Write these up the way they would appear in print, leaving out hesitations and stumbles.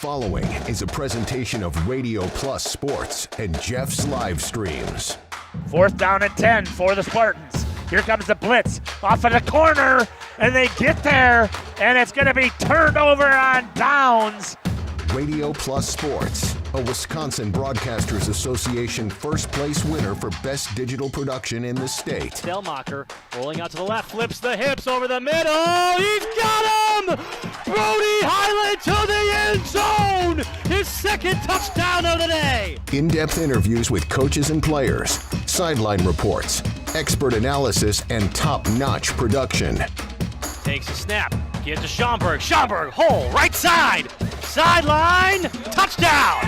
following is a presentation of Radio Plus Sports and Jeff's Livestreams. 4th down and 10 for the Spartans. Here comes the blitz off of the corner, and they get there, and it's going to be turned over on downs. Radio Plus Sports, a Wisconsin Broadcasters Association first place winner for best digital production in the state. Delmacher rolling out to the left, flips the hips over the middle. He's got him! Brody Highland to the end zone! His second touchdown of the day! In-depth interviews with coaches and players, sideline reports, expert analysis, and top-notch production. Takes a snap, gives to Schomburg. Schomburg, hole, right side! Sideline, touchdown!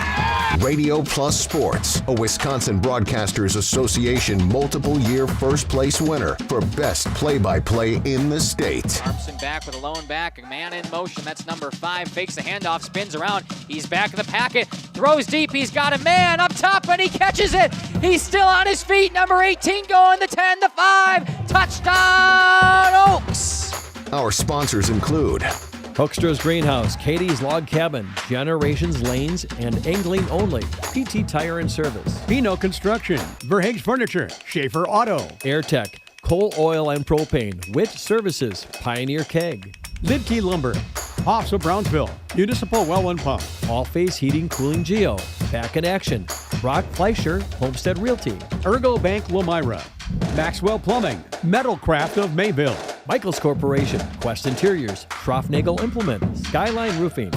Radio Plus Sports, a Wisconsin Broadcasters Association multiple-year first-place winner for best play-by-play in the state. Armson back with a lone back, a man in motion, that's number 5, fakes the handoff, spins around, he's back in the packet, throws deep, he's got a man up top and he catches it! He's still on his feet, number 18 going, the 10, the 5, touchdown Oaks! Our sponsors include Hoekstra's Greenhouse, Katie's Log Cabin, Generations Lanes, and Angling Only, PT Tire and Service, Pino Construction, Verhaeg's Furniture, Schaefer Auto, AirTech, Coal Oil and Propane, Witt Services, Pioneer Keg, Lidkey Lumber, Hoffs of Brownsville, Municipal Well and Pump, All Phase Heating Cooling Geo, Back in Action, Brock Fleischer, Homestead Realty, Ergo Bank Lomira, Maxwell Plumbing, Metalcraft of Mayville, Michaels Corporation, Quest Interiors, Schroffnagel Implement, Skyline Roofing,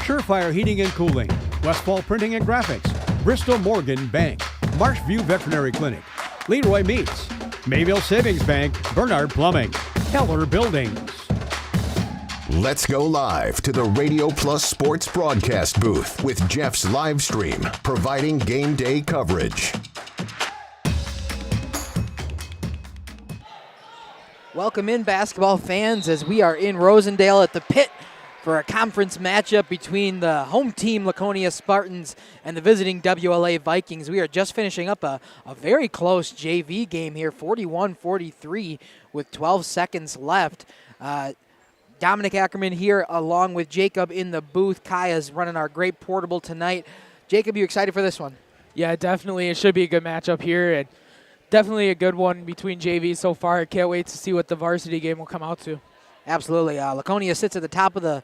Surefire Heating and Cooling, Westfall Printing and Graphics, Bristol Morgan Bank, Marshview Veterinary Clinic, Leroy Meats, Mayville Savings Bank, Bernard Plumbing, Keller Buildings. Let's go live to the Radio Plus Sports broadcast booth with Jeff's Livestream, providing game day coverage. Welcome in, basketball fans, as we are in Rosendale at the Pit for a conference matchup between the home team Laconia Spartans and the visiting WLA Vikings. We are just finishing up a very close JV game here, 41-43 with 12 seconds left. Dominic Ackerman here along with Jacob in the booth. Kaya's running our great portable tonight. Jacob, you excited for this one? Yeah, definitely. It should be a good matchup here, and definitely a good one between JVs so far. I can't wait to see what the varsity game will come out to. Absolutely. Laconia sits at the top of the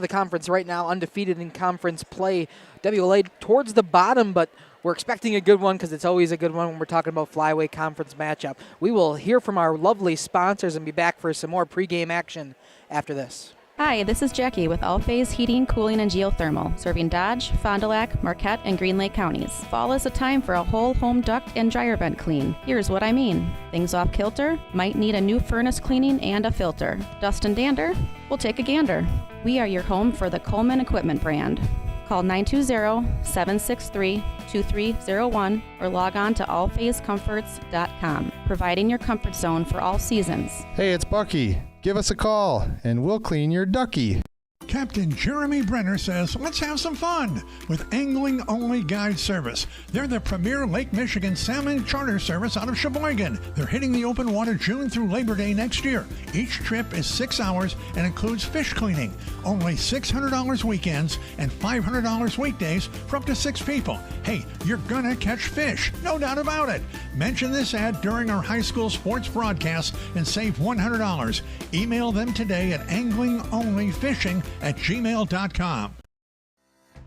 conference right now, undefeated in conference play. WLA towards the bottom, but we're expecting a good one because it's always a good one when we're talking about flyweight conference matchup. We will hear from our lovely sponsors and be back for some more pregame action after this. Hi, this is Jackie with All Phase Heating, Cooling, and Geothermal, serving Dodge, Fond du Lac, Marquette, and Green Lake counties. Fall is a time for a whole home duct and dryer vent clean. Here's what I mean. Things off kilter, might need a new furnace cleaning and a filter. Dust and dander? We'll take a gander. We are your home for the Coleman Equipment brand. Call 920-763-2301 or log on to allphasecomforts.com, providing your comfort zone for all seasons. Hey, it's Bucky. Give us a call, and we'll clean your ducky. Captain Jeremy Brenner says, let's have some fun with Angling Only Guide Service. They're the premier Lake Michigan salmon charter service out of Sheboygan. They're hitting the open water June through Labor Day next year. Each trip is 6 hours and includes fish cleaning. Only $600 weekends and $500 weekdays for up to 6 people. Hey, you're gonna catch fish, no doubt about it. Mention this ad during our high school sports broadcast and save $100. Email them today at anglingonlyfishing@gmail.com.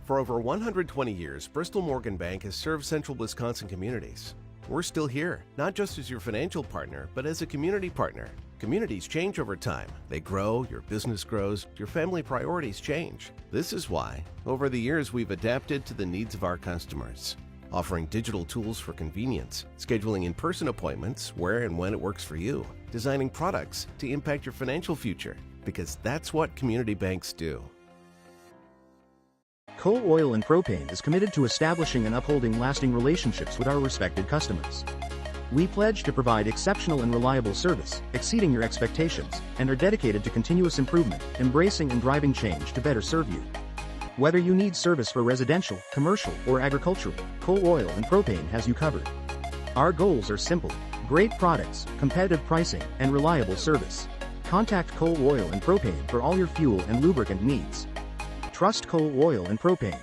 For over 120 years, Bristol Morgan Bank has served central Wisconsin communities. We're still here, not just as your financial partner, but as a community partner. Communities change over time. They grow, your business grows, your family priorities change. This is why, over the years, we've adapted to the needs of our customers, offering digital tools for convenience, scheduling in-person appointments where and when it works for you, designing products to impact your financial future, because that's what community banks do. Coal Oil and Propane is committed to establishing and upholding lasting relationships with our respected customers. We pledge to provide exceptional and reliable service, exceeding your expectations, and are dedicated to continuous improvement, embracing and driving change to better serve you. Whether you need service for residential, commercial, or agricultural, Coal Oil and Propane has you covered. Our goals are simple: great products, competitive pricing, and reliable service. Contact Coal Oil and Propane for all your fuel and lubricant needs. trust coal, oil, and propane.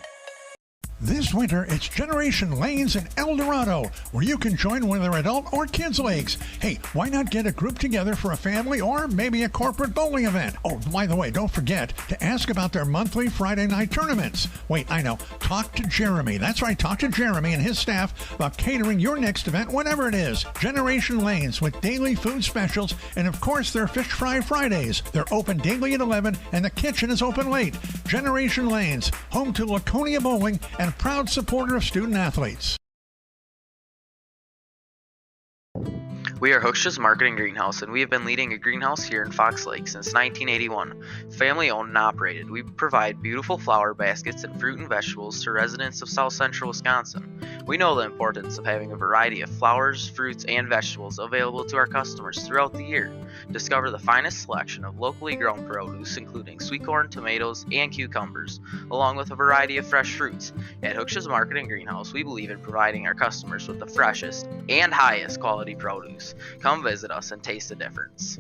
This winter, it's Generation Lanes in El Dorado, where you can join one of their adult or kids' leagues. Hey, why not get a group together for a family or maybe a corporate bowling event? Oh, by the way, don't forget to ask about their monthly Friday night tournaments. Wait, I know. Talk to Jeremy. That's right, talk to Jeremy and his staff about catering your next event, whatever it is. Generation Lanes with daily food specials and, of course, their Fish Fry Fridays. They're open daily at 11 and the kitchen is open late. Generation Lanes, home to Laconia Bowling and proud supporter of student athletes. We are Hooksha's Marketing Greenhouse, and we have been leading a greenhouse here in Fox Lake since 1981. Family owned and operated, we provide beautiful flower baskets and fruit and vegetables to residents of South Central Wisconsin. We know the importance of having a variety of flowers, fruits, and vegetables available to our customers throughout the year. Discover the finest selection of locally grown produce, including sweet corn, tomatoes, and cucumbers, along with a variety of fresh fruits. At Hooksha's Marketing Greenhouse, we believe in providing our customers with the freshest and highest quality produce. Come visit us and taste the difference.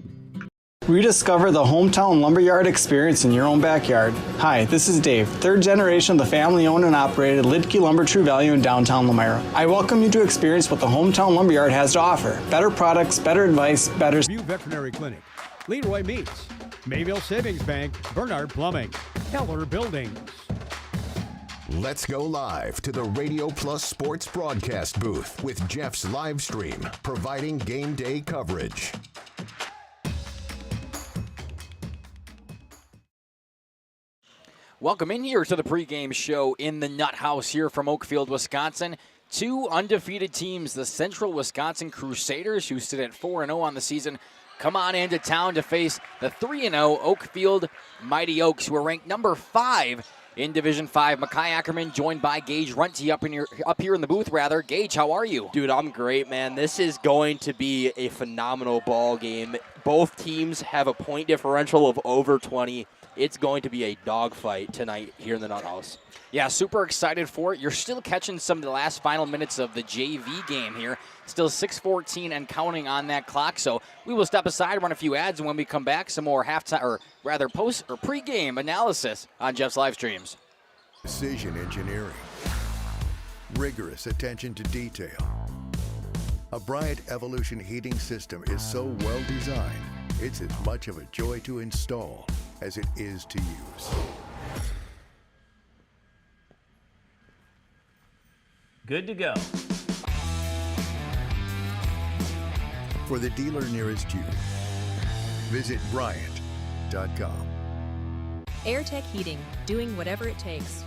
Rediscover the hometown lumberyard experience in your own backyard. Hi, this is Dave, third generation of the family-owned and operated Lidke Lumber True Value in downtown Lamira. I welcome you to experience what the hometown lumberyard has to offer. Better products, better advice, better... View Veterinary Clinic, Leroy Meats, Mayville Savings Bank, Bernard Plumbing, Keller Buildings. Let's go live to the Radio Plus Sports broadcast booth with Jeff's Livestream, providing game day coverage. Welcome in here to the pregame show in the Nut House here from Oakfield, Wisconsin. Two undefeated teams, the Central Wisconsin Crusaders, who sit at 4-0 on the season, come on into town to face the 3-0 Oakfield Mighty Oaks, who are ranked number 5 in Division 5. Makai Ackerman joined by Gage Runty up here in the booth, rather. Gage, how are you? Dude, I'm great, man. This is going to be a phenomenal ball game. Both teams have a point differential of over 20. It's going to be a dogfight tonight here in the Nut House. Yeah, super excited for it. You're still catching some of the last final minutes of the JV game here. Still 6:14 and counting on that clock. So we will step aside, run a few ads, and when we come back, some more halftime, or rather post or pregame analysis on Jeff's live streams. Precision engineering, rigorous attention to detail. A Bryant Evolution heating system is so well designed, it's as much of a joy to install as it is to use. Good to go. For the dealer nearest you, visit Bryant.com. AirTech Heating, doing whatever it takes.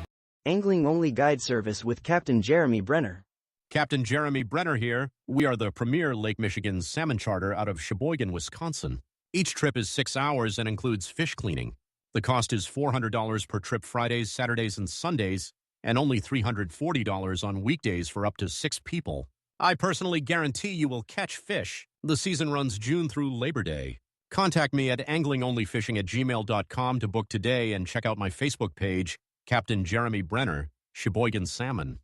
Angling-only guide service with Captain Jeremy Brenner. Captain Jeremy Brenner here. We are the premier Lake Michigan salmon charter out of Sheboygan, Wisconsin. Each trip is 6 hours and includes fish cleaning. The cost is $400 per trip Fridays, Saturdays, and Sundays, and only $340 on weekdays for up to 6 people. I personally guarantee you will catch fish. The season runs June through Labor Day. Contact me at anglingonlyfishing@gmail.com to book today and check out my Facebook page, Captain Jeremy Brenner, Sheboygan Salmon.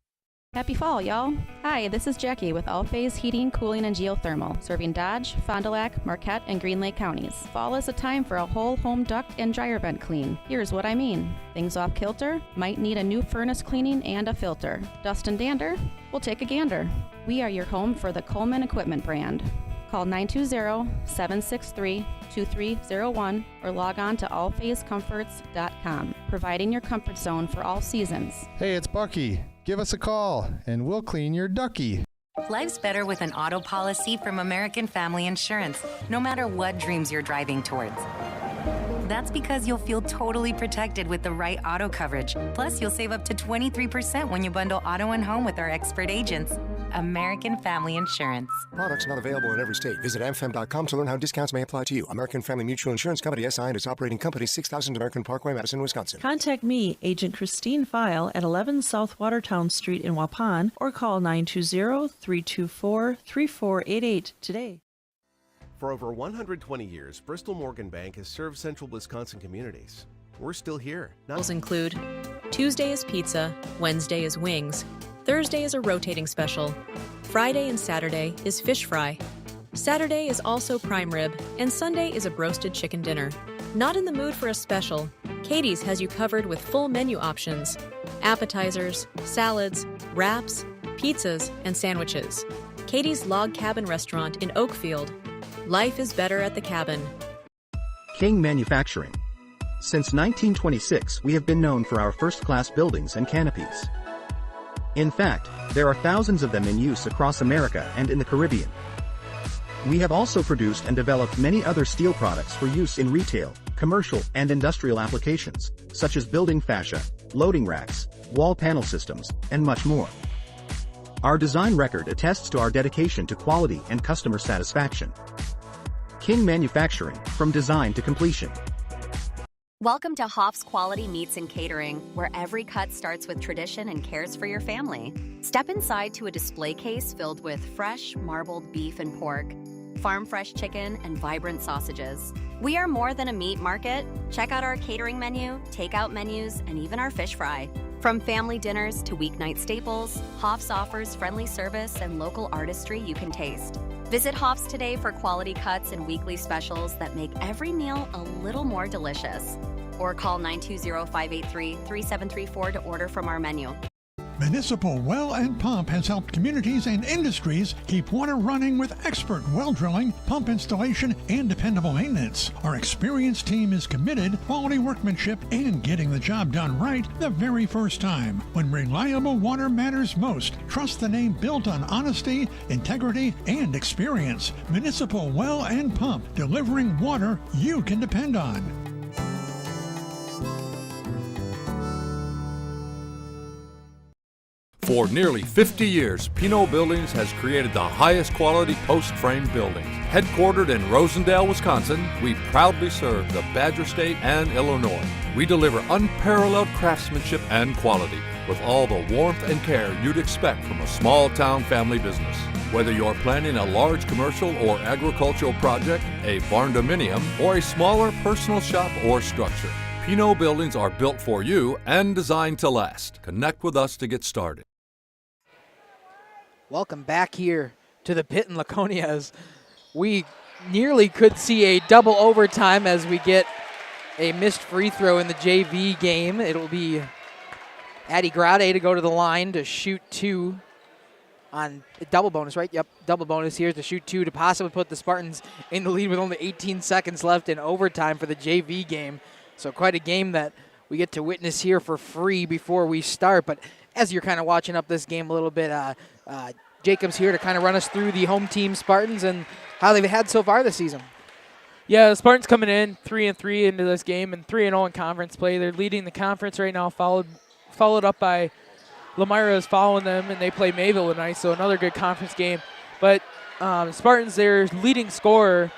Happy fall, y'all. Hi, this is Jackie with All-Phase Heating, Cooling, and Geothermal, serving Dodge, Fond du Lac, Marquette, and Green Lake counties. Fall is a time for a whole home duct and dryer vent clean. Here's what I mean. Things off kilter? Might need a new furnace cleaning and a filter. Dust and dander? We'll take a gander. We are your home for the Coleman Equipment brand. Call 920-763-2301 or log on to allphasecomforts.com, providing your comfort zone for all seasons. Hey, it's Bucky. Give us a call, and we'll clean your ducky. Life's better with an auto policy from American Family Insurance, no matter what dreams you're driving towards. That's because you'll feel totally protected with the right auto coverage. Plus, you'll save up to 23% when you bundle auto and home with our expert agents. American Family Insurance. Products not available in every state. Visit amfam.com to learn how discounts may apply to you. American Family Mutual Insurance Company, SI, and its operating company, 6000 American Parkway, Madison, Wisconsin. Contact me, Agent Christine File, at 11 South Watertown Street in Waupun, or call 920-324-3488 today. For over 120 years, Bristol Morgan Bank has served central Wisconsin communities. We're still here. Meals include Tuesday is pizza, Wednesday is wings, Thursday is a rotating special, Friday and Saturday is fish fry, Saturday is also prime rib, and Sunday is a roasted chicken dinner. Not in the mood for a special? Katie's has you covered with full menu options, appetizers, salads, wraps, pizzas, and sandwiches. Katie's Log Cabin Restaurant in Oakfield. Life is better at the cabin. King Manufacturing. Since 1926, we have been known for our first-class buildings and canopies. In fact, there are thousands of them in use across America and in the Caribbean. We have also produced and developed many other steel products for use in retail, commercial, and industrial applications, such as building fascia, loading racks, wall panel systems, and much more. Our design record attests to our dedication to quality and customer satisfaction. King Manufacturing, from design to completion. Welcome to Hoff's Quality Meats and Catering, where every cut starts with tradition and cares for your family. Step inside to a display case filled with fresh, marbled beef and pork, farm-fresh chicken, and vibrant sausages. We are more than a meat market. Check out our catering menu, takeout menus, and even our fish fry. From family dinners to weeknight staples, Hoff's offers friendly service and local artistry you can taste. Visit Hoff's today for quality cuts and weekly specials that make every meal a little more delicious. Or call 920-583-3734 to order from our menu. Municipal Well and Pump has helped communities and industries keep water running with expert well drilling, pump installation, and dependable maintenance. Our experienced team is committed, quality workmanship, and getting the job done right the very first time. When reliable water matters most, trust the name built on honesty, integrity, and experience. Municipal Well and Pump, delivering water you can depend on. For nearly 50 years, Pinot Buildings has created the highest quality post-frame buildings. Headquartered in Rosendale, Wisconsin, we proudly serve the Badger State and Illinois. We deliver unparalleled craftsmanship and quality with all the warmth and care you'd expect from a small-town family business. Whether you're planning a large commercial or agricultural project, a barn-dominium, or a smaller personal shop or structure, Pinot Buildings are built for you and designed to last. Connect with us to get started. Welcome back here to the pit in Laconia as we nearly could see a double overtime as we get a missed free throw in the JV game. It'll be Addie Grade to go to the line to shoot two on double bonus, right? Yep, double bonus here to shoot two to possibly put the Spartans in the lead with only 18 seconds left in overtime for the JV game. So quite a game that we get to witness here for free before we start. But as you're kind of watching up this game a little bit, Jacob's here to kind of run us through the home team Spartans and how they've had so far this season. Yeah, the Spartans coming in 3-3 into this game and 3-0 in conference play. They're leading the conference right now, followed up by Lamira is following them, and they play Mayville tonight, so another good conference game. But Spartans, their leading scorer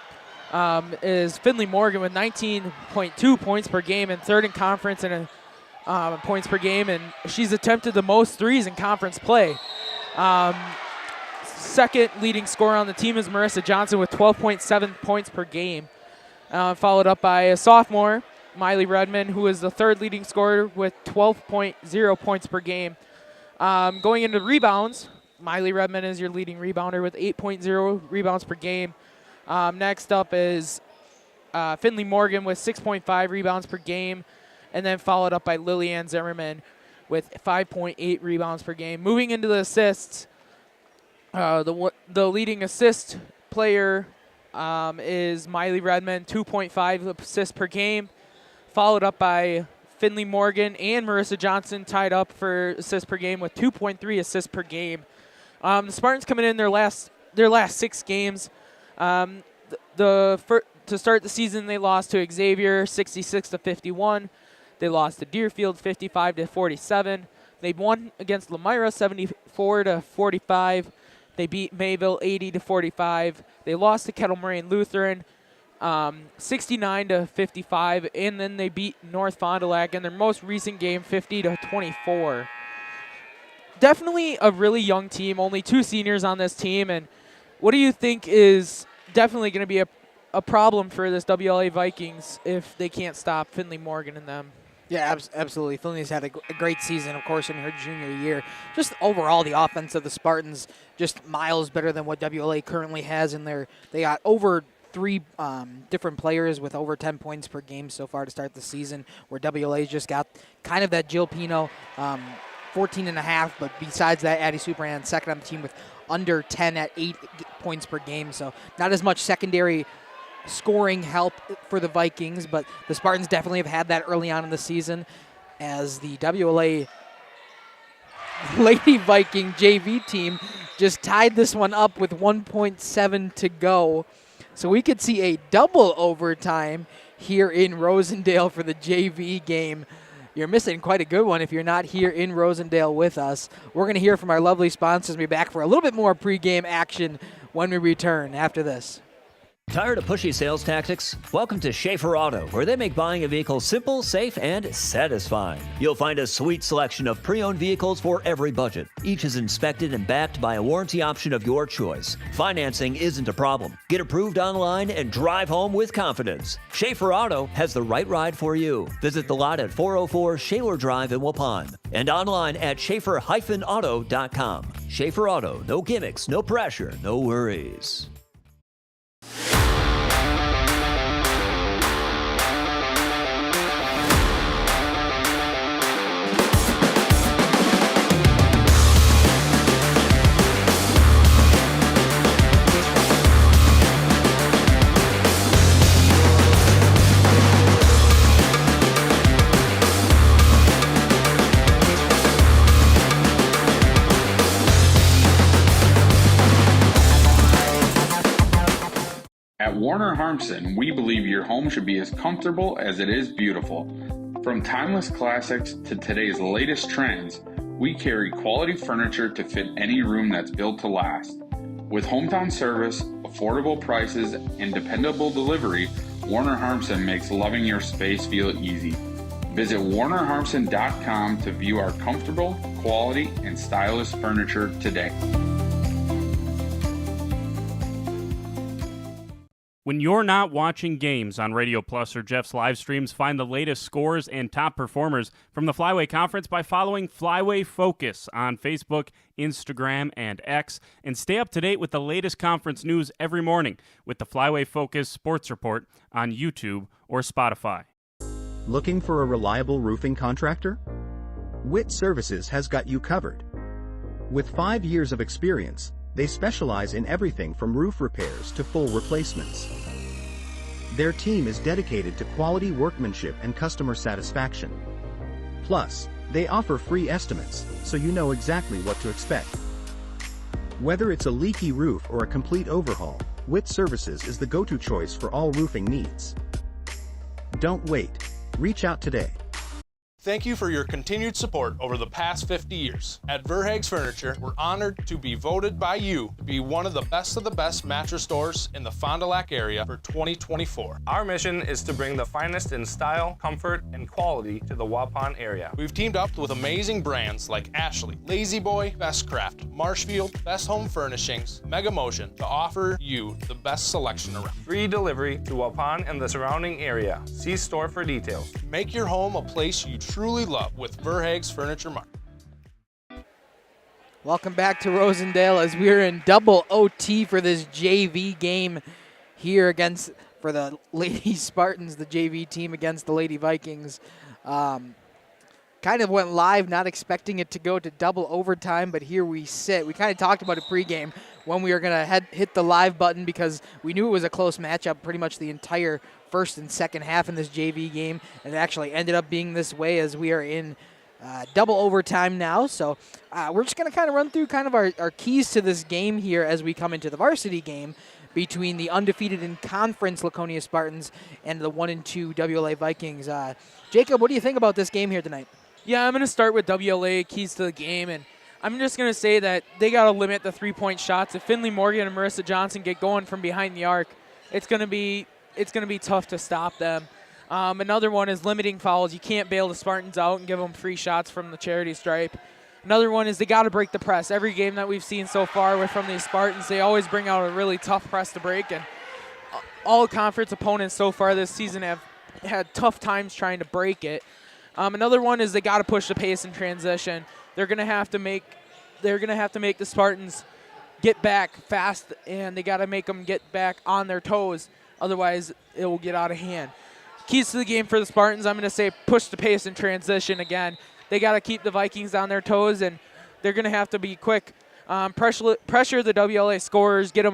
is Finley Morgan with 19.2 points per game and third in conference and points per game, and she's attempted the most threes in conference play. Second leading scorer on the team is Marissa Johnson with 12.7 points per game, followed up by a sophomore, Miley Redmond, who is the third leading scorer with 12.0 points per game. Going into rebounds, Miley Redmond is your leading rebounder with 8.0 rebounds per game. Next up is Finley Morgan with 6.5 rebounds per game, and then followed up by Lillian Zimmerman with 5.8 rebounds per game. Moving into the assists, the leading assist player is Miley Redmond, 2.5 assists per game, followed up by Finley Morgan and Marissa Johnson tied up for assists per game with 2.3 assists per game. The Spartans coming in their last 6 games. To start the season, they lost to Xavier 66-51. They lost to Deerfield 55-47. They won against Lamira 74-45. They beat Mayville 80-45. They lost to Kettle Moraine Lutheran 69-55, and then they beat North Fond du Lac in their most recent game 50-24. Definitely a really young team, only 2 seniors on this team, and what do you think is definitely going to be a problem for this WLA Vikings if they can't stop Finley Morgan and them? Yeah, absolutely. Finley's had a great season, of course, in her junior year. Just overall, the offense of the Spartans just miles better than what WLA currently has in there. They got over three different players with over 10 points per game so far to start the season, where WLA's just got kind of that Jill Pino 14.5, but besides that, Addie Superan second on the team with under 10 at 8 points per game, so not as much secondary scoring help for the Vikings, but the Spartans definitely have had that early on in the season as the WLA Lady Viking JV team just tied this one up with 1.7 to go. So we could see a double overtime here in Rosendale for the JV game. You're missing quite a good one if you're not here in Rosendale with us. We're going to hear from our lovely sponsors and be back for a little bit more pregame action when we return after this. Tired of pushy sales tactics? Welcome to Schaefer Auto, where they make buying a vehicle simple, safe, and satisfying. You'll find a sweet selection of pre-owned vehicles for every budget. Each is inspected and backed by a warranty option of your choice. Financing isn't a problem. Get approved online and drive home with confidence. Schaefer Auto has the right ride for you. Visit the lot at 404 Shaler Drive in Waupun and online at schaefer-auto.com. Schaefer Auto, no gimmicks, no pressure, no worries. At Warner Harmson, we believe your home should be as comfortable as it is beautiful. From timeless classics to today's latest trends, we carry quality furniture to fit any room that's built to last. With hometown service, affordable prices, and dependable delivery, Warner Harmson makes loving your space feel easy. Visit warnerharmson.com to view our comfortable, quality, and stylish furniture today. When you're not watching games on Radio Plus or Jeff's live streams, find the latest scores and top performers from the Flyway Conference by following Flyway Focus on Facebook, Instagram, and X, and stay up to date with the latest conference news every morning with the Flyway Focus Sports Report on YouTube or Spotify. Looking for a reliable roofing contractor? WIT Services has got you covered. With 5 years of experience, they specialize in everything from roof repairs to full replacements. Their team is dedicated to quality workmanship and customer satisfaction. Plus, they offer free estimates, so you know exactly what to expect. Whether it's a leaky roof or a complete overhaul, WIT Services is the go-to choice for all roofing needs. Don't wait. Reach out today. Thank you for your continued support over the past 50 years. At Verhaeg's Furniture, we're honored to be voted by you to be one of the best mattress stores in the Fond du Lac area for 2024. Our mission is to bring the finest in style, comfort, and quality to the Waupun area. We've teamed up with amazing brands like Ashley, Lazy Boy, Bestcraft, Marshfield, Best Home Furnishings, Mega Motion to offer you the best selection around. Free delivery to Waupun and the surrounding area. See store for details. Make your home a place you truly love with Verhaeg's Furniture Mart. Welcome back to Rosendale as we're in double OT for this JV game here for the Lady Spartans, the JV team against the Lady Vikings. Kind of went live, not expecting it to go to double overtime, but here we sit. We kind of talked about it pregame when we were going to hit the live button because we knew it was a close matchup pretty much the entire first and second half in this JV game, and it actually ended up being this way as we are in double overtime now. So we're just going to kind of run through kind of our keys to this game here as we come into the varsity game between the undefeated in conference Laconia Spartans and the 1-2 WLA Vikings. Jacob, what do you think about this game here tonight? Yeah, I'm going to start with WLA, keys to the game, and I'm just going to say that they got to limit the three-point shots. If Finley Morgan and Marissa Johnson get going from behind the arc, it's going to be tough to stop them. Another one is limiting fouls. You can't bail the Spartans out and give them free shots from the charity stripe. Another one is they got to break the press. Every game that we've seen so far from the Spartans, they always bring out a really tough press to break, and all conference opponents so far this season have had tough times trying to break it. Another one is they got to push the pace in transition. They're going to have to make the Spartans get back fast, and they got to make them get back on their toes. Otherwise, it will get out of hand. Keys to the game for the Spartans, I'm going to say push the pace and transition again. They got to keep the Vikings on their toes, and they're going to have to be quick. Pressure the WLA scorers, get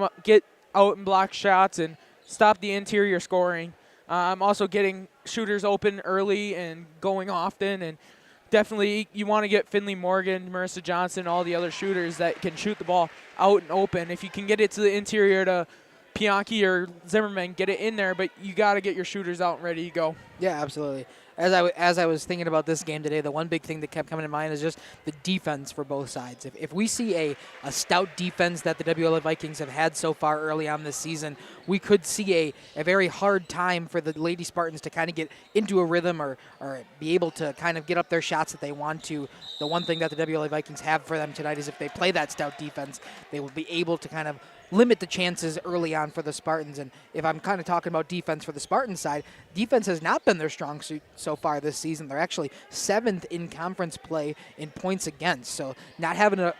out and block shots, and stop the interior scoring. Also getting shooters open early and going often, and definitely you want to get Finley Morgan, Marissa Johnson, all the other shooters that can shoot the ball out and open. If you can get it to the interior to Pianki or Zimmerman, get it in there, but you got to get your shooters out and ready to go. Yeah, absolutely. As I was thinking about this game today, the one big thing that kept coming to mind is just the defense for both sides. If we see a stout defense that the WLA Vikings have had so far early on this season, we could see a very hard time for the Lady Spartans to kind of get into a rhythm or be able to kind of get up their shots that they want to. The one thing that the WLA Vikings have for them tonight is if they play that stout defense, they will be able to kind of limit the chances early on for the Spartans. And if I'm kind of talking about defense for the Spartans side, defense has not been their strong suit so far this season. They're actually 7th in conference play in points against. So not having an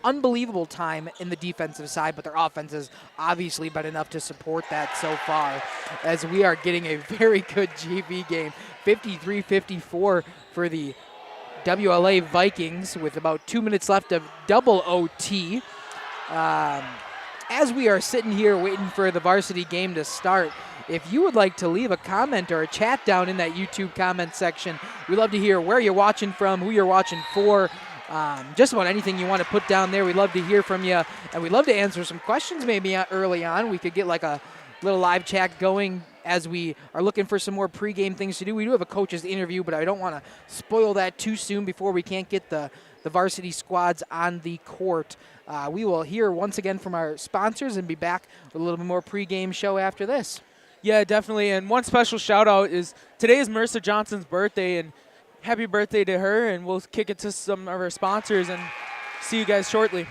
unbelievable time in the defensive side, but their offense has obviously been enough to support that so far, as we are getting a very good GB game. 53-54 for the WLA Vikings with about 2 minutes left of double OT. As we are sitting here waiting for the varsity game to start, if you would like to leave a comment or a chat down in that YouTube comment section, we'd love to hear where you're watching from, who you're watching for, just about anything you want to put down there. We'd love to hear from you, and we'd love to answer some questions maybe early on. We could get like a little live chat going as we are looking for some more pregame things to do. We do have a coach's interview, but I don't want to spoil that too soon before we can't get the varsity squads on the court. We will hear once again from our sponsors and be back with a little bit more pregame show after this. Yeah, definitely. And one special shout out is today is Marissa Johnson's birthday, and happy birthday to her. And we'll kick it to some of our sponsors and see you guys shortly.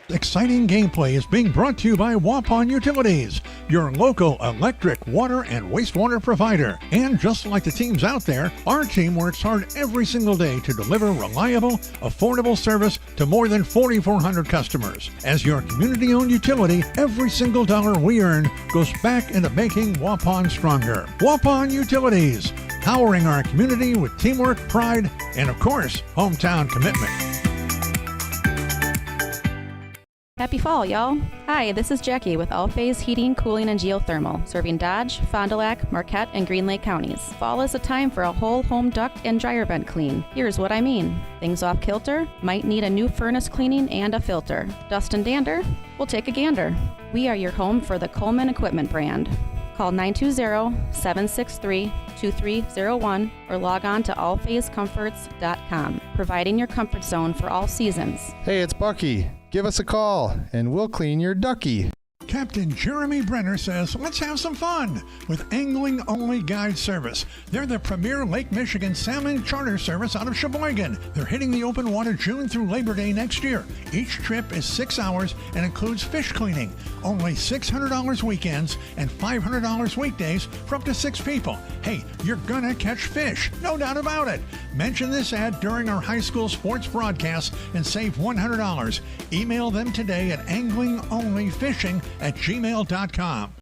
Exciting gameplay is being brought to you by Waupun Utilities, your local electric, water, and wastewater provider. And just like the teams out there, our team works hard every single day to deliver reliable, affordable service to more than 4,400 customers. As your community-owned utility, every single dollar we earn goes back into making Waupun stronger. Waupun Utilities, powering our community with teamwork, pride, and of course, hometown commitment. Happy fall, y'all. Hi, this is Jackie with All Phase Heating, Cooling, and Geothermal, serving Dodge, Fond du Lac, Marquette, and Green Lake counties. Fall is a time for a whole home duct and dryer vent clean. Here's what I mean. Things off kilter? Might need a new furnace cleaning and a filter. Dust and dander? We'll take a gander. We are your home for the Coleman Equipment brand. Call 920-763-2301 or log on to allphasecomforts.com, providing your comfort zone for all seasons. Hey, it's Bucky. Give us a call, and we'll clean your ducky. Captain Jeremy Brenner says, let's have some fun with Angling Only Guide Service. They're the premier Lake Michigan salmon charter service out of Sheboygan. They're hitting the open water June through Labor Day next year. Each trip is 6 hours and includes fish cleaning. Only $600 weekends and $500 weekdays for up to 6 people. Hey, you're gonna catch fish, no doubt about it. Mention this ad during our high school sports broadcast and save $100. Email them today at anglingonlyfishing@gmail.com.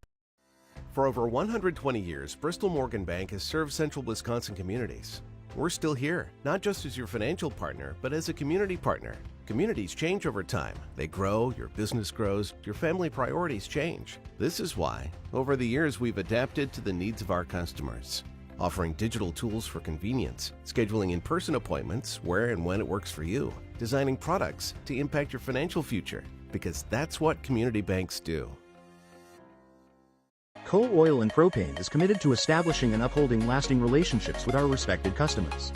For over 120 years, Bristol Morgan Bank has served central Wisconsin communities. We're still here, not just as your financial partner, but as a community partner. Communities change over time. They grow, your business grows, your family priorities change. This is why, over the years, we've adapted to the needs of our customers, offering digital tools for convenience, scheduling in-person appointments where and when it works for you, designing products to impact your financial future, because that's what community banks do. Coal Oil and Propane is committed to establishing and upholding lasting relationships with our respected customers.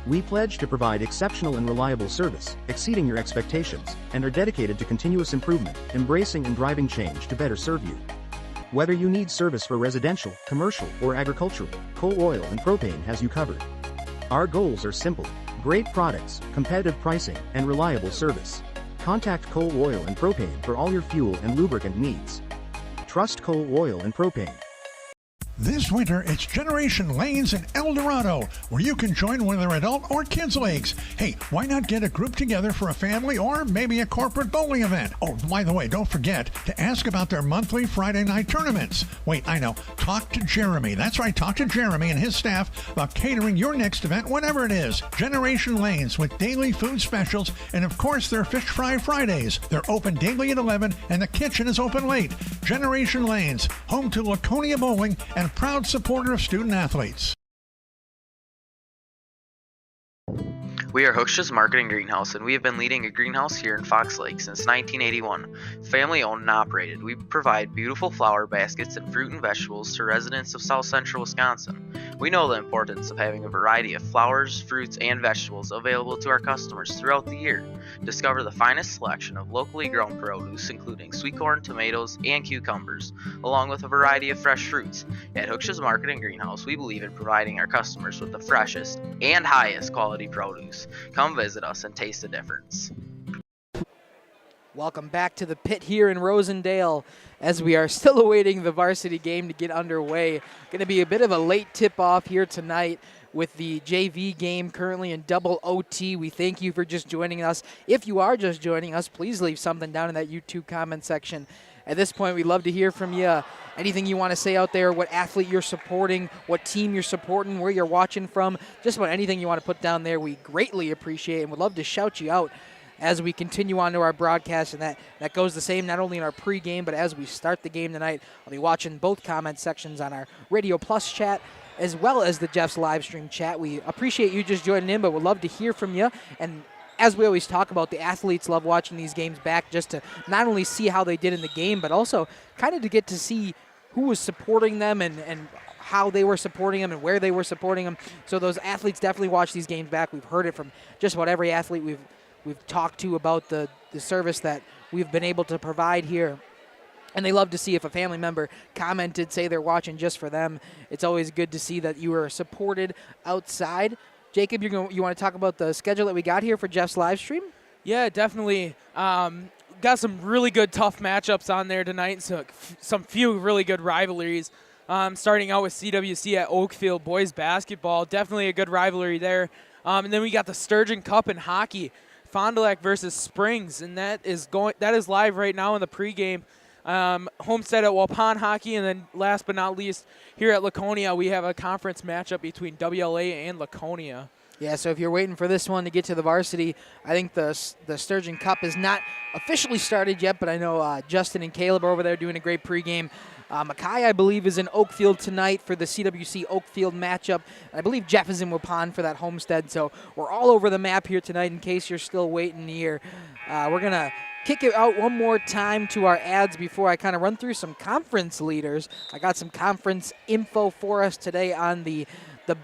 We pledge to provide exceptional and reliable service, exceeding your expectations, and are dedicated to continuous improvement, embracing and driving change to better serve you. Whether you need service for residential, commercial, or agricultural, Coal Oil and Propane has you covered. Our goals are simple: great products, competitive pricing, and reliable service. Contact Coal Oil and Propane for all your fuel and lubricant needs. Trust Coal Oil and Propane. This winter, it's Generation Lanes in El Dorado, where you can join whether adult or kids leagues. Hey, why not get a group together for a family or maybe a corporate bowling event? Oh, by the way, don't forget to ask about their monthly Friday night tournaments. Wait, I know. Talk to Jeremy. That's right, talk to Jeremy and his staff about catering your next event, whatever it is. Generation Lanes with daily food specials and, of course, their Fish Fry Fridays. They're open daily at 11 and the kitchen is open late. Generation Lanes, home to Laconia Bowling and proud supporter of student athletes. We are Hooksha's Marketing Greenhouse, and we have been leading a greenhouse here in Fox Lake since 1981. Family owned and operated, we provide beautiful flower baskets and fruit and vegetables to residents of South Central Wisconsin. We know the importance of having a variety of flowers, fruits, and vegetables available to our customers throughout the year. Discover the finest selection of locally grown produce, including sweet corn, tomatoes, and cucumbers, along with a variety of fresh fruits. At Hooksha's Marketing Greenhouse, we believe in providing our customers with the freshest and highest quality produce. Come visit us and taste the difference. Welcome back to the pit here in Rosendale as we are still awaiting the varsity game to get underway. Going to be a bit of a late tip-off here tonight with the JV game currently in double OT. We thank you for just joining us. If you are just joining us, please leave something down in that YouTube comment section. At this point, we'd love to hear from you. Anything you want to say out there, what athlete you're supporting, what team you're supporting, where you're watching from, just about anything you want to put down there, we greatly appreciate and would love to shout you out as we continue on to our broadcast. And that goes the same not only in our pregame, but as we start the game tonight. I'll be watching both comment sections on our Radio Plus chat as well as the Jeff's live stream chat. We appreciate you just joining in, but would love to hear from you. And as we always talk about, the athletes love watching these games back just to not only see how they did in the game, but also kind of to get to see who was supporting them and how they were supporting them and where they were supporting them. So those athletes definitely watch these games back. We've heard it from just about every athlete we've talked to about the service that we've been able to provide here. And they love to see if a family member commented, say they're watching just for them. It's always good to see that you are supported outside. Jacob, you want to talk about the schedule that we got here for Jeff's live stream? Yeah, definitely. Got some really good tough matchups on there tonight. So some few really good rivalries. Starting out with CWC at Oakfield boys basketball, definitely a good rivalry there. And then we got the Sturgeon Cup in hockey, Fond du Lac versus Springs, and that is live right now in the pregame. Homestead at Waupun hockey, and then last but not least, here at Laconia, we have a conference matchup between WLA and Laconia. Yeah, so if you're waiting for this one to get to the varsity, I think the Sturgeon Cup is not officially started yet, but I know Justin and Caleb are over there doing a great pregame. Mackay, I believe, is in Oakfield tonight for the CWC Oakfield matchup. I believe Jeff is in Waupun for that Homestead, so we're all over the map here tonight in case you're still waiting here. We're going to kick it out one more time to our ads before I kind of run through some conference leaders. I got some conference info for us today on the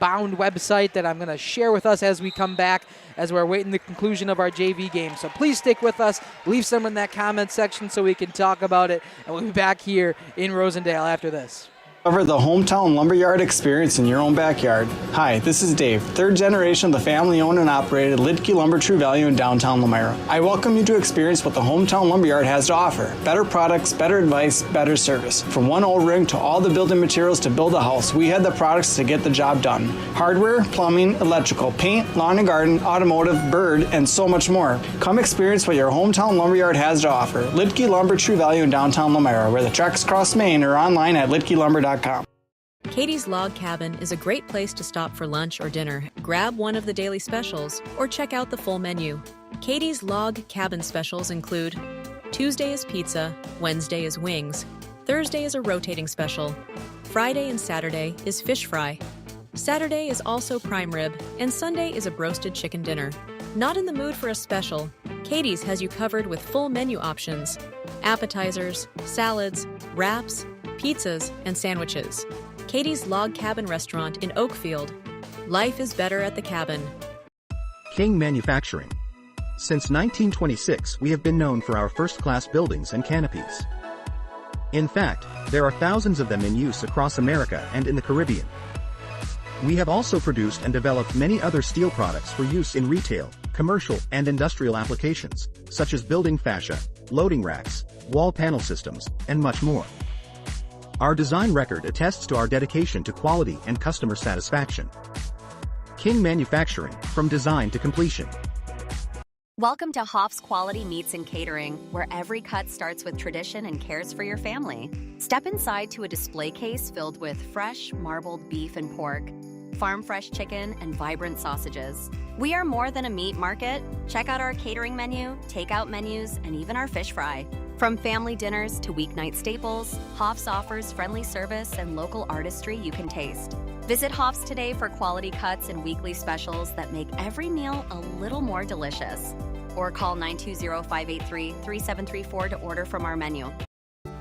Bound website that I'm going to share with us as we come back as we're waiting the conclusion of our JV game. So please stick with us. Leave some in that comment section so we can talk about it. And we'll be back here in Rosendale after this. Cover the hometown lumberyard experience in your own backyard. Hi, this is Dave, third generation of the family-owned and operated Lidke Lumber True Value in downtown Elmira. I welcome you to experience what the hometown lumberyard has to offer. Better products, better advice, better service. From one O-ring to all the building materials to build a house, we had the products to get the job done. Hardware, plumbing, electrical, paint, lawn and garden, automotive, bird, and so much more. Come experience what your hometown lumberyard has to offer. Lidke Lumber True Value in downtown Elmira, where the tracks cross Main, or online at lidkelumber.com. Katie's Log Cabin is a great place to stop for lunch or dinner. Grab one of the daily specials or check out the full menu. Katie's Log Cabin specials include Tuesday is pizza, Wednesday is wings, Thursday is a rotating special, Friday and Saturday is fish fry, Saturday is also prime rib, and Sunday is a broasted chicken dinner. Not in the mood for a special? Katie's has you covered with full menu options, appetizers, salads, wraps, pizzas, and sandwiches. Katie's Log Cabin Restaurant in Oakfield. Life is better at the cabin. King Manufacturing. Since 1926, we have been known for our first-class buildings and canopies. In fact, there are thousands of them in use across America and in the Caribbean. We have also produced and developed many other steel products for use in retail, commercial, and industrial applications, such as building fascia, loading racks, wall panel systems, and much more. Our design record attests to our dedication to quality and customer satisfaction. King Manufacturing, from design to completion. Welcome to Hoff's Quality Meats and Catering, where every cut starts with tradition and cares for your family. Step inside to a display case filled with fresh, marbled beef and pork, farm fresh chicken, and vibrant sausages. We are more than a meat market. Check out our catering menu, takeout menus, and even our fish fry. From family dinners to weeknight staples, Hoff's offers friendly service and local artistry you can taste. Visit Hoff's today for quality cuts and weekly specials that make every meal a little more delicious. Or call 920-583-3734 to order from our menu.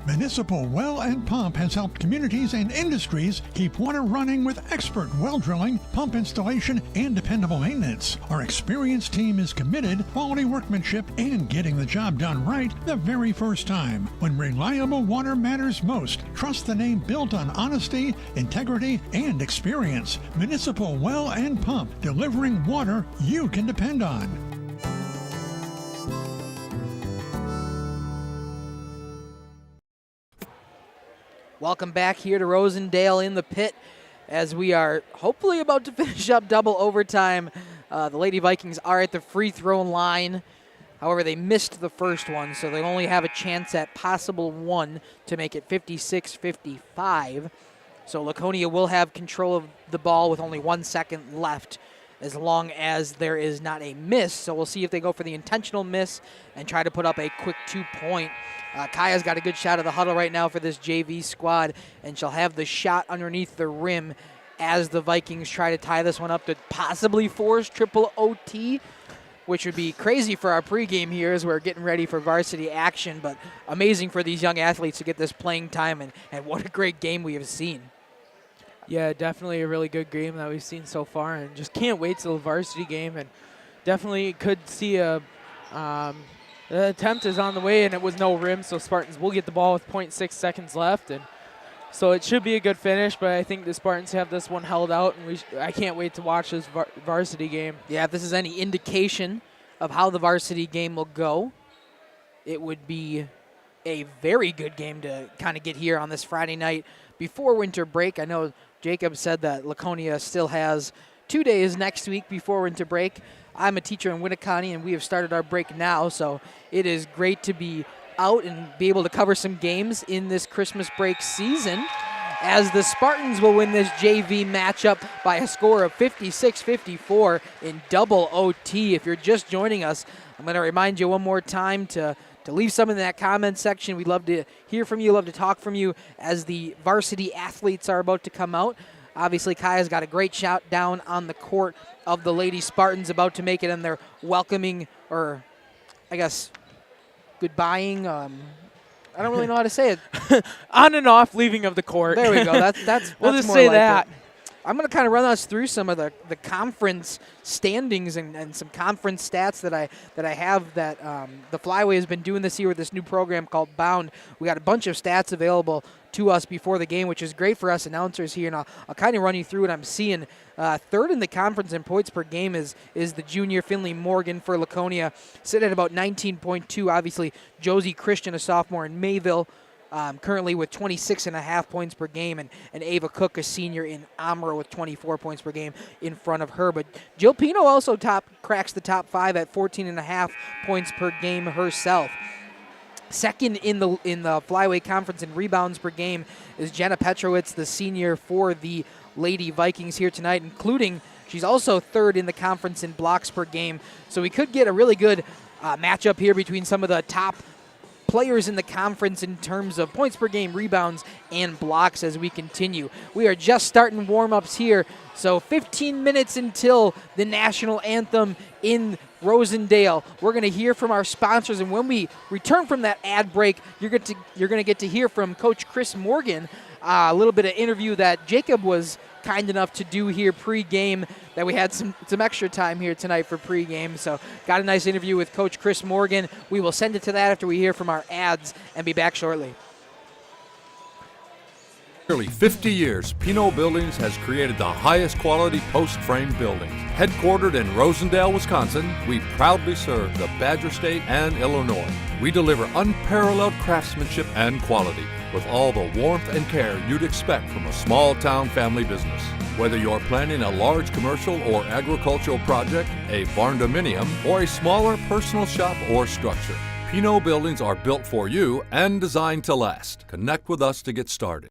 Municipal Well and Pump has helped communities and industries keep water running with expert well drilling, pump installation, and dependable maintenance. Our experienced team is committed, quality workmanship, and getting the job done right the very first time. When reliable water matters most, trust the name built on honesty, integrity, and experience. Municipal Well and Pump, delivering water you can depend on. Welcome back here to Rosendale in the pit as we are hopefully about to finish up double overtime. The Lady Vikings are at the free throw line. However, they missed the first one, so they only have a chance at possible one to make it 56-55. So Laconia will have control of the ball with only 1 second left as long as there is not a miss. So we'll see if they go for the intentional miss and try to put up a quick 2-point. Kaya's got a good shot of the huddle right now for this JV squad, and she'll have the shot underneath the rim as the Vikings try to tie this one up to possibly force triple OT, which would be crazy for our pregame here as we're getting ready for varsity action, but amazing for these young athletes to get this playing time, and what a great game we have seen. Yeah, definitely a really good game that we've seen so far, and just can't wait till the varsity game, and definitely could see the attempt is on the way, and it was no rim, so Spartans will get the ball with 0.6 seconds left, and so it should be a good finish, but I think the Spartans have this one held out, and I can't wait to watch this varsity game. Yeah, if this is any indication of how the varsity game will go, it would be a very good game to kind of get here on this Friday night before winter break. I know Jacob said that Laconia still has 2 days next week before winter break. I'm a teacher in Winneconne, and we have started our break now, so it is great to be out and be able to cover some games in this Christmas break season as the Spartans will win this JV matchup by a score of 56-54 in double OT. If you're just joining us, I'm going to remind you one more time to leave some in that comment section. We'd love to hear from you, love to talk from you as the varsity athletes are about to come out. Obviously, Kaya's got a great shot down on the court of the Lady Spartans, about to make it in their welcoming, or I guess goodbying. I don't really know how to say it. On and off leaving of the court. There we go. That's we'll just more say like that. It. I'm going to kind of run us through some of the conference standings and some conference stats that I have that the Flyway has been doing this year with this new program called Bound. We got a bunch of stats available to us before the game, which is great for us announcers here, and I'll kind of run you through what I'm seeing. Third in the conference in points per game is the junior Finley Morgan for Laconia, sitting at about 19.2. Obviously, Josie Christian, a sophomore in Mayville, currently with 26.5 points per game, and Ava Cook, a senior in Amro, with 24 points per game in front of her. But Jill Pino also cracks the top 5 at 14.5 points per game herself. Second in the Flyway Conference in rebounds per game is Jenna Petrowitz, the senior for the Lady Vikings here tonight, including she's also third in the conference in blocks per game. So we could get a really good matchup here between some of the top players in the conference in terms of points per game, rebounds, and blocks as we continue. We are just starting warm-ups here, so 15 minutes until the national anthem in Rosendale. We're going to hear from our sponsors, and when we return from that ad break, you're going to get to hear from Coach Chris Morgan, a little bit of interview that Jacob was kind enough to do here pre-game, that we had some extra time here tonight for pre-game. So got a nice interview with Coach Chris Morgan. We will send it to that after we hear from our ads and be back shortly. Nearly 50 years, Pino Buildings has created the highest quality post-frame buildings. Headquartered in Rosendale, Wisconsin, we proudly serve the Badger State and Illinois. We deliver unparalleled craftsmanship and quality with all the warmth and care you'd expect from a small-town family business. Whether you're planning a large commercial or agricultural project, a barn-dominium, or a smaller personal shop or structure, Pino Buildings are built for you and designed to last. Connect with us to get started.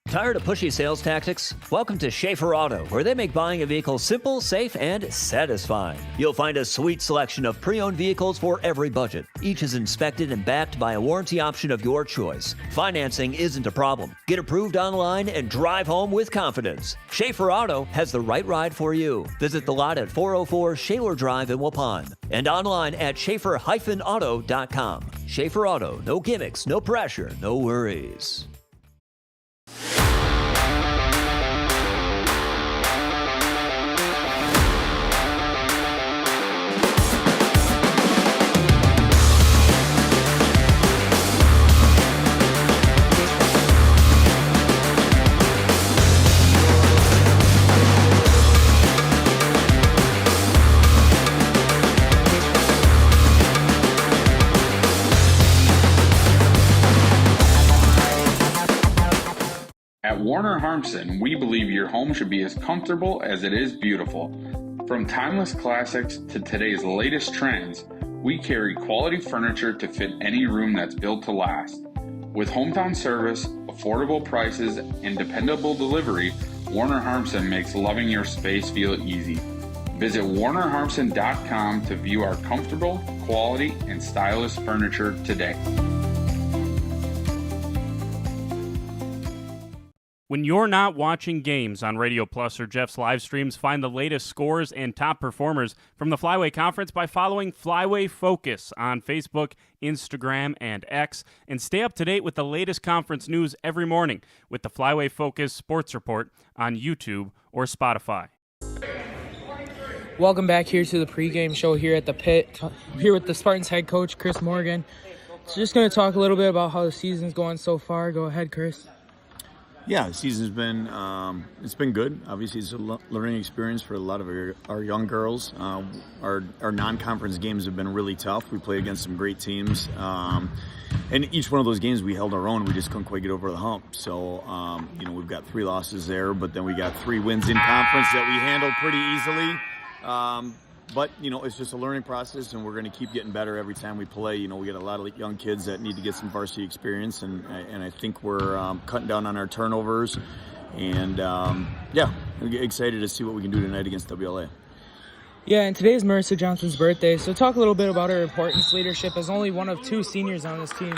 Tired of pushy sales tactics? Welcome to Schaefer Auto, where they make buying a vehicle simple, safe, and satisfying. You'll find a sweet selection of pre-owned vehicles for every budget. Each is inspected and backed by a warranty option of your choice. Financing isn't a problem. Get approved online and drive home with confidence. Schaefer Auto has the right ride for you. Visit the lot at 404 Shaler Drive in Waupun and online at schaefer-auto.com. Schaefer Auto, no gimmicks, no pressure, no worries. At Warner Harmson, we believe your home should be as comfortable as it is beautiful. From timeless classics to today's latest trends, we carry quality furniture to fit any room that's built to last. With hometown service, affordable prices, and dependable delivery, Warner Harmson makes loving your space feel easy. Visit warnerharmson.com to view our comfortable, quality, and stylish furniture today. When you're not watching games on Radio Plus or Jeff's live streams, find the latest scores and top performers from the Flyway Conference by following Flyway Focus on Facebook, Instagram, and X, and stay up to date with the latest conference news every morning with the Flyway Focus Sports Report on YouTube or Spotify. Welcome back here to the pregame show here at the Pit. Here with the Spartans head coach, Chris Morgan. So just going to talk a little bit about how the season's going so far. Go ahead, Chris. Yeah, the season's been it's been good. Obviously, it's a learning experience for a lot of our young girls. Our non-conference games have been really tough. We play against some great teams, and each one of those games we held our own. We just couldn't quite get over the hump. So we've got 3 losses there, but then we got 3 wins in conference that we handled pretty easily. But, it's just a learning process, and we're going to keep getting better every time we play. We got a lot of young kids that need to get some varsity experience, and I think we're cutting down on our turnovers. And, I'm excited to see what we can do tonight against WLA. Yeah, and today is Marissa Johnson's birthday, so talk a little bit about her importance, leadership, as only one of 2 seniors on this team.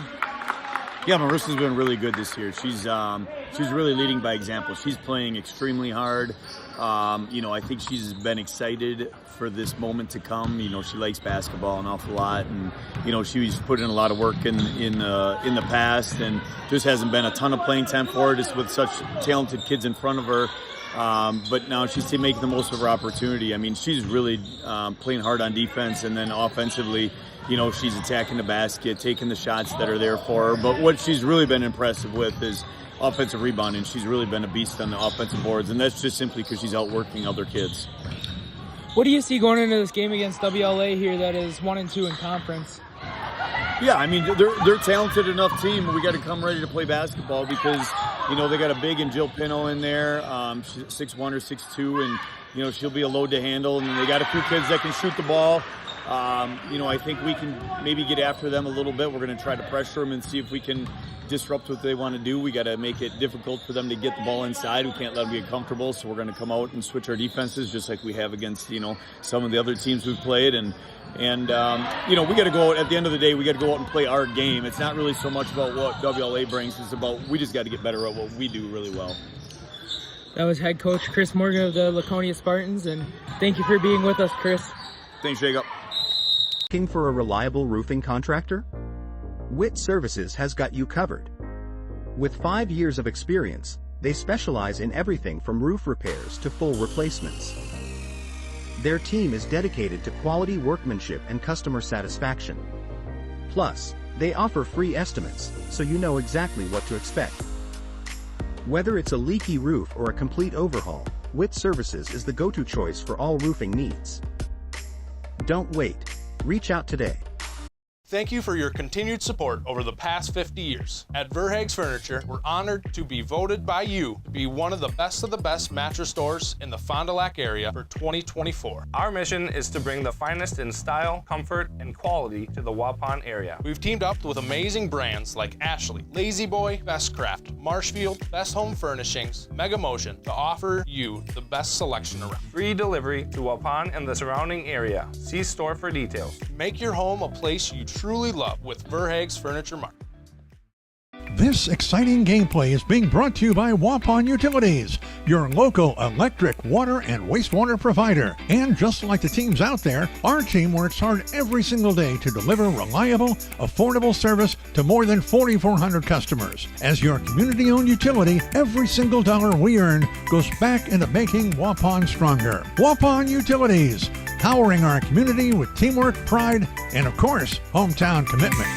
Yeah, Marissa's been really good this year. She's really leading by example. She's playing extremely hard. I think she's been excited for this moment to come. She likes basketball an awful lot, and she's put in a lot of work in the past, and just hasn't been a ton of playing time for her, just with such talented kids in front of her. But now she's making the most of her opportunity. I mean, she's really playing hard on defense, and then offensively, she's attacking the basket, taking the shots that are there for her. But what she's really been impressive with is offensive rebounding. She's really been a beast on the offensive boards, and that's just simply because she's outworking other kids. What do you see going into this game against WLA here that is 1-2 in conference? Yeah, I mean, they're a talented enough team. We got to come ready to play basketball because, they got a big and Jill Pino in there, 6'1" or 6'2", and, she'll be a load to handle. And they got a few kids that can shoot the ball. I think we can maybe get after them a little bit. We're going to try to pressure them and see if we can disrupt what they want to do. We got to make it difficult for them to get the ball inside. We can't let them get comfortable, so we're going to come out and switch our defenses just like we have against, some of the other teams we've played. And we got to go out, at the end of the day, we got to go out and play our game. It's not really so much about what WLA brings. It's about we just got to get better at what we do really well. That was head coach Chris Morgan of the Laconia Spartans, and thank you for being with us, Chris. Thanks, Jacob. Looking for a reliable roofing contractor? Witt Services has got you covered. With 5 years of experience, they specialize in everything from roof repairs to full replacements. Their team is dedicated to quality workmanship and customer satisfaction. Plus, they offer free estimates, so you know exactly what to expect. Whether it's a leaky roof or a complete overhaul, WIT Services is the go-to choice for all roofing needs. Don't wait. Reach out today. Thank you for your continued support over the past 50 years. At Verhaeg's Furniture, we're honored to be voted by you to be one of the best mattress stores in the Fond du Lac area for 2024. Our mission is to bring the finest in style, comfort, and quality to the Waupun area. We've teamed up with amazing brands like Ashley, Lazy Boy, Bestcraft, Marshfield, Best Home Furnishings, Mega Motion to offer you the best selection around. Free delivery to Waupun and the surrounding area. See store for details. Make your home a place you truly love with Verhaeg's Furniture Mart. This exciting gameplay is being brought to you by Waupun Utilities, your local electric, water, and wastewater provider. And just like the teams out there, our team works hard every single day to deliver reliable, affordable service to more than 4,400 customers. As your community-owned utility, every single dollar we earn goes back into making Waupun stronger. Waupun Utilities, powering our community with teamwork, pride, and of course, hometown commitment.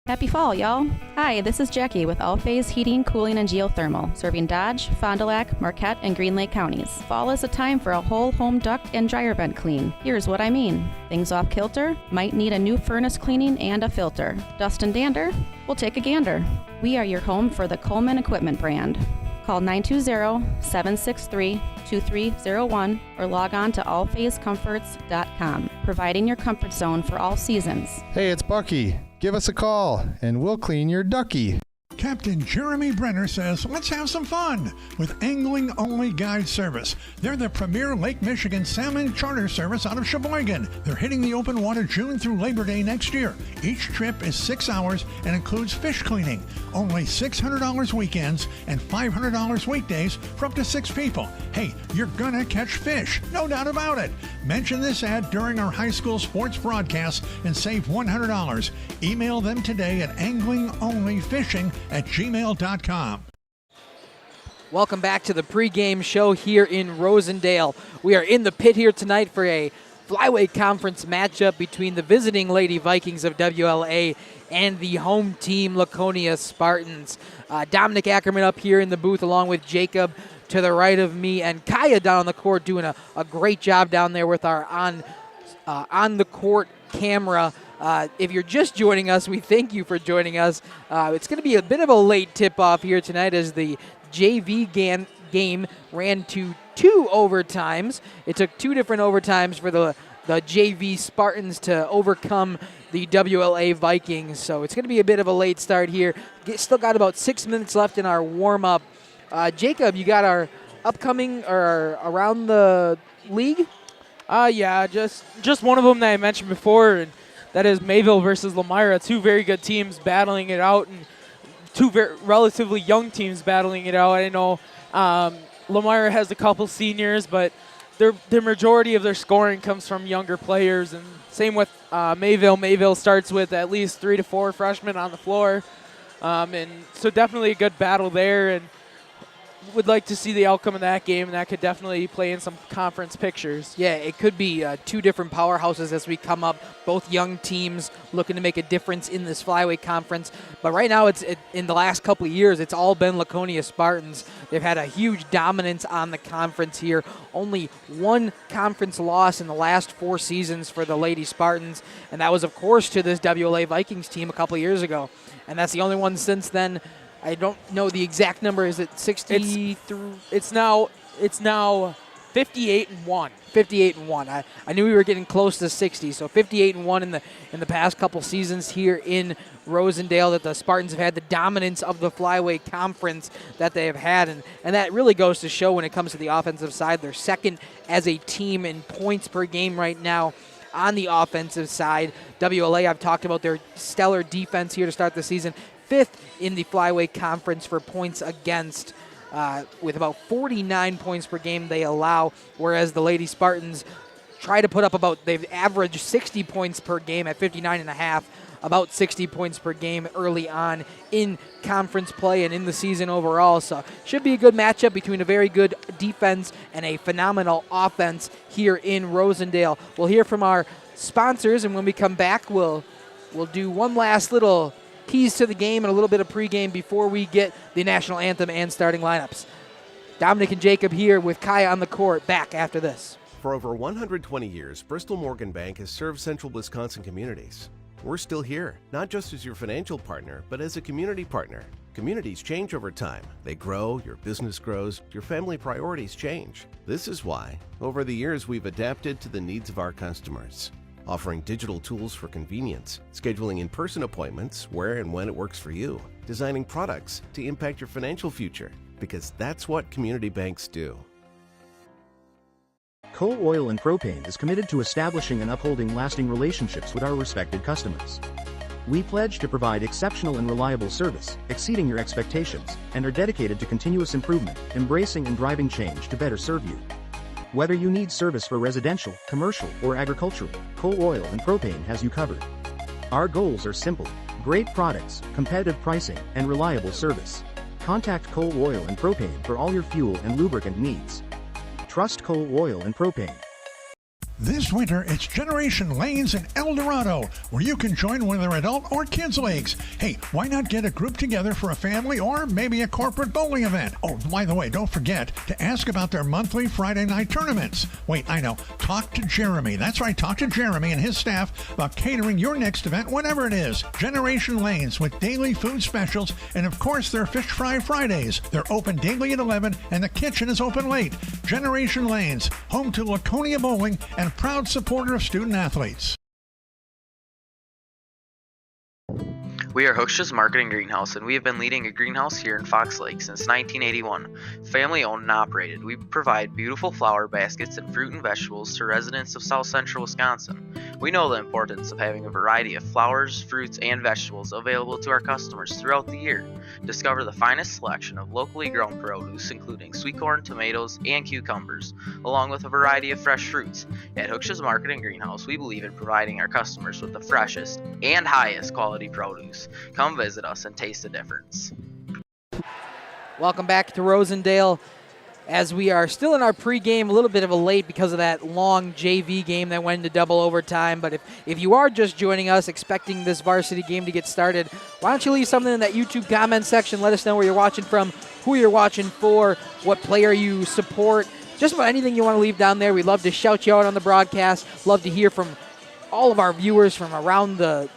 Happy fall, y'all. Hi, this is Jackie with All Phase Heating, Cooling, and Geothermal, serving Dodge, Fond du Lac, Marquette, and Green Lake counties. Fall is a time for a whole home duct and dryer vent clean. Here's what I mean. Things off kilter? Might need a new furnace cleaning and a filter. Dust and dander? We'll take a gander. We are your home for the Coleman Equipment brand. Call 920-763-2301 or log on to allphasecomforts.com, providing your comfort zone for all seasons. Hey, it's Bucky. Give us a call, and we'll clean your ducky. Captain Jeremy Brenner says, let's have some fun with Angling Only Guide Service. They're the premier Lake Michigan salmon charter service out of Sheboygan. They're hitting the open water June through Labor Day next year. Each trip is 6 hours and includes fish cleaning. Only $600 weekends and $500 weekdays for up to 6 people. Hey, you're gonna catch fish, no doubt about it. Mention this ad during our high school sports broadcast and save $100. Email them today at anglingonlyfishing@gmail.com. Welcome back to the pregame show here in Rosendale. We are in the pit here tonight for a flyweight conference matchup between the visiting Lady Vikings of WLA and the home team Laconia Spartans. Dominic Ackerman up here in the booth along with Jacob to the right of me, and Kaya down on the court doing a great job down there with our on the court camera. If you're just joining us, we thank you for joining us. It's going to be a bit of a late tip-off here tonight as the JV game ran to 2 overtimes. It took 2 different overtimes for the JV Spartans to overcome the WLA Vikings. So it's going to be a bit of a late start here. Still got about 6 minutes left in our warm-up. Jacob, you got our upcoming or around the league? Yeah, just one of them that I mentioned before, and that is Mayville versus Lamira, 2 very good teams battling it out, and 2 relatively young teams battling it out. I know Lamira has a couple seniors, but the majority of their scoring comes from younger players, and same with Mayville. Mayville starts with at least 3 to 4 freshmen on the floor, and so definitely a good battle there, and would like to see the outcome of that game, and that could definitely play in some conference pictures. Yeah, it could be 2 different powerhouses as we come up, both young teams looking to make a difference in this flyweight conference. But right now, in the last couple of years, it's all been Laconia Spartans. They've had a huge dominance on the conference here. Only 1 conference loss in the last 4 seasons for the Lady Spartans, and that was, of course, to this WLA Vikings team a couple of years ago. And that's the only one since then. I don't know the exact number. Is it 60 through? It's now 58-1. 58-1. I knew we were getting close to 60. So 58-1 in the past couple seasons here in Rosendale, that the Spartans have had the dominance of the flyweight conference that they have had, and that really goes to show when it comes to the offensive side. They're second as a team in points per game right now on the offensive side. WLA, I've talked about their stellar defense here to start the season. 5th in the flyweight conference for points against, with about 49 points per game they allow, whereas the Lady Spartans try to put up they've averaged 60 points per game at 59.5, about 60 points per game early on in conference play and in the season overall. So should be a good matchup between a very good defense and a phenomenal offense here in Rosendale. We'll hear from our sponsors, and when we come back, we'll do one last little keys to the game and a little bit of pregame before we get the national anthem and starting lineups. Dominic and Jacob here with Kaya on the court, back after this. For over 120 years, Bristol Morgan Bank has served central Wisconsin communities. We're still here, not just as your financial partner, but as a community partner. Communities change over time. They grow, your business grows, your family priorities change. This is why, over the years, we've adapted to the needs of our customers, offering digital tools for convenience, scheduling in-person appointments where and when it works for you, designing products to impact your financial future, because that's what community banks do. Coal Oil and Propane is committed to establishing and upholding lasting relationships with our respected customers. We pledge to provide exceptional and reliable service, exceeding your expectations, and are dedicated to continuous improvement, embracing and driving change to better serve you. Whether you need service for residential, commercial, or agricultural, Coal Oil and Propane has you covered. Our goals are simple: great products, competitive pricing, and reliable service. Contact Coal Oil and Propane for all your fuel and lubricant needs. Trust Coal Oil and Propane. This winter, it's Generation Lanes in El Dorado, where you can join whether adult or kids' leagues. Hey, why not get a group together for a family or maybe a corporate bowling event? Oh, by the way, don't forget to ask about their monthly Friday night tournaments. Wait, I know. Talk to Jeremy. That's right, talk to Jeremy and his staff about catering your next event, whatever it is. Generation Lanes with daily food specials and, of course, their Fish Fry Fridays. They're open daily at 11 and the kitchen is open late. Generation Lanes, home to Laconia Bowling and proud supporter of student athletes. We are Hooksha's Marketing Greenhouse, and we have been leading a greenhouse here in Fox Lake since 1981. Family owned and operated, we provide beautiful flower baskets and fruit and vegetables to residents of South Central Wisconsin. We know the importance of having a variety of flowers, fruits, and vegetables available to our customers throughout the year. Discover the finest selection of locally grown produce, including sweet corn, tomatoes, and cucumbers, along with a variety of fresh fruits. At Hooksha's Marketing Greenhouse, we believe in providing our customers with the freshest and highest quality produce. Come visit us and taste the difference. Welcome back to Rosendale, as we are still in our pregame, a little bit of a late because of that long JV game that went into double overtime. But if you are just joining us expecting this varsity game to get started, why don't you leave something in that YouTube comment section. Let us know where you're watching from, who you're watching for, what player you support. Just about anything you want to leave down there. We'd love to shout you out on the broadcast. Love to hear from all of our viewers from around the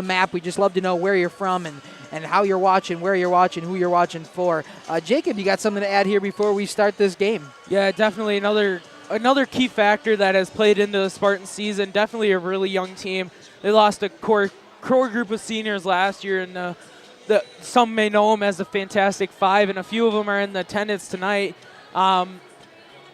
map. We just love to know where you're from and how you're watching, where you're watching, who you're watching for. Jacob, you got something to add here before we start this game? Yeah, definitely another key factor that has played into the Spartan season. Definitely a really young team. They lost a core group of seniors last year, and some may know them as the Fantastic Five, and a few of them are in the attendance tonight,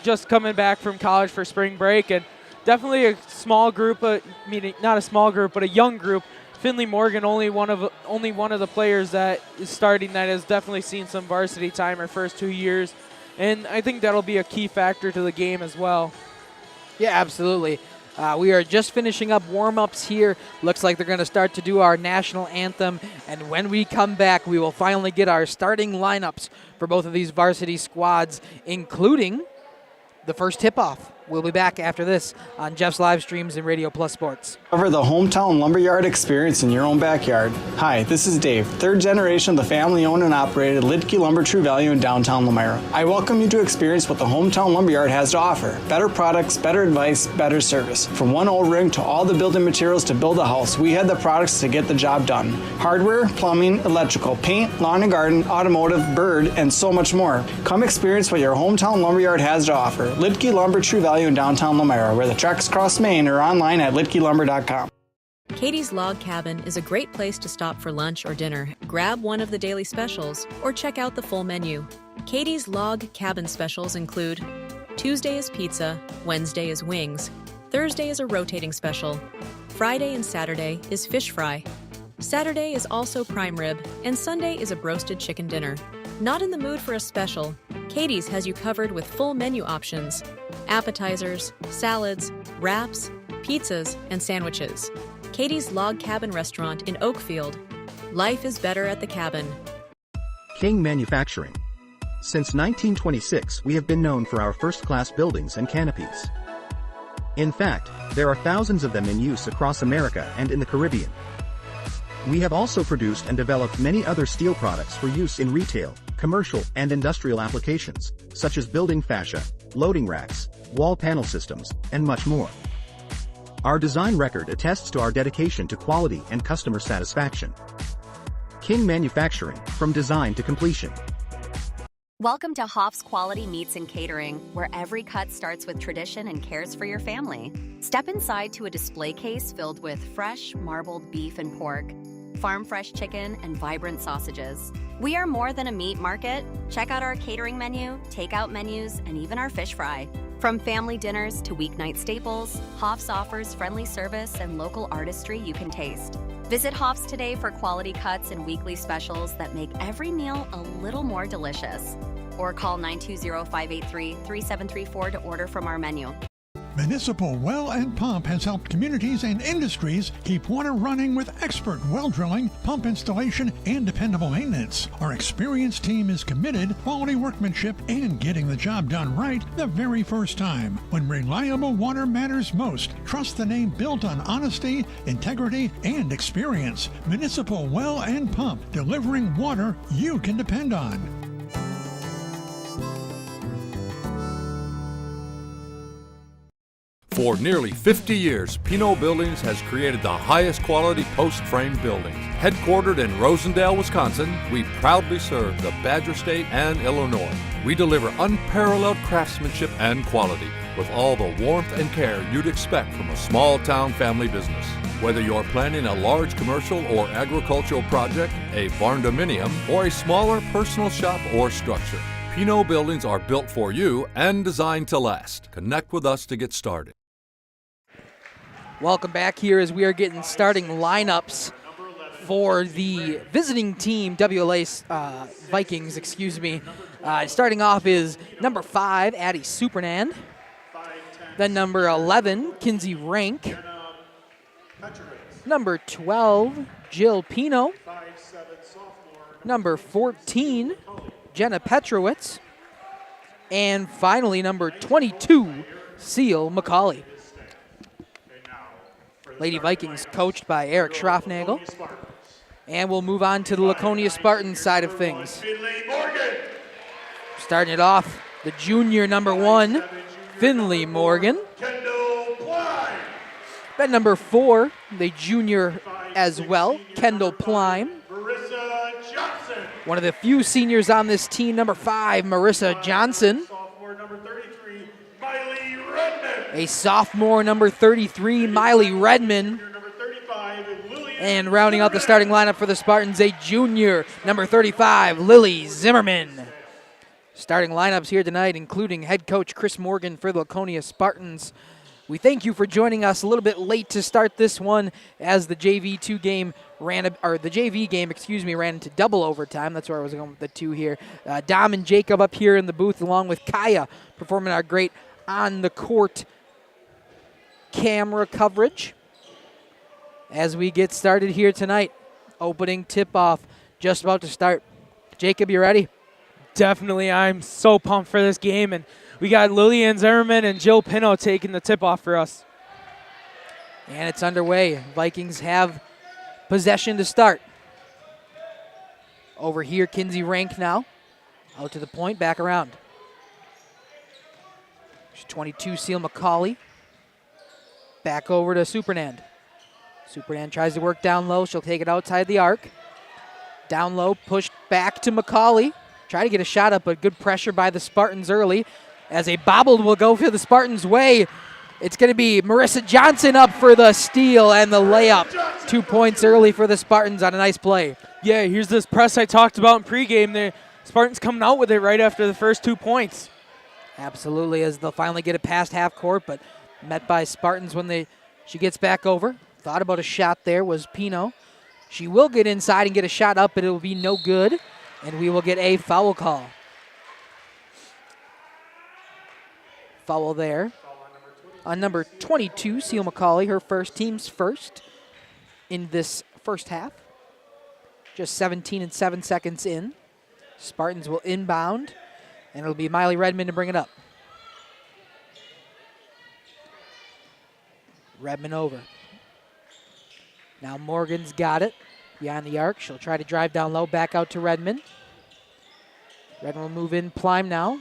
just coming back from college for spring break. And definitely a small group, meaning not a small group, but a young group. Finley Morgan, only one of the players that is starting that has definitely seen some varsity time her first 2 years, and I think that'll be a key factor to the game as well. Yeah, absolutely. We are just finishing up warm-ups here. Looks like they're going to start to do our national anthem, and when we come back, we will finally get our starting lineups for both of these varsity squads, including the first tip-off. We'll be back after this on Jeff's Livestreams and Radio Plus Sports. Cover the hometown lumberyard experience in your own backyard. Hi, this is Dave, third generation of the family-owned and operated Lidke Lumber True Value in downtown Lamira. I welcome you to experience what the hometown lumberyard has to offer. Better products, better advice, better service. From one old ring to all the building materials to build a house, we had the products to get the job done. Hardware, plumbing, electrical, paint, lawn and garden, automotive, bird, and so much more. Come experience what your hometown lumberyard has to offer. Lidke Lumber True Value in downtown Lamira, where the tracks cross Main, or online at lidkelumber.com. Katie's Log Cabin is a great place to stop for lunch or dinner. Grab one of the daily specials or check out the full menu. Katie's Log Cabin specials include Tuesday is pizza, Wednesday is wings, Thursday is a rotating special, Friday and Saturday is fish fry, Saturday is also prime rib, and Sunday is a broasted chicken dinner. Not in the mood for a special? Katie's has you covered with full menu options: appetizers, salads, wraps, pizzas, and sandwiches. Katie's Log Cabin Restaurant in Oakfield. Life is better at the cabin. King Manufacturing. Since 1926, we have been known for our first-class buildings and canopies. In fact, there are thousands of them in use across America and in the Caribbean. We have also produced and developed many other steel products for use in retail, commercial, and industrial applications, such as building fascia, loading racks, wall panel systems, and much more. Our design record attests to our dedication to quality and customer satisfaction. King Manufacturing, from design to completion. Welcome to Hoff's Quality Meats and Catering, where every cut starts with tradition and cares for your family. Step inside to a display case filled with fresh, marbled beef and pork, farm-fresh chicken, and vibrant sausages. We are more than a meat market. Check out our catering menu, takeout menus, and even our fish fry. From family dinners to weeknight staples, Hoff's offers friendly service and local artistry you can taste. Visit Hoff's today for quality cuts and weekly specials that make every meal a little more delicious. Or call 920-583-3734 to order from our menu. Municipal Well and Pump has helped communities and industries keep water running with expert well drilling, pump installation, and dependable maintenance. Our experienced team is committed, quality workmanship, and getting the job done right the very first time. When reliable water matters most, trust the name built on honesty, integrity, and experience. Municipal Well and Pump, delivering water you can depend on. For nearly 50 years, Pino Buildings has created the highest quality post-frame buildings. Headquartered in Rosendale, Wisconsin, we proudly serve the Badger State and Illinois. We deliver unparalleled craftsmanship and quality with all the warmth and care you'd expect from a small-town family business. Whether you're planning a large commercial or agricultural project, a barn-dominium, or a smaller personal shop or structure, Pino Buildings are built for you and designed to last. Connect with us to get started. Welcome back here as we are getting starting lineups for the visiting team, WLA Vikings, excuse me. Starting off is number 5, Addie Supernand. Then number 11, Kinsey Rank. Number 12, Jill Pino. Number 14, Jenna Petrowitz. And finally, number 22, Seal McCauley. Lady Vikings coached by Eric Schroffnagel. And we'll move on to the Laconia Spartans side of things. Starting it off, the junior number 1, Finley Morgan. Then number 4, the junior as well, Kendall Plime. One of the few seniors on this team, number 5, Marissa Johnson. A sophomore, number 33, Miley Redman. And rounding out the starting lineup for the Spartans, a junior, number 35, Lily Zimmerman. Starting lineups here tonight, including head coach Chris Morgan for the Laconia Spartans. We thank you for joining us a little bit late to start this one, as the JV game ran into double overtime. That's where I was going with the 2 here. Dom and Jacob up here in the booth, along with Kaya, performing our great on-the-court camera coverage. As we get started here tonight, opening tip-off just about to start. Jacob, you ready? Definitely. I'm so pumped for this game, and we got Lillian Zimmerman and Jill Pino taking the tip-off for us. And it's underway. Vikings have possession to start. Over here, Kinsey Rank now. Out to the point, back around. 22, Seal McCauley. Back over to Supernand. Supernand tries to work down low. She'll take it outside the arc. Down low, pushed back to McCauley. Try to get a shot up, but good pressure by the Spartans early. As a bobbled will go for the Spartans' way. It's going to be Marissa Johnson up for the steal and the layup. 2 points early for the Spartans on a nice play. Yeah, here's this press I talked about in pregame. The Spartans coming out with it right after the first 2 points. Absolutely, as they'll finally get it past half court, but met by Spartans when she gets back over. Thought about a shot there was Pino. She will get inside and get a shot up, but it will be no good, and we will get a foul call. Foul there on number 22, Seal McCauley, her team's first in this first half. Just 17 and 7 seconds in. Spartans will inbound, and it'll be Miley Redman to bring it up. Redman over. Now Morgan's got it. Beyond the arc, she'll try to drive down low, back out to Redmond. Redmond will move in Plime now.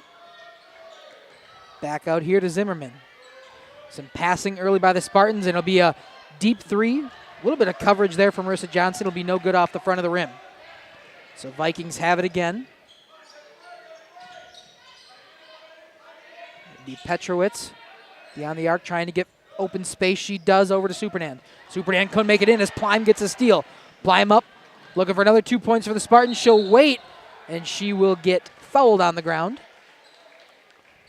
Back out here to Zimmerman. Some passing early by the Spartans, and it'll be a deep three. A little bit of coverage there from Marissa Johnson. It'll be no good off the front of the rim. So Vikings have it again. It'll be Petrowitz beyond the arc trying to get open space. She does over to Supernan. Supernan couldn't make it in as Plime gets a steal. Plime up, looking for another 2 points for the Spartans. She'll wait, and she will get fouled on the ground.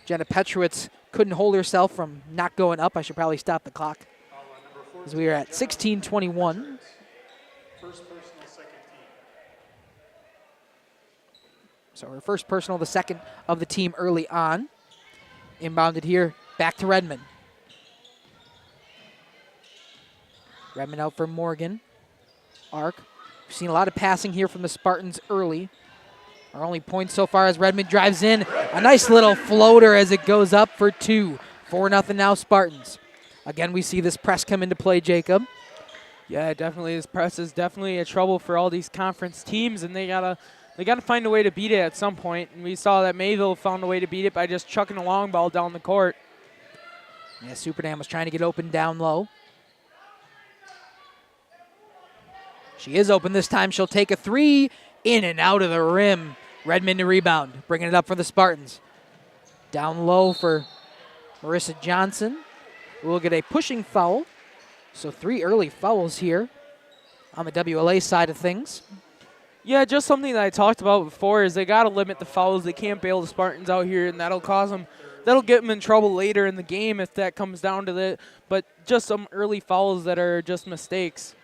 Jenna Petrowitz couldn't hold herself from not going up. I should probably stop the clock as we are at 16:21. So her first personal, the second of the team early on. Inbounded here, back to Redmond. Redmond out for Morgan. Arc. We've seen a lot of passing here from the Spartans early. Our only point so far as Redmond drives in. A nice little floater as it goes up for two. 4-0 now Spartans. Again, we see this press come into play, Jacob. Yeah, definitely. This press is definitely a trouble for all these conference teams, and they gotta find a way to beat it at some point. And we saw that Mayville found a way to beat it by just chucking a long ball down the court. Yeah, Superdam was trying to get open down low. She is open this time. She'll take a three. In and out of the rim. Redmond to rebound, bringing it up for the Spartans. Down low for Marissa Johnson. We'll get a pushing foul. So 3 early fouls here on the WLA side of things. Yeah, just something that I talked about before is they got to limit the fouls. They can't bail the Spartans out here, and that'll get them in trouble later in the game if that comes down to it. But just some early fouls that are just mistakes.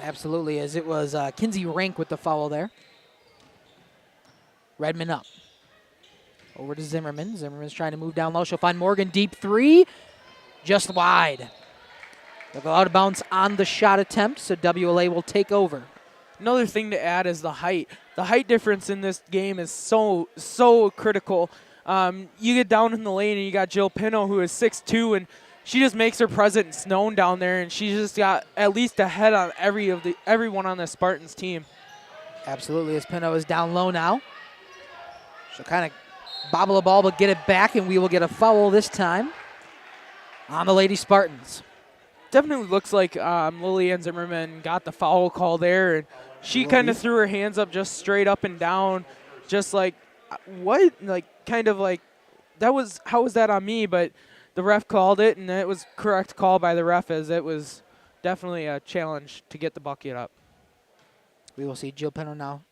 Absolutely, as it was Kinsey Rank with the foul there. Redmond up. Over to Zimmerman. Zimmerman's trying to move down low. She'll find Morgan. Deep three. Just wide. They'll go out of bounds on the shot attempt, so WLA will take over. Another thing to add is the height. The height difference in this game is so critical. You get down in the lane and you got Jill Pino, who is 6'2", and she just makes her presence known down there, and she's just got at least a head on everyone on the Spartans team. Absolutely, as Pino is down low now. She'll kind of bobble a ball but get it back, and we will get a foul this time on the Lady Spartans. Definitely looks like Lillian Zimmerman got the foul call there, and she kind of threw her hands up just straight up and down, just like, what? Like, kind of like, how was that on me? But the ref called it, and it was correct call by the ref, as it was definitely a challenge to get the bucket up. We will see Jill Pino now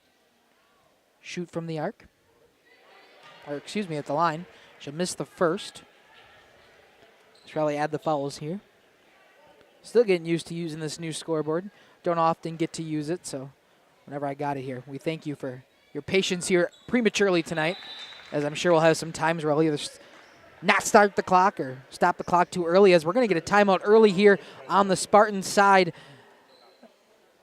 shoot from the arc. Or, excuse me, at the line. She'll miss the first. Let's probably add the fouls here. Still getting used to using this new scoreboard. Don't often get to use it, so whenever I got it here, we thank you for your patience here prematurely tonight, as I'm sure we'll have some times where I'll either not start the clock or stop the clock too early, as we're going to get a timeout early here on the Spartan side.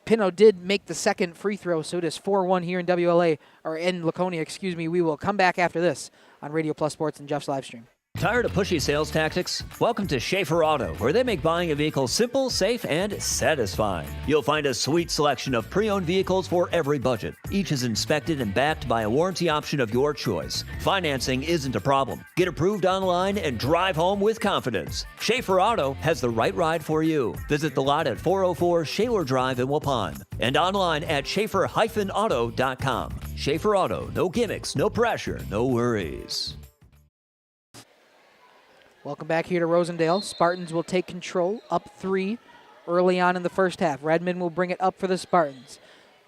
Pino did make the second free throw, so it is 4-1 here in WLA, or in Laconia, excuse me. We will come back after this on Radio Plus Sports and Jeff's live stream. Tired of pushy sales tactics? Welcome to Schaefer Auto, where they make buying a vehicle simple, safe, and satisfying. You'll find a sweet selection of pre-owned vehicles for every budget. Each is inspected and backed by a warranty option of your choice. Financing isn't a problem. Get approved online and drive home with confidence. Schaefer Auto has the right ride for you. Visit the lot at 404 Shaler Drive in Waupun and online at schaefer-auto.com. Schaefer Auto, no gimmicks, no pressure, no worries. Welcome back here to Rosendale. Spartans will take control, up 3 early on in the first half. Redmond will bring it up for the Spartans.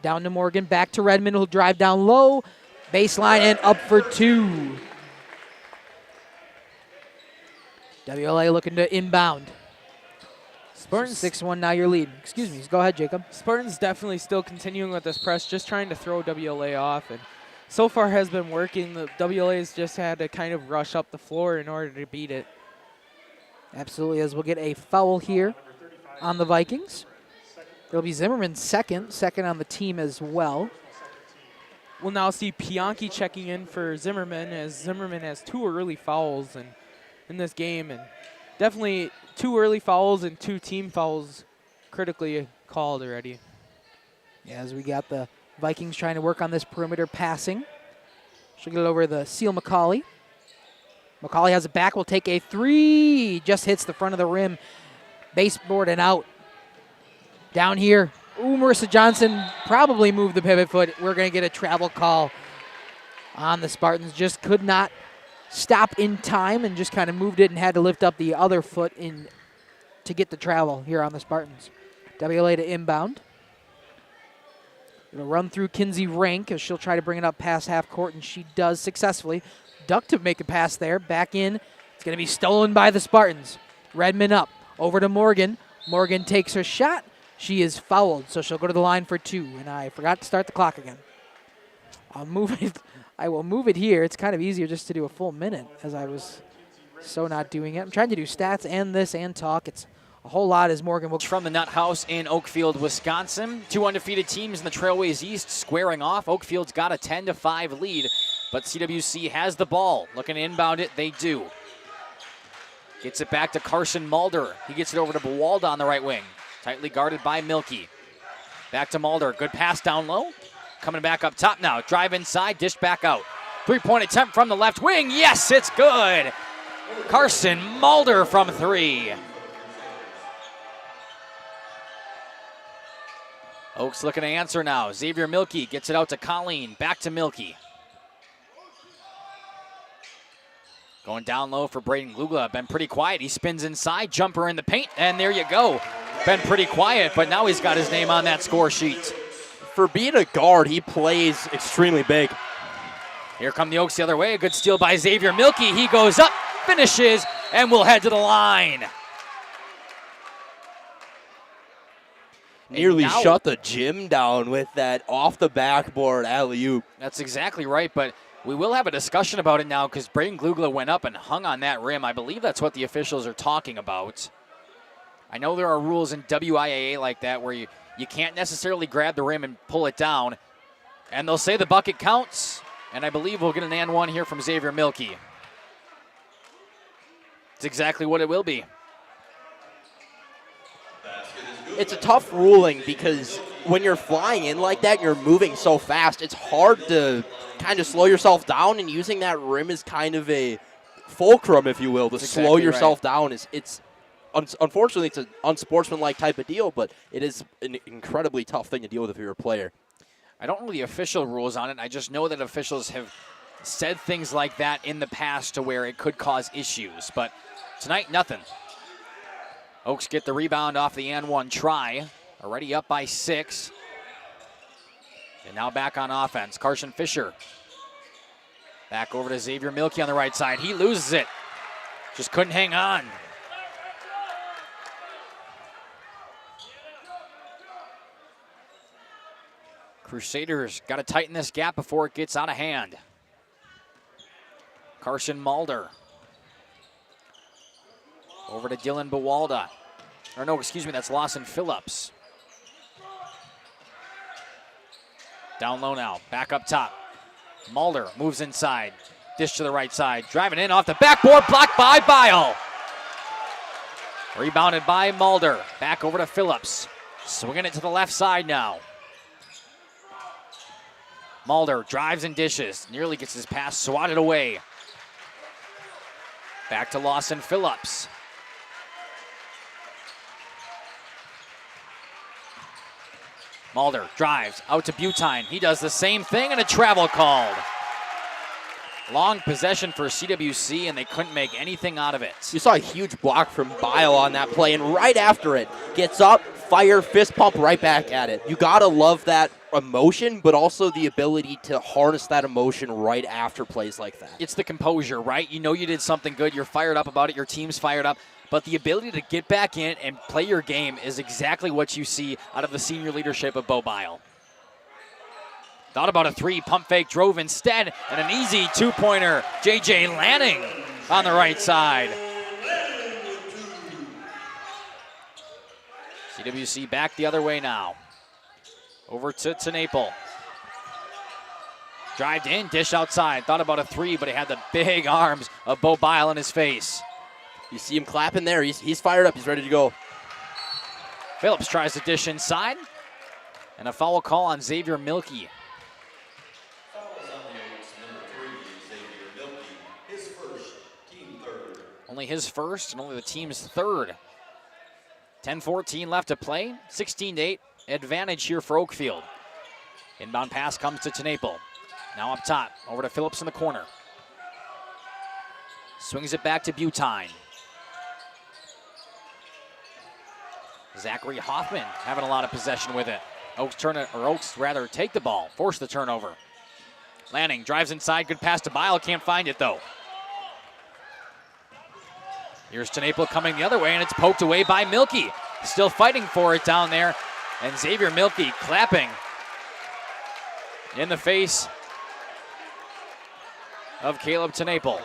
Down to Morgan, back to Redmond, who'll drive down low. Baseline and up for 2. WLA looking to inbound. Spartans 6-1 now you're leading. Excuse me, go ahead, Jacob. Spartans definitely still continuing with this press, just trying to throw WLA off, and so far has been working. The WLA's just had to kind of rush up the floor in order to beat it. Absolutely, as we'll get a foul here on the Vikings. It'll be Zimmerman's second on the team as well. We'll now see Pianki checking in for Zimmerman, as Zimmerman has 2 early fouls in this game, and definitely 2 early fouls and 2 team fouls critically called already. Yeah, as we got the Vikings trying to work on this perimeter passing. She'll get it over to Seal McCauley. McCauley has it back, will take a three. Just hits the front of the rim. Baseboard and out. Down here, Marissa Johnson probably moved the pivot foot. We're going to get a travel call on the Spartans. Just could not stop in time and just kind of moved it and had to lift up the other foot in to get the travel here on the Spartans. WLA to inbound. Going to run through Kinsey Rank as she'll try to bring it up past half court, and she does successfully. Duck to make a pass there. Back in. It's going to be stolen by the Spartans. Redmond up. Over to Morgan. Morgan takes her shot. She is fouled, so she'll go to the line for 2. And I forgot to start the clock again. I'll move it. I will move it here. It's kind of easier just to do a full minute as I was so not doing it. I'm trying to do stats and this and talk. It's a whole lot as Morgan will. From the Nut House in Oakfield, Wisconsin. 2 undefeated teams in the Trailways East squaring off. Oakfield's got a 10-5 lead, but CWC has the ball. Looking to inbound it, they do. Gets it back to Carson Mulder. He gets it over to Bawalda on the right wing. Tightly guarded by Milky. Back to Mulder. Good pass down low. Coming back up top now. Drive inside, dish back out. 3-point attempt from the left wing. Yes, it's good. Carson Mulder from 3. Oaks looking to answer now. Xavier Milky gets it out to Colleen. Back to Milky. Going down low for Braden Glugla. Been pretty quiet. He spins inside. Jumper in the paint. And there you go. Been pretty quiet, but now he's got his name on that score sheet. For being a guard, he plays extremely big. Here come the Oaks the other way. A good steal by Xavier Milky. He goes up, finishes, and will head to the line. Nearly shut the gym down with that off the backboard alley-oop. That's exactly right, but we will have a discussion about it now because Braden Glugla went up and hung on that rim. I believe that's what the officials are talking about. I know there are rules in WIAA like that where you can't necessarily grab the rim and pull it down. And they'll say the bucket counts. And I believe we'll get an and 1 here from Xavier Milky. It's exactly what it will be. It's a tough ruling because when you're flying in like that and you're moving so fast, it's hard to kind of slow yourself down, and using that rim is kind of a fulcrum, if you will, to slow yourself down. Unfortunately, it's an unsportsmanlike type of deal, but it is an incredibly tough thing to deal with if you're a player. I don't know the official rules on it. I just know that officials have said things like that in the past to where it could cause issues. But tonight, nothing. Oaks get the rebound off the and 1 try. Already up by 6. And now back on offense. Carson Fisher. Back over to Xavier Milky on the right side. He loses it. Just couldn't hang on. Crusaders got to tighten this gap before it gets out of hand. Carson Mulder. Over to Dylan Bawalda. Or no, excuse me, that's Lawson Phillips. Down low now, back up top. Mulder moves inside. Dish to the right side. Driving in off the backboard, blocked by Bile. Rebounded by Mulder. Back over to Phillips. Swinging it to the left side now. Mulder drives and dishes. Nearly gets his pass swatted away. Back to Lawson Phillips. Mulder drives out to Butine. He does the same thing and a travel called. Long possession for CWC, and they couldn't make anything out of it. You saw a huge block from Bile on that play, and right after it, gets up, fire, fist pump right back at it. You gotta love that emotion, but also the ability to harness that emotion right after plays like that. It's the composure, right? You know you did something good. You're fired up about it. Your team's fired up. But the ability to get back in and play your game is exactly what you see out of the senior leadership of Bo Bile. Thought about a 3, pump fake, drove instead, and an easy 2-pointer. J.J. Lanning on the right side. CWC back the other way now. Over to Naple. Drived in, dish outside. Thought about a 3, but he had the big arms of Bo Bile in his face. You see him clapping there. He's fired up. He's ready to go. Phillips tries to dish inside. And a foul call on Xavier Milkey. Only his first and only the team's third. 10-14 left to play. 16-8 advantage here for Oakfield. Inbound pass comes to Tenaple. Now up top, over to Phillips in the corner. Swings it back to Butine. Zachary Hoffman having a lot of possession with it. Oaks take the ball, force the turnover. Lanning drives inside, good pass to Bile, can't find it though. Here's Tenaple coming the other way, and it's poked away by Milkey. Still fighting for it down there, and Xavier Milkey clapping in the face of Caleb Tenaple.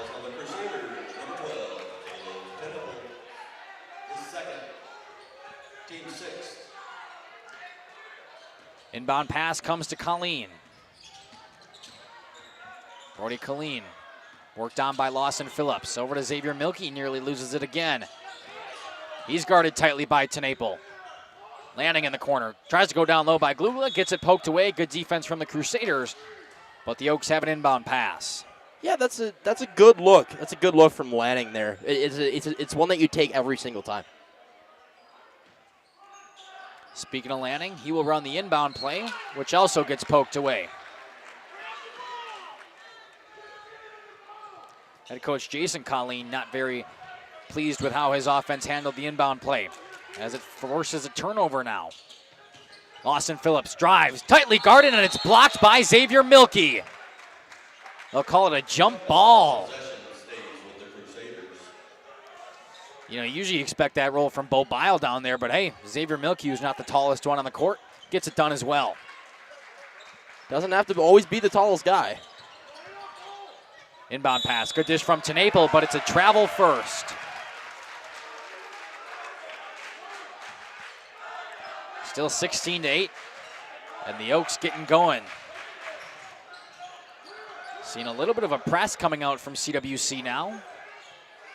Inbound pass comes to Colleen. Brody Colleen worked on by Lawson Phillips. Over to Xavier Milkey, nearly loses it again. He's guarded tightly by Tenaple. Landing in the corner, tries to go down low by Glugla, gets it poked away. Good defense from the Crusaders, but the Oaks have an inbound pass. Yeah, that's a good look. That's a good look from Lanning there. It's one that you take every single time. Speaking of Lanning, he will run the inbound play, which also gets poked away. Head coach Jason Colleen not very pleased with how his offense handled the inbound play, as it forces a turnover now. Lawson Phillips drives, tightly guarded, and it's blocked by Xavier Milkey. They'll call it a jump ball. You know, usually you expect that roll from Bo Bile down there, but hey, Xavier Milkey, who's not the tallest one on the court, gets it done as well. Doesn't have to always be the tallest guy. Inbound pass, good dish from Tenaple, but it's a travel first. Still 16-8, and the Oaks getting going. Seeing a little bit of a press coming out from CWC now,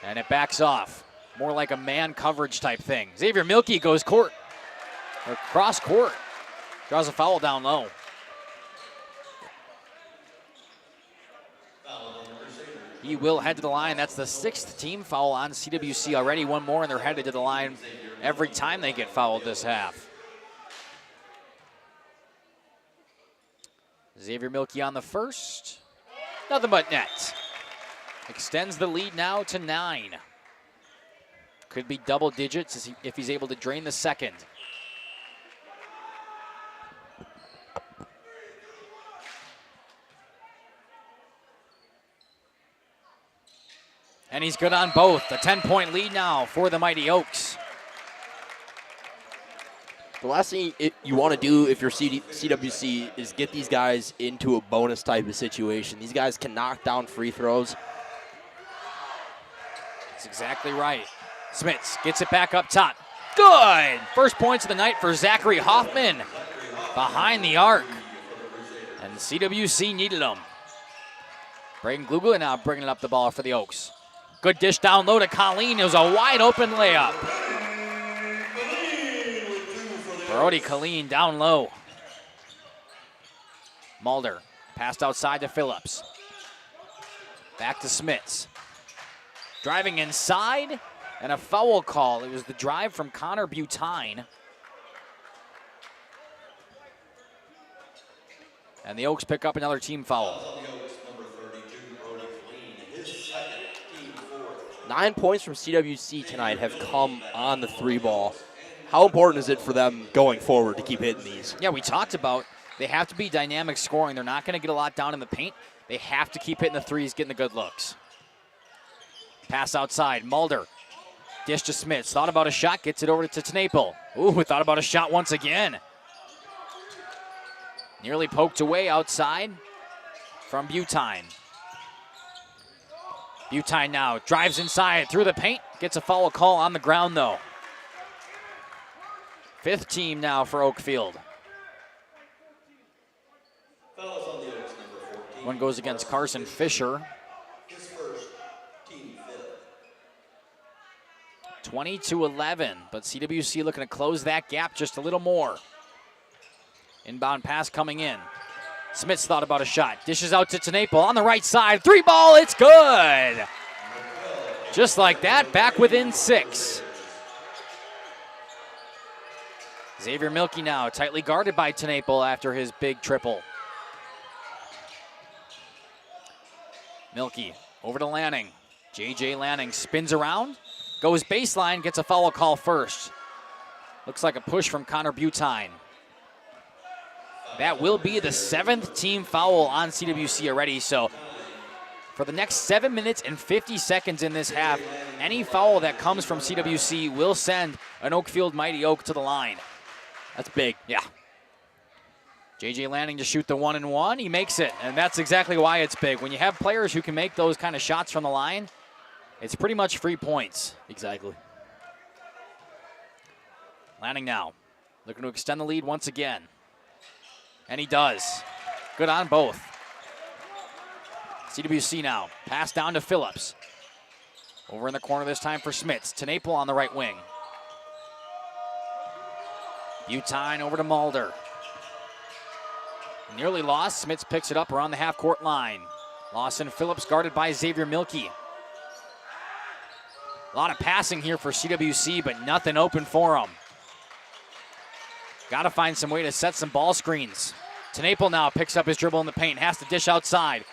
and it backs off. More like a man coverage type thing. Xavier Milkey goes cross court. Draws a foul down low. He will head to the line. That's the 6th team foul on CWC already. One more, and they're headed to the line every time they get fouled this half. Xavier Milkey on the first. Nothing but net. Extends the lead now to 9. Could be double digits if he's able to drain the second. And he's good on both. A 10-point lead now for the Mighty Oaks. The last thing you want to do if you're CWC is get these guys into a bonus type of situation. These guys can knock down free throws. That's exactly right. Smits gets it back up top. Good! First points of the night for Zachary Hoffman behind the arc. And CWC needed them. Braden Glugla now bringing up the ball for the Oaks. Good dish down low to Colleen. It was a wide open layup. Brody Colleen down low. Mulder passed outside to Phillips. Back to Smits. Driving inside, and a foul call. It was the drive from Connor Butine. And the Oaks pick up another team foul. 9 points from CWC tonight have come on the 3-ball. How important is it for them going forward to keep hitting these? Yeah, we talked about they have to be dynamic scoring. They're not going to get a lot down in the paint. They have to keep hitting the threes, getting the good looks. Pass outside, Mulder. Dish to Smits. Thought about a shot, gets it over to Tenaple. Ooh, thought about a shot once again. Nearly poked away outside from Butine. Butine now drives inside through the paint. Gets a foul call on the ground, though. 5th team now for Oakfield. One goes against Carson Fisher. 20-11, but CWC looking to close that gap just a little more. Inbound pass coming in. Smith's thought about a shot. Dishes out to Tenaple on the right side. 3-ball, it's good. Just like that, back within 6. Xavier Milkey now tightly guarded by Tenaple after his big triple. Milkey over to Lanning. J.J. Lanning spins around, goes baseline, gets a foul call first. Looks like a push from Connor Butine. That will be the 7th team foul on CWC already, so for the next 7 minutes and 50 seconds in this half, any foul that comes from CWC will send an Oakfield Mighty Oak to the line. That's big. Yeah. J.J. Lanning to shoot the 1-and-1. He makes it, and that's exactly why it's big. When you have players who can make those kind of shots from the line, it's pretty much free points. Exactly. Lanning now, looking to extend the lead once again. And he does. Good on both. CWC now, pass down to Phillips. Over in the corner this time for Smits. Tenaple on the right wing. Butine over to Mulder. Nearly lost. Smits picks it up around the half-court line. Lawson Phillips guarded by Xavier Milkey. A lot of passing here for CWC, but nothing open for them. Got to find some way to set some ball screens. Tenaple now picks up his dribble in the paint, has to dish outside.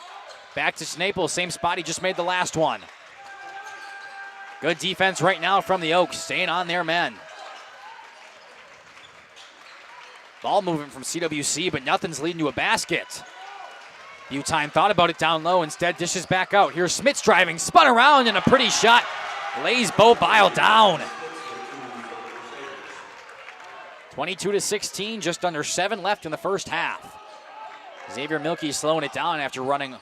Back to Tenaple, same spot he just made the last one. Good defense right now from the Oaks, staying on their men. Ball moving from CWC, but nothing's leading to a basket. Butine thought about it down low, instead dishes back out. Here's Smits driving, spun around, and a pretty shot. Lays Bo Bile down. 22-16, just under 7 left in the first half. Xavier Milkey slowing it down after running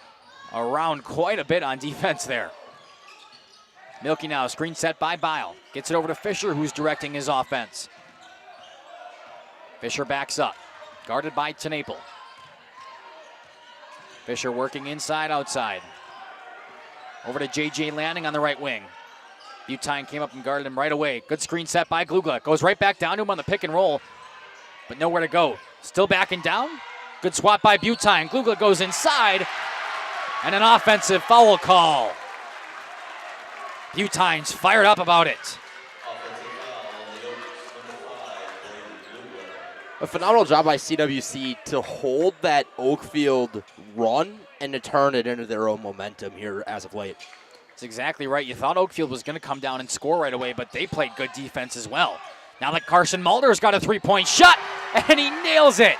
around quite a bit on defense there. Milkey now, screen set by Bile. Gets it over to Fisher, who's directing his offense. Fisher backs up, guarded by Tenaple. Fisher working inside, outside. Over to J.J. Lanning on the right wing. Butine came up and guarded him right away. Good screen set by Glugla. Goes right back down to him on the pick and roll, but nowhere to go. Still backing down. Good swat by Butine. Glugla goes inside, and an offensive foul call. Butine's fired up about it. A phenomenal job by CWC to hold that Oakfield run and to turn it into their own momentum here as of late. That's exactly right. You thought Oakfield was going to come down and score right away, but they played good defense as well. Now that Carson Mulder's got a three-point shot, and he nails it.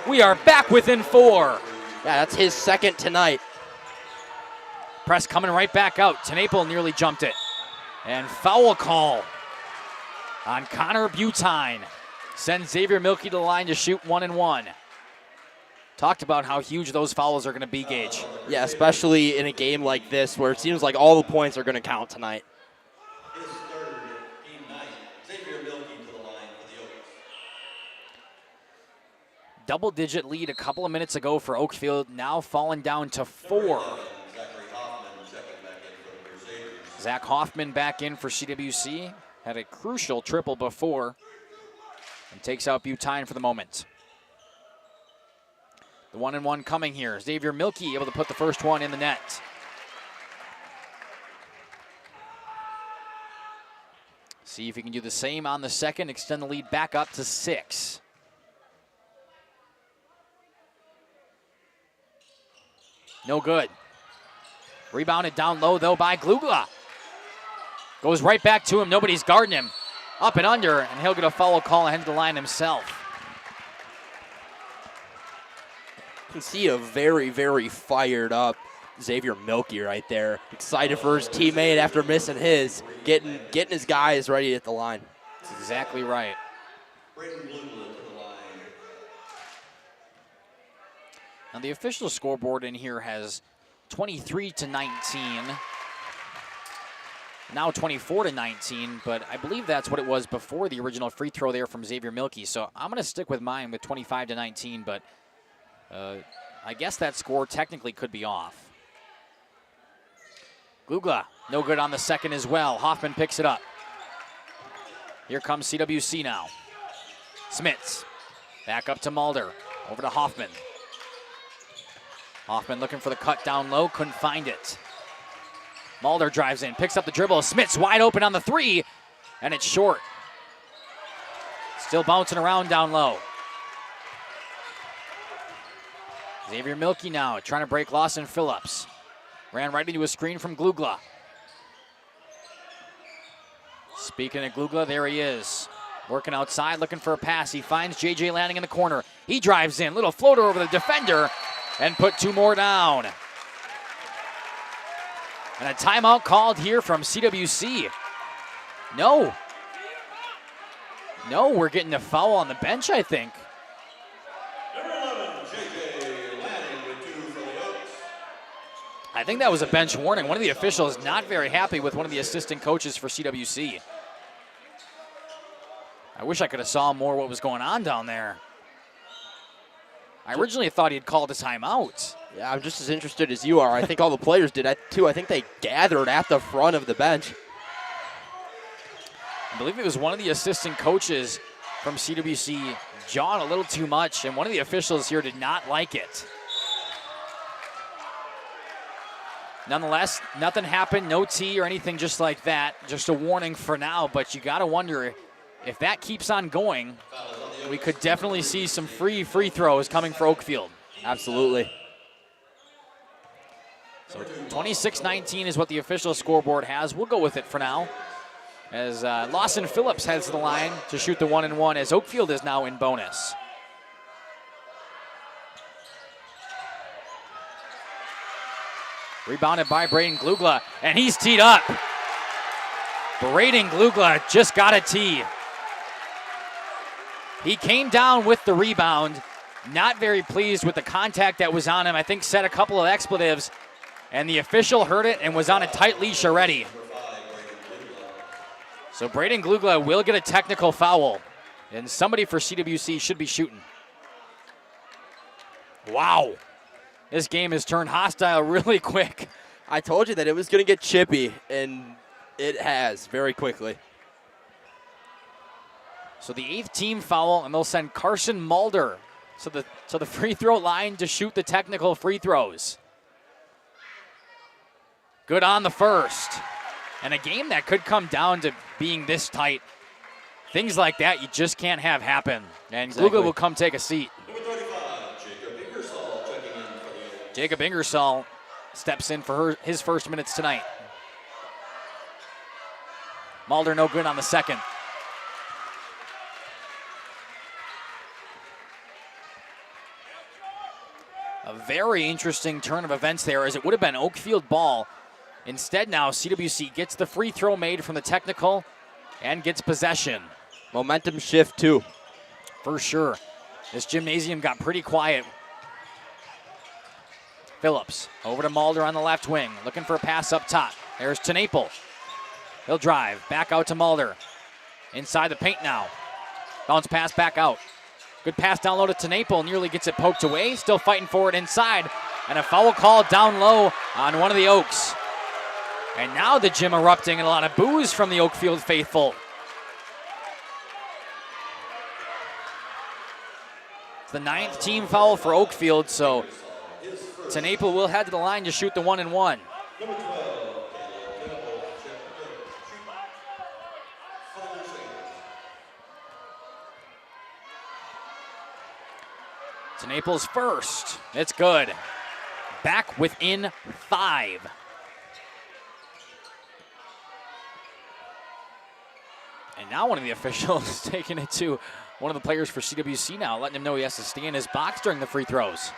We are back within 4. Yeah, that's his second tonight. Press coming right back out. Tenaple nearly jumped it. And foul call on Connor Butine. Sends Xavier Milkey to the line to shoot 1-and-1. Talked about how huge those fouls are going to be, Gage. Yeah, especially in a game like this where it seems like all the points are going to count tonight. Double-digit lead a couple of minutes ago for Oakfield, now falling down to 4. Zach Hoffman back in for CWC. Had a crucial triple before and takes out Butine for the moment. The 1-and-1 coming here. Xavier Milkey able to put the first one in the net. See if he can do the same on the second, extend the lead back up to 6. No good. Rebounded down low, though, by Glugla. Goes right back to him. Nobody's guarding him. Up and under, and he'll get a foul call ahead of the line himself. You can see a very, very fired up Xavier Milkey right there. Excited for his teammate after missing his. Getting his guys ready at the line. That's exactly right. Now the official scoreboard in here has 23-19. Now 24-19, but I believe that's what it was before the original free throw there from Xavier Milkey. So I'm going to stick with mine with 25-19, but I guess that score technically could be off. Glugla, no good on the second as well. Hoffman picks it up. Here comes CWC now. Smits. Back up to Mulder. Over to Hoffman. Hoffman looking for the cut down low. Couldn't find it. Mulder drives in. Picks up the dribble. Smits wide open on the three. And it's short. Still bouncing around down low. Xavier Milkey now trying to break Lawson Phillips. Ran right into a screen from Glugla. Speaking of Glugla, there he is. Working outside, looking for a pass. He finds JJ Lanning in the corner. He drives in. Little floater over the defender and put 2 more down. And a timeout called here from CWC. No, we're getting a foul on the bench, I think. I think that was a bench warning. One of the officials not very happy with one of the assistant coaches for CWC. I wish I could have saw more what was going on down there. I originally thought he had called a timeout. Yeah, I'm just as interested as you are. I think all the players did that too. I think they gathered at the front of the bench. I believe it was one of the assistant coaches from CWC, John, a little too much, and one of the officials here did not like it. Nonetheless, nothing happened, no tee or anything just like that. Just a warning for now, but you got to wonder if that keeps on going, we could definitely see some free throws coming for Oakfield. Absolutely. So 26-19 is what the official scoreboard has. We'll go with it for now. As Lawson Phillips heads to the line to shoot the 1-and-1 as Oakfield is now in bonus. Rebounded by Braden Glugla, and he's teed up. Braden Glugla just got a tee. He came down with the rebound, not very pleased with the contact that was on him. I think said a couple of expletives, and the official heard it and was on a tight leash already. So Braden Glugla will get a technical foul, and somebody for CWC should be shooting. Wow. This game has turned hostile really quick. I told you that it was going to get chippy, and it has very quickly. So the 8th team foul, and they'll send Carson Mulder to the free throw line to shoot the technical free throws. Good on the first. And a game that could come down to being this tight. Things like that you just can't have happen. And Exactly. Glugla will come take a seat. Jacob Ingersoll steps in for his first minutes tonight. Mulder no good on the second. A very interesting turn of events there, as it would have been Oakfield ball. Instead now CWC gets the free throw made from the technical and gets possession. Momentum shift too. For sure. This gymnasium got pretty quiet. Phillips over to Mulder on the left wing, looking for a pass up top. There's Tenaple. He'll drive, back out to Mulder. Inside the paint now. Bounce pass back out. Good pass down low to Tenaple, nearly gets it poked away. Still fighting for it inside. And a foul call down low on one of the Oaks. And now the gym erupting and a lot of boos from the Oakfield faithful. It's the 9th team foul for Oakfield, so Tenaple will head to the line to shoot the 1-and-1. Tenaple's first. It's good. Back within 5. And now one of the officials taking it to one of the players for CWC now, letting him know he has to stay in his box during the free throws.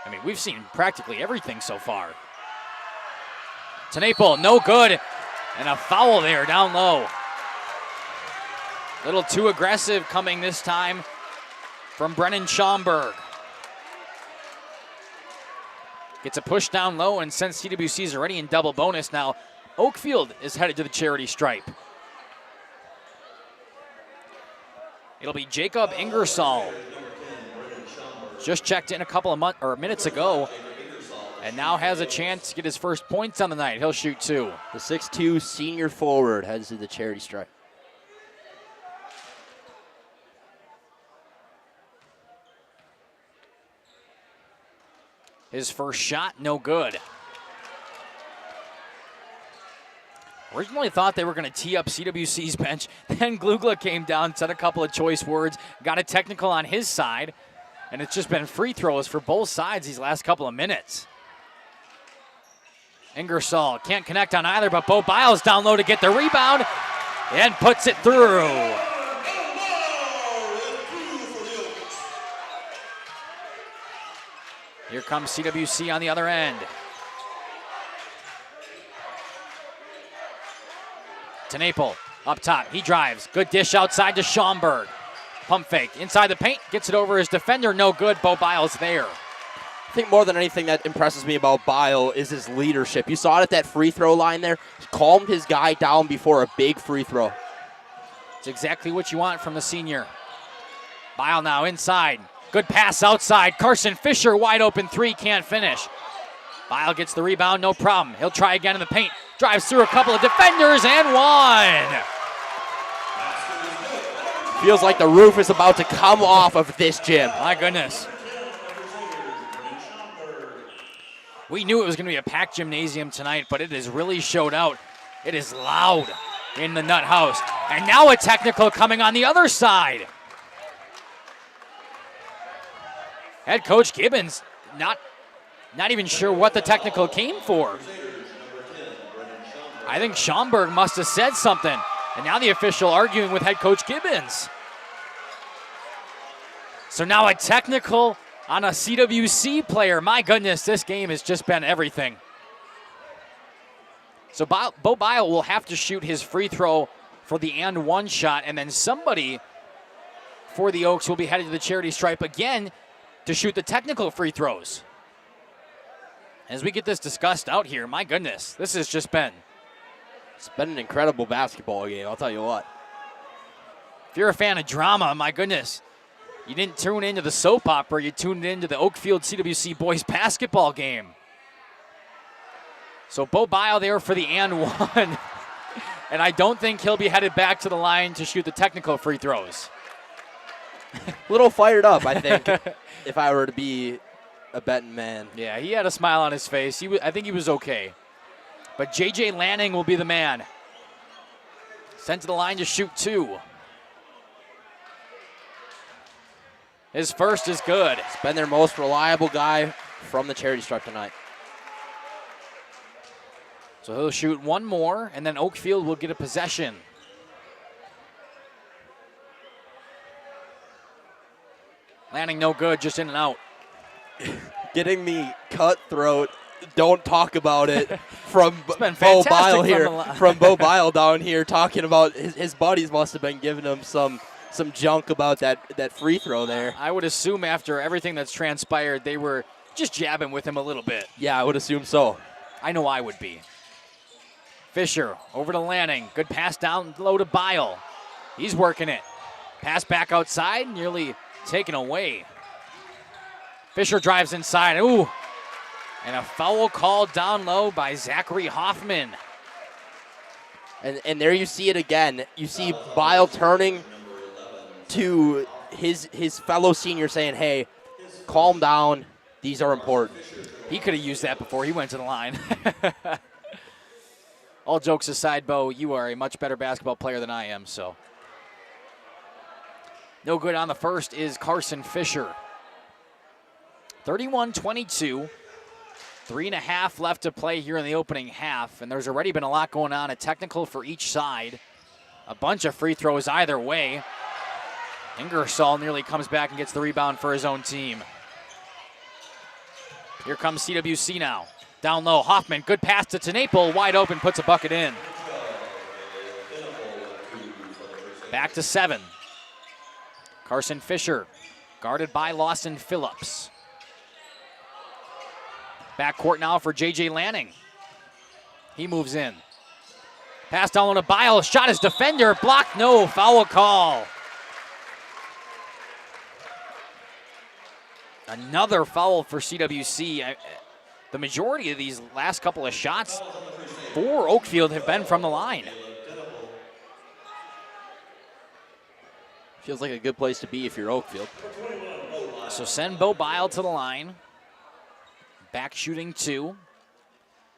I mean, we've seen practically everything so far. Tenaple, no good. And a foul there down low. A little too aggressive coming this time from Brennan Schaumburg. Gets a push down low, and since CWC is already in double bonus now, Oakfield is headed to the charity stripe. It'll be Jacob Ingersoll. Just checked in a couple of minutes ago And now has a chance to get his first points on the night. He'll shoot 2. The 6'2" senior forward heads to the charity stripe. His first shot, no good. Originally thought they were going to tee up CWC's bench. Then Glugla came down, said a couple of choice words, got a technical on his side, and it's just been free throws for both sides these last couple of minutes. Ingersoll can't connect on either, but Bo Biles down low to get the rebound and puts it through. Here comes CWC on the other end. Tenaple up top, he drives. Good dish outside to Schaumburg. Pump fake, inside the paint, gets it over his defender, no good. Bo Biles there. I think more than anything that impresses me about Bile is his leadership. You saw it at that free throw line there. He calmed his guy down before a big free throw. It's exactly what you want from the senior. Bile now inside. Good pass outside. Carson Fisher wide open 3, can't finish. Bile gets the rebound, no problem. He'll try again in the paint. Drives through a couple of defenders and one. Feels like the roof is about to come off of this gym. My goodness. We knew it was going to be a packed gymnasium tonight, but it has really showed out. It is loud in the Nut House. And now a technical coming on the other side. Head coach Gibbons not even sure what the technical came for. I think Schaumburg must have said something. And now the official arguing with head coach Gibbons. So now a technical on a CWC player. My goodness, this game has just been everything. So Bo Bile will have to shoot his free throw for the and one shot, and then somebody for the Oaks will be headed to the charity stripe again to shoot the technical free throws. As we get this discussed out here, my goodness, this has just been. It's been an incredible basketball game, I'll tell you what. If you're a fan of drama, my goodness, you didn't tune into the soap opera, you tuned into the Oakfield CWC boys basketball game. So Bo Bile there for the and one. And I don't think he'll be headed back to the line to shoot the technical free throws. A little fired up, I think, if I were to be a betting man. Yeah, he had a smile on his face. I think he was okay. But J.J. Lanning will be the man. Sent to the line to shoot 2. His first is good. He's been their most reliable guy from the charity stripe tonight. So he'll shoot one more, and then Oakfield will get a possession. Lanning no good, just in and out. Getting the cutthroat, don't talk about it, from Bo Bile here. From Bo Bile down here talking about his buddies must have been giving him some junk about that free throw there. I would assume after everything that's transpired, they were just jabbing with him a little bit. Yeah, I would assume so. I know I would be. Fisher over to Lanning. Good pass down low to Bile. He's working it. Pass back outside, nearly taken away. Fisher drives inside. Ooh. And a foul called down low by Zachary Hoffman. And there you see it again. You see Bile turning to his fellow senior saying, hey, calm down. These are important. He could have used that before he went to the line. All jokes aside, Bo, you are a much better basketball player than I am, so. No good on the first is Carson Fisher. 31-22. 3.5 left to play here in the opening half, and there's already been a lot going on, a technical for each side. A bunch of free throws either way. Ingersoll nearly comes back and gets the rebound for his own team. Here comes CWC now. Down low, Hoffman, good pass to Tenaple, wide open, puts a bucket in. Back to 7. Carson Fisher, guarded by Lawson Phillips. Backcourt now for J.J. Lanning. He moves in. Pass down low to Bile, shot his defender, blocked, no, foul call. Another foul for CWC. the majority of these last couple of shots for Oakfield have been from the line. Feels like a good place to be if you're Oakfield. So send Bo Bile to the line. Back shooting 2.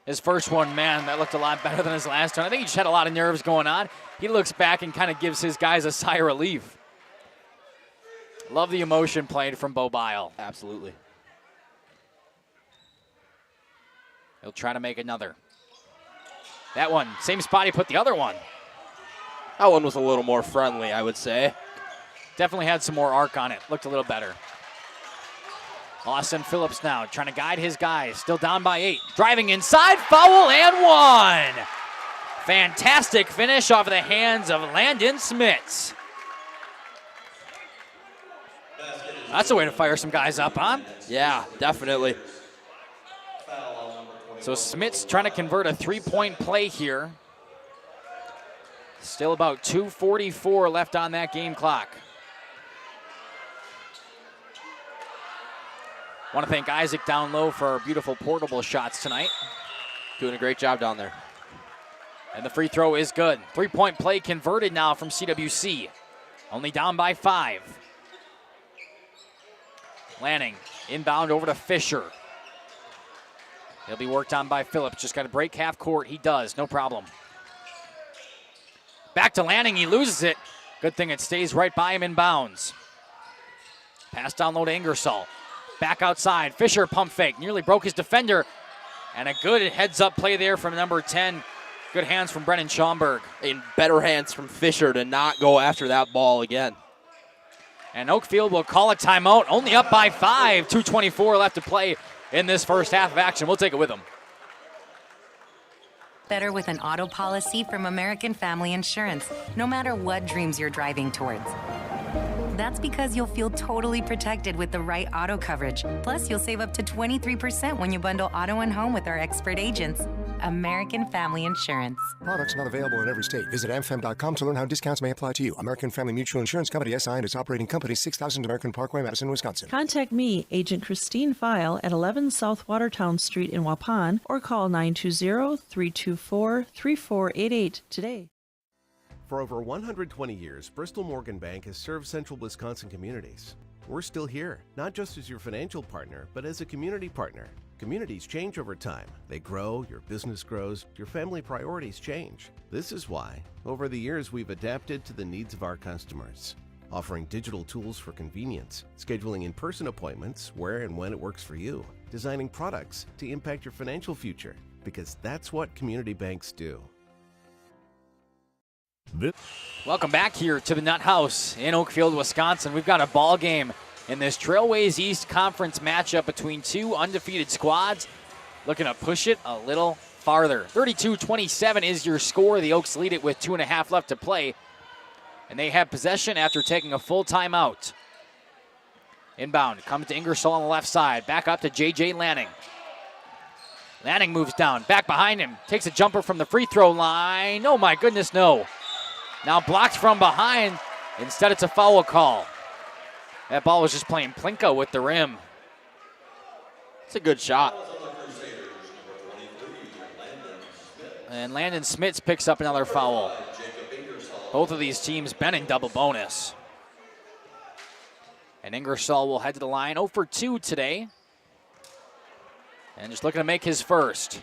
His first one, man, that looked a lot better than his last one. I think he just had a lot of nerves going on. He looks back and kind of gives his guys a sigh of relief. Love the emotion played from Bo Bile. Absolutely. He'll try to make another. That one, same spot he put the other one. That one was a little more friendly, I would say. Definitely had some more arc on it. Looked a little better. Austin Phillips now trying to guide his guys. Still down by 8. Driving inside, foul and 1. Fantastic finish off of the hands of Landon Smits. That's a way to fire some guys up, huh? Yeah, definitely. So Smits trying to convert a 3-point play here. Still about 2:44 left on that game clock. Want to thank Isaac down low for our beautiful portable shots tonight. Doing a great job down there. And the free throw is good. 3-point play converted now from CWC. Only down by 5. Lanning inbound over to Fisher. He'll be worked on by Phillips. Just got to break half court. He does, no problem. Back to Lanning, he loses it. Good thing it stays right by him in bounds. Pass down low to Ingersoll. Back outside, Fisher pump fake, nearly broke his defender. And a good heads-up play there from number 10. Good hands from Brennan Schaumburg. And better hands from Fisher to not go after that ball again. And Oakfield will call a timeout, only up by 5. 2:24 left to play in this first half of action. We'll take it with them. Better with an auto policy from American Family Insurance, no matter what dreams you're driving towards. That's because you'll feel totally protected with the right auto coverage. Plus, you'll save up to 23% when you bundle auto and home with our expert agents. American Family Insurance. Products not available in every state. Visit amfam.com to learn how discounts may apply to you. American Family Mutual Insurance Company, SI, and its operating company, 6000 American Parkway, Madison, Wisconsin. Contact me, Agent Christine File, at 11 South Watertown Street in Waupun, or call 920-324-3488 today. For over 120 years, Bristol Morgan Bank has served central Wisconsin communities. We're still here, not just as your financial partner, but as a community partner. Communities change over time. They grow, your business grows, your family priorities change. This is why, over the years, we've adapted to the needs of our customers, offering digital tools for convenience, scheduling in-person appointments where and when it works for you, designing products to impact your financial future, because that's what community banks do. Welcome back here to the Nut House in Oakfield, Wisconsin. We've got a ball game in this Trailways East Conference matchup between two undefeated squads. Looking to push it a little farther. 32-27 is your score. The Oaks lead it with 2.5 left to play. And they have possession after taking a full timeout. Inbound, comes to Ingersoll on the left side. Back up to J.J. Lanning. Lanning moves down, back behind him. Takes a jumper from the free throw line. Oh my goodness, no. Now blocked from behind. Instead, it's a foul call. That ball was just playing Plinko with the rim. It's a good shot. And Landon Smits picks up another foul. Both of these teams been in double bonus. And Ingersoll will head to the line 0 for 2 today. And just looking to make his first.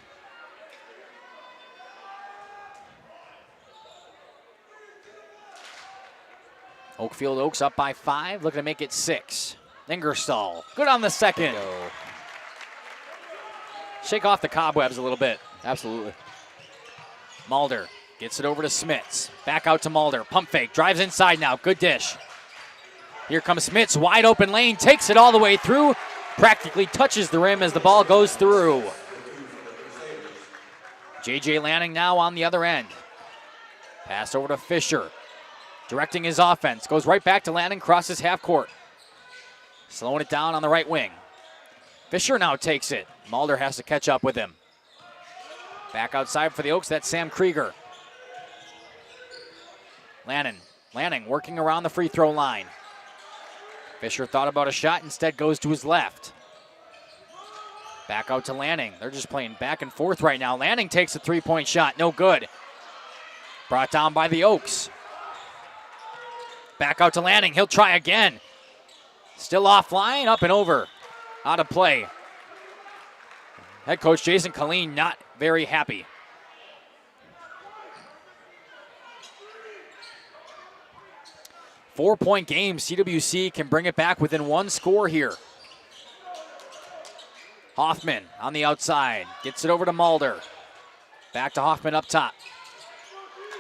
Oakfield Oaks up by 5, looking to make it 6. Ingersoll, good on the second. Shake off the cobwebs a little bit. Absolutely. Mulder gets it over to Smits. Back out to Mulder. Pump fake, drives inside now. Good dish. Here comes Smits, wide open lane, takes it all the way through. Practically touches the rim as the ball goes through. J.J. Lanning now on the other end. Pass over to Fisher. Directing his offense. Goes right back to Lanning, crosses half court. Slowing it down on the right wing. Fisher now takes it. Mulder has to catch up with him. Back outside for the Oaks, that's Sam Krieger. Lanning working around the free throw line. Fisher thought about a shot, instead goes to his left. Back out to Lanning. They're just playing back and forth right now. Lanning takes a three-point shot. No good. Brought down by the Oaks. Back out to Lanning. He'll try again. Still offline, up and over. Out of play. Head coach Jason Colleen not very happy. Four-point game. CWC can bring it back within one score here. Hoffman on the outside. Gets it over to Mulder. Back to Hoffman up top.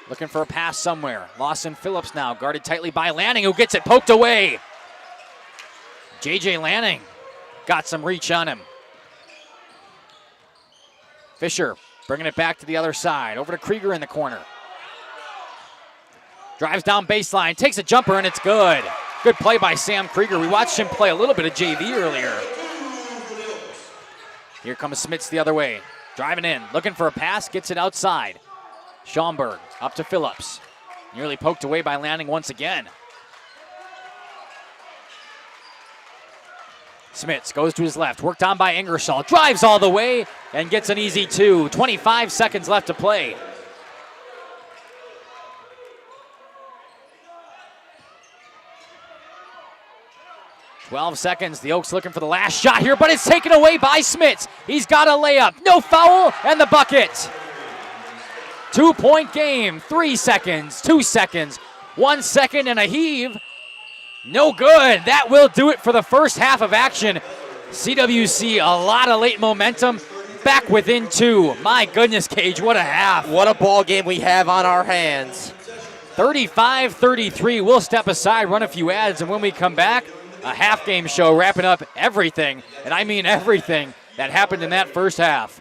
Looking for a pass somewhere. Lawson Phillips now, guarded tightly by Lanning, who gets it poked away. J.J. Lanning got some reach on him. Fisher bringing it back to the other side. Over to Krieger in the corner. Drives down baseline, takes a jumper, and it's good. Good play by Sam Krieger. We watched him play a little bit of JV earlier. Here comes Smits the other way. Driving in, looking for a pass, gets it outside. Schaumburg up to Phillips. Nearly poked away by Lanning once again. Smits goes to his left, worked on by Ingersoll. Drives all the way and gets an easy two. 25 seconds left to play. Twelve seconds. The Oaks looking for the last shot here, but it's taken away by Smits. He's got a layup. No foul, and the bucket. 2-point game. 3 seconds, 2 seconds, 1 second, and a heave. No good. That will do it for the first half of action. CWC, a lot of late momentum. Back within two. My goodness, Cage, what a half. What a ball game we have on our hands. 35-33. We'll step aside, run a few ads, and when we come back, a half-game show wrapping up everything, and I mean everything, that happened in that first half.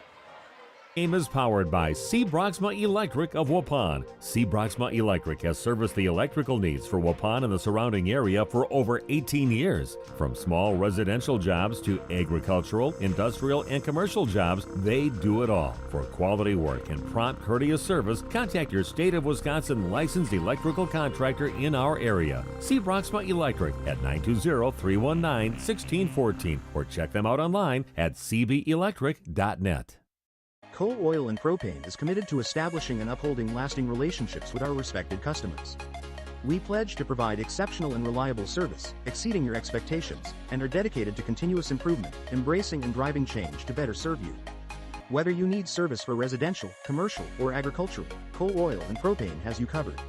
Game is powered by C. Broxma Electric of Waupun. C. Broxma Electric has serviced the electrical needs for Waupun and the surrounding area for over 18 years. From small residential jobs to agricultural, industrial, and commercial jobs, they do it all. For quality work and prompt, courteous service, contact your State of Wisconsin licensed electrical contractor in our area. C. Broxma Electric at 920-319-1614 or check them out online at cbelectric.net. Coal Oil and Propane is committed to establishing and upholding lasting relationships with our respected customers. We pledge to provide exceptional and reliable service, exceeding your expectations, and are dedicated to continuous improvement, embracing and driving change to better serve you. Whether you need service for residential, commercial, or agricultural, Coal Oil and Propane has you covered.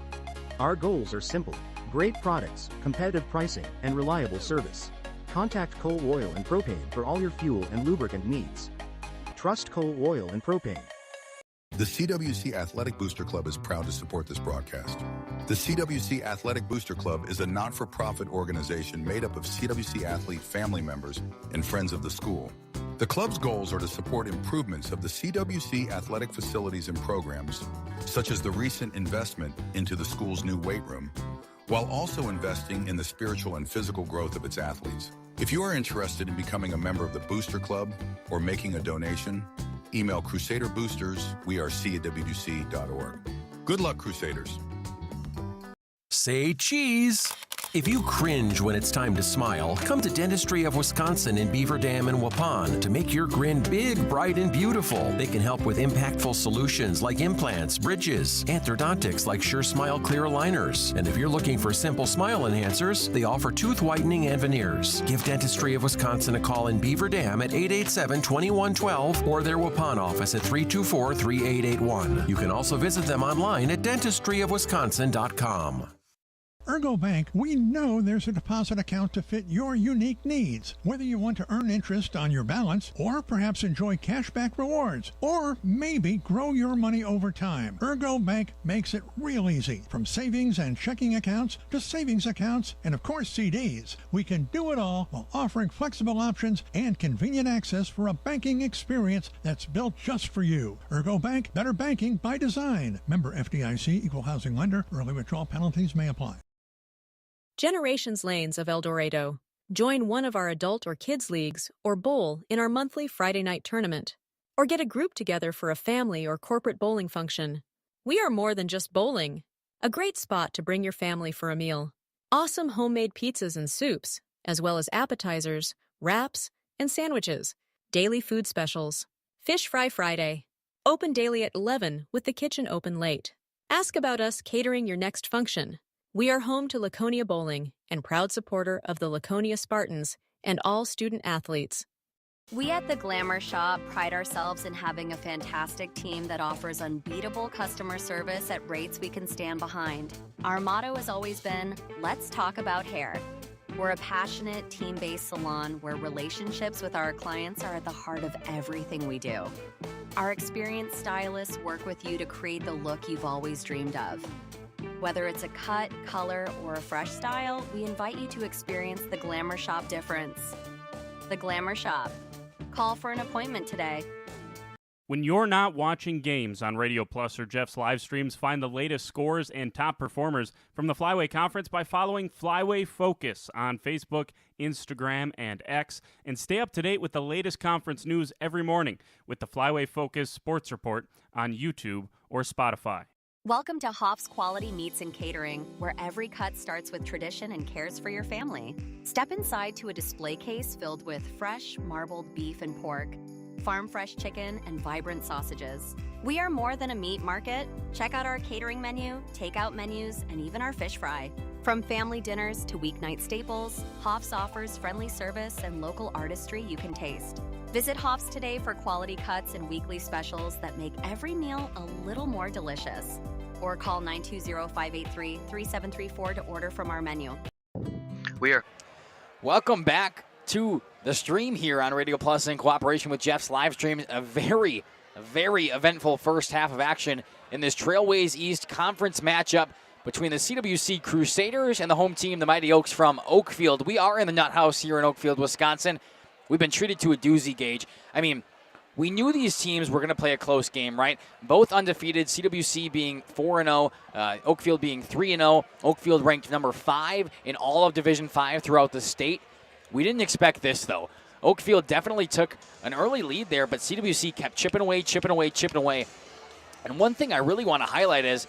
Our goals are simple: great products, competitive pricing, and reliable service. Contact Coal Oil and Propane for all your fuel and lubricant needs. Trust Coal Oil and Propane. The CWC Athletic Booster Club is proud to support this broadcast. The CWC Athletic Booster Club is a not-for-profit organization made up of CWC athlete family members and friends of the school. The club's goals are to support improvements of the CWC athletic facilities and programs, such as the recent investment into the school's new weight room, while also investing in the spiritual and physical growth of its athletes. If you are interested in becoming a member of the Booster Club or making a donation, email crusaderboosters@cwc.org. Good luck, Crusaders. Say cheese. If you cringe when it's time to smile, come to Dentistry of Wisconsin in Beaver Dam and Waupun to make your grin big, bright, and beautiful. They can help with impactful solutions like implants, bridges, orthodontics like Sure Smile clear aligners. And if you're looking for simple smile enhancers, they offer tooth whitening and veneers. Give Dentistry of Wisconsin a call in Beaver Dam at 887-2112 or their Waupun office at 324-3881. You can also visit them online at dentistryofwisconsin.com. Ergo Bank, we know there's a deposit account to fit your unique needs. Whether you want to earn interest on your balance, or perhaps enjoy cashback rewards, or maybe grow your money over time, Ergo Bank makes it real easy. From savings and checking accounts to savings accounts and, of course, CDs. We can do it all while offering flexible options and convenient access for a banking experience that's built just for you. Ergo Bank, better banking by design. Member FDIC, equal housing lender. Early withdrawal penalties may apply. Generations Lanes of El Dorado. Join one of our adult or kids leagues or bowl in our monthly Friday night tournament. Or get a group together for a family or corporate bowling function. We are more than just bowling. A great spot to bring your family for a meal. Awesome homemade pizzas and soups, as well as appetizers, wraps, and sandwiches. daily food specials, Fish Fry Friday, open daily at 11 with the kitchen open late. Ask about us catering your next function. We are home to Laconia Bowling and proud supporter of the Laconia Spartans and all student athletes. We at the Glamour Shop pride ourselves in having a fantastic team that offers unbeatable customer service at rates we can stand behind. Our motto has always been, let's talk about hair. We're a passionate, team-based salon where relationships with our clients are at the heart of everything we do. Our experienced stylists work with you to create the look you've always dreamed of. Whether it's a cut, color, or a fresh style, we invite you to experience the Glamour Shop difference. The Glamour Shop. Call for an appointment today. When you're not watching games on Radio Plus or Jeff's live streams, find the latest scores and top performers from the Flyway Conference by following Flyway Focus on Facebook, Instagram, and X, and stay up to date with the latest conference news every morning with the Flyway Focus Sports Report on YouTube or Spotify. Welcome to Hoff's Quality Meats and Catering, where every cut starts with tradition and cares for your family. Step inside to a display case filled with fresh, marbled beef and pork, farm-fresh chicken, and vibrant sausages. We are more than a meat market. Check out our catering menu, takeout menus, and even our fish fry. From family dinners to weeknight staples, Hoff's offers friendly service and local artistry you can taste. Visit Hoff's today for quality cuts and weekly specials that make every meal a little more delicious. Or call 920-583-3734 to order from our menu. Welcome back to the stream here on Radio Plus in cooperation with Jeff's live stream. A very eventful first half of action in this Trailways East Conference matchup between the CWC Crusaders and the home team, the Mighty Oaks from Oakfield. We are in the Nut House here in Oakfield, Wisconsin. We've been treated to a doozy, Gage. I mean, we knew these teams were going to play a close game, right? Both undefeated, CWC being 4-0, Oakfield being 3-0. Oakfield ranked number 5 in all of Division 5 throughout the state. We didn't expect this, though. Oakfield definitely took an early lead there, but CWC kept chipping away. And one thing I really want to highlight is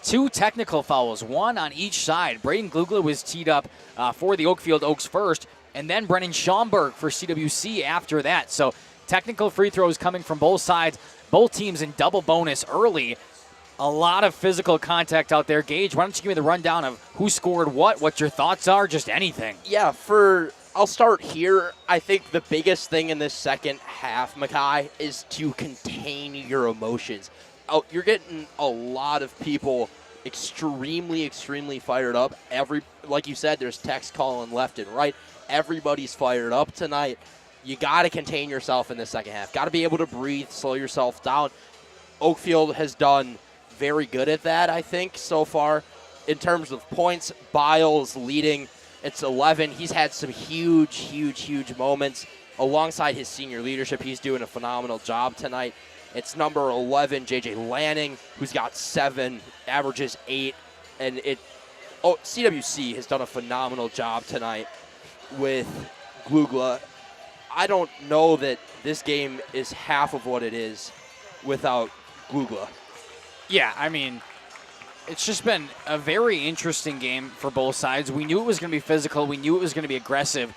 2 technical fouls, one on each side. Braden Glugla was teed up for the Oakfield Oaks first, and then Brennan Schaumburg for CWC after that. So technical free throws coming from both sides, both teams in double bonus early. A lot of physical contact out there. Gage, why don't you give me the rundown of who scored what your thoughts are, just anything. Yeah, I'll start here. I think the biggest thing in this second half, Makai, is to contain your emotions. You're getting a lot of people extremely fired up. Like you said, there's text calling left and right. Everybody's fired up tonight. You got to contain yourself in the second half. Got to be able to breathe, slow yourself down. Oakfield has done very good at that, I think, so far. In terms of points, Biles leading. It's 11. He's had some huge moments. Alongside his senior leadership, he's doing a phenomenal job tonight. It's number 11, J.J. Lanning, who's got 7, averages 8. And CWC has done a phenomenal job tonight with Glugla. I don't know that this game is half of what it is without Glugla. Yeah, I mean, it's just been a very interesting game for both sides. We knew it was going to be physical. We knew it was going to be aggressive.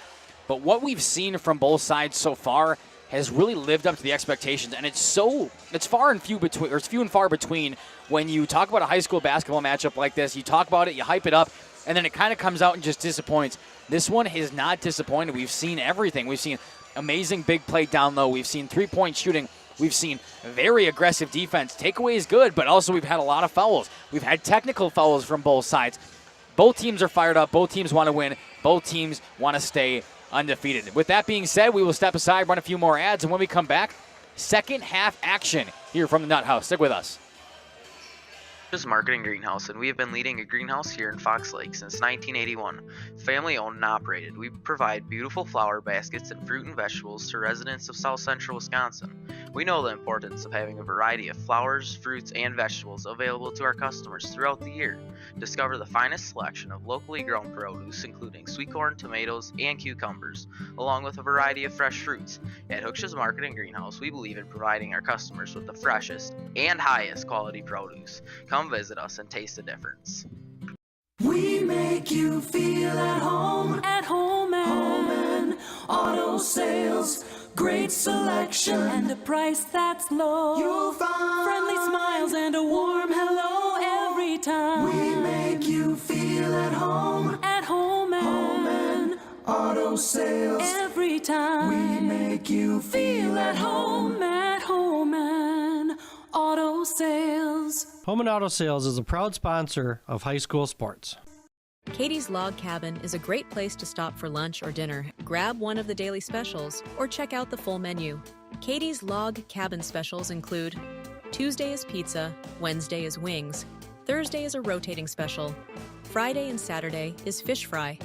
But what we've seen from both sides so far has really lived up to the expectations. And it's few and far between when you talk about a high school basketball matchup like this. You talk about it, you hype it up, and then it kind of comes out and just disappoints. This one has not disappointed. We've seen everything. We've seen amazing big play down low. We've seen three-point shooting. We've seen very aggressive defense. Takeaway is good, but also we've had a lot of fouls. We've had technical fouls from both sides. Both teams are fired up. Both teams want to win. Both teams want to stay undefeated. With that being said, we will step aside, run a few more ads, and when we come back, second half action here from the Nut House. Stick with us. Is Marketing Greenhouse, and we have been leading a greenhouse here in Fox Lake since 1981. Family owned and operated, we provide beautiful flower baskets and fruit and vegetables to residents of South Central Wisconsin. We know the importance of having a variety of flowers, fruits, and vegetables available to our customers throughout the year. Discover the finest selection of locally grown produce, including sweet corn, tomatoes, and cucumbers, along with a variety of fresh fruits. At Hooksha's Marketing Greenhouse, we believe in providing our customers with the freshest and highest quality produce. Come visit us and taste the difference. We make you feel at home and auto sales. Great great selection and a price that's low. You'll find friendly smiles and a warm hello every time. We make you feel at home. At home and auto sales. Every time. We make you feel at home. At home and auto sales. Home and Auto Sales is a proud sponsor of high school sports. Katie's Log Cabin is a great place to stop for lunch or dinner. Grab one of the daily specials or check out the full menu. Katie's Log Cabin specials include Tuesday is pizza, Wednesday is wings, Thursday is a rotating special, Friday and Saturday is fish fry,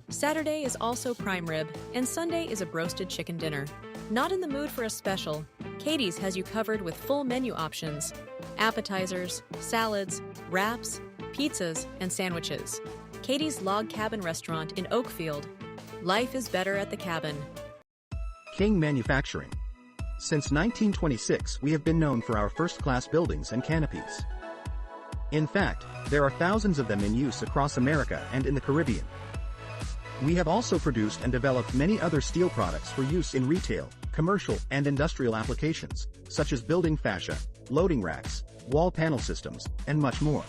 Saturday is also prime rib, and Sunday is a broasted chicken dinner. Not in the mood for a special? Katie's has you covered with full menu options, appetizers, salads, wraps, pizzas, and sandwiches. Katie's Log Cabin Restaurant in Oakfield. Life is better at the cabin. King Manufacturing. Since 1926, we have been known for our first-class buildings and canopies. In fact, there are thousands of them in use across America and in the Caribbean. We have also produced and developed many other steel products for use in retail, commercial, and industrial applications, such as building fascia, loading racks, wall panel systems, and much more.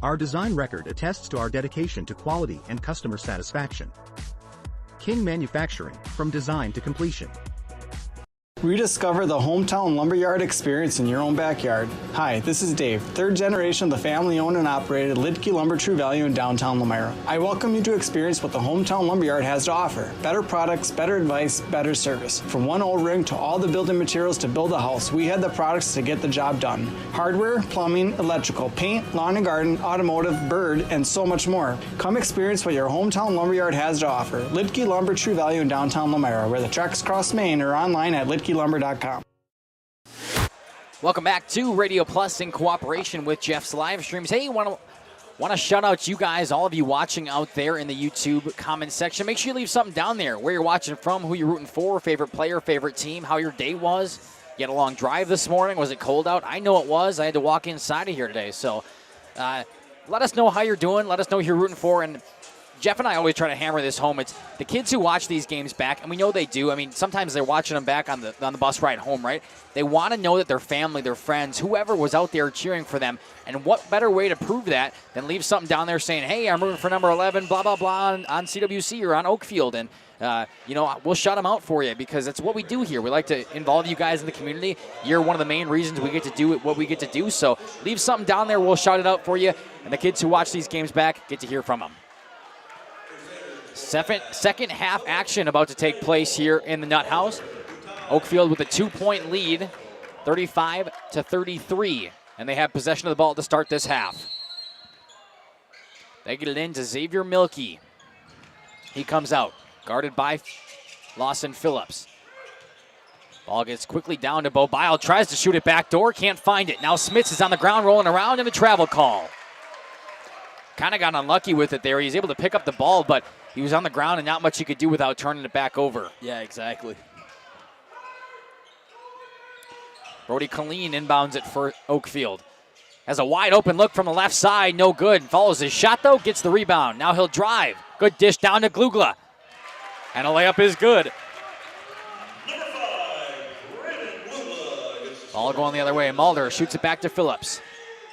Our design record attests to our dedication to quality and customer satisfaction. King Manufacturing, from design to completion. Rediscover the hometown lumberyard experience in your own backyard. Hi, this is Dave, third generation of the family-owned and operated Lidke Lumber True Value in downtown Lamira. I welcome you to experience what the hometown lumberyard has to offer. Better products, better advice, better service. From one old ring to all the building materials to build a house, we had the products to get the job done. Hardware, plumbing, electrical, paint, lawn and garden, automotive, bird, and so much more. Come experience what your hometown lumberyard has to offer. Lidke Lumber True Value in downtown Lamira, where the tracks cross Main, or online at lidkelumber.com. Welcome back to Radio Plus in cooperation with Jeff's live streams. Hey, want to shout out you guys, all of you watching out there in the YouTube comment section. Make sure you leave something down there, where you're watching from, who you're rooting for, favorite player, favorite team, how your day was. You had a long drive this morning. Was it cold out? I know it was. I had to walk inside of here today. So let us know how you're doing. Let us know who you're rooting for. And Jeff and I always try to hammer this home. It's the kids who watch these games back, and we know they do. I mean, sometimes they're watching them back on the bus ride home, right? They want to know that their family, their friends, whoever was out there cheering for them. And what better way to prove that than leave something down there saying, hey, I'm rooting for number 11, blah, blah, blah, on CWC or on Oakfield. And, we'll shout them out for you, because that's what we do here. We like to involve you guys in the community. You're one of the main reasons we get to do what we get to do. So leave something down there. We'll shout it out for you. And the kids who watch these games back get to hear from them. Second half action about to take place here in the Nut House. Oakfield with a 2-point lead, 35-33. And they have possession of the ball to start this half. They get it in to Xavier Milkey. He comes out, guarded by Lawson Phillips. Ball gets quickly down to Bo Bile, tries to shoot it back door, can't find it. Now Smits is on the ground rolling around, and a travel call. Kind of got unlucky with it there. He was able to pick up the ball, but he was on the ground and not much he could do without turning it back over. Yeah, exactly. Brody Colleen inbounds it for Oakfield. Has a wide open look from the left side, no good. Follows his shot though, gets the rebound. Now he'll drive. Good dish down to Glugla. And a layup is good. Ball going the other way. Mulder shoots it back to Phillips.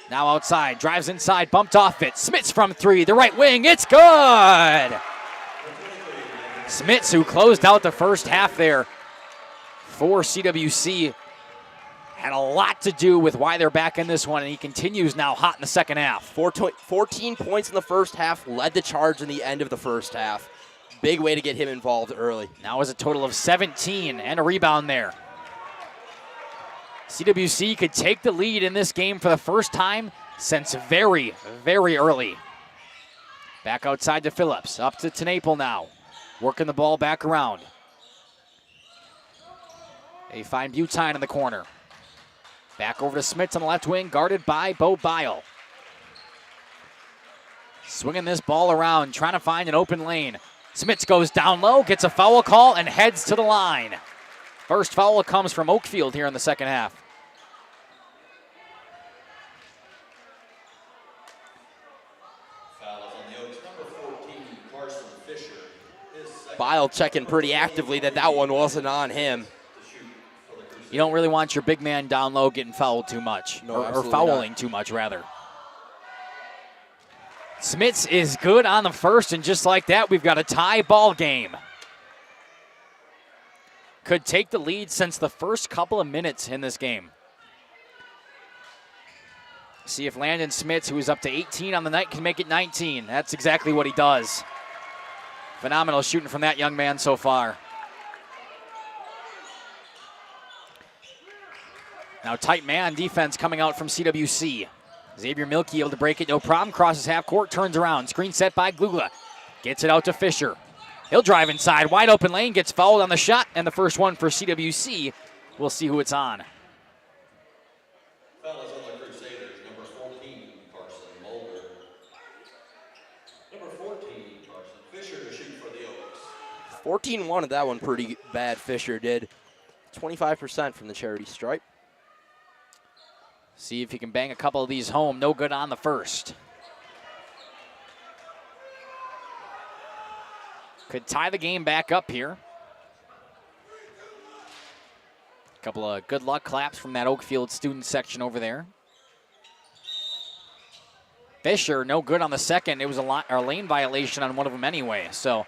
Now outside, drives inside, bumped off it. Smits from three, the right wing, it's good! Smits, who closed out the first half there for CWC, had a lot to do with why they're back in this one, and he continues now hot in the second half. 14 points in the first half, led the charge in the end of the first half. Big way to get him involved early. Now is a total of 17 and a rebound there. CWC could take the lead in this game for the first time since very, very early. Back outside to Phillips, up to Tenaple now. Working the ball back around. They find Butine in the corner. Back over to Smits on the left wing, guarded by Bo Bile. Swinging this ball around, trying to find an open lane. Smits goes down low, gets a foul call, and heads to the line. First foul comes from Oakfield here in the second half. Bile checking pretty actively that one wasn't on him. You don't really want your big man down low getting fouled too much, No, or absolutely fouling not. too much, rather. Smits is good on the first, and just like that, we've got a tie ball game. Could take the lead since the first couple of minutes in this game. See if Landon Smits, who is up to 18 on the night, can make it 19. That's exactly what he does. Phenomenal shooting from that young man so far. Now tight man defense coming out from CWC. Xavier Milkey able to break it, no problem. Crosses half court, turns around. Screen set by Glugla. Gets it out to Fisher. He'll drive inside. Wide open lane, gets fouled on the shot, and the first one for CWC. We'll see who it's on. Fellas on the Crusaders, number 14, Carson Mulder. Number 14, Carson Fisher to shoot for the Oaks. 14 of that one pretty bad, Fisher did. 25% from the charity stripe. See if he can bang a couple of these home. No good on the first. Could tie the game back up here. Couple of good luck claps from that Oakfield student section over there. Fisher, no good on the second. It was a lane violation on one of them anyway, so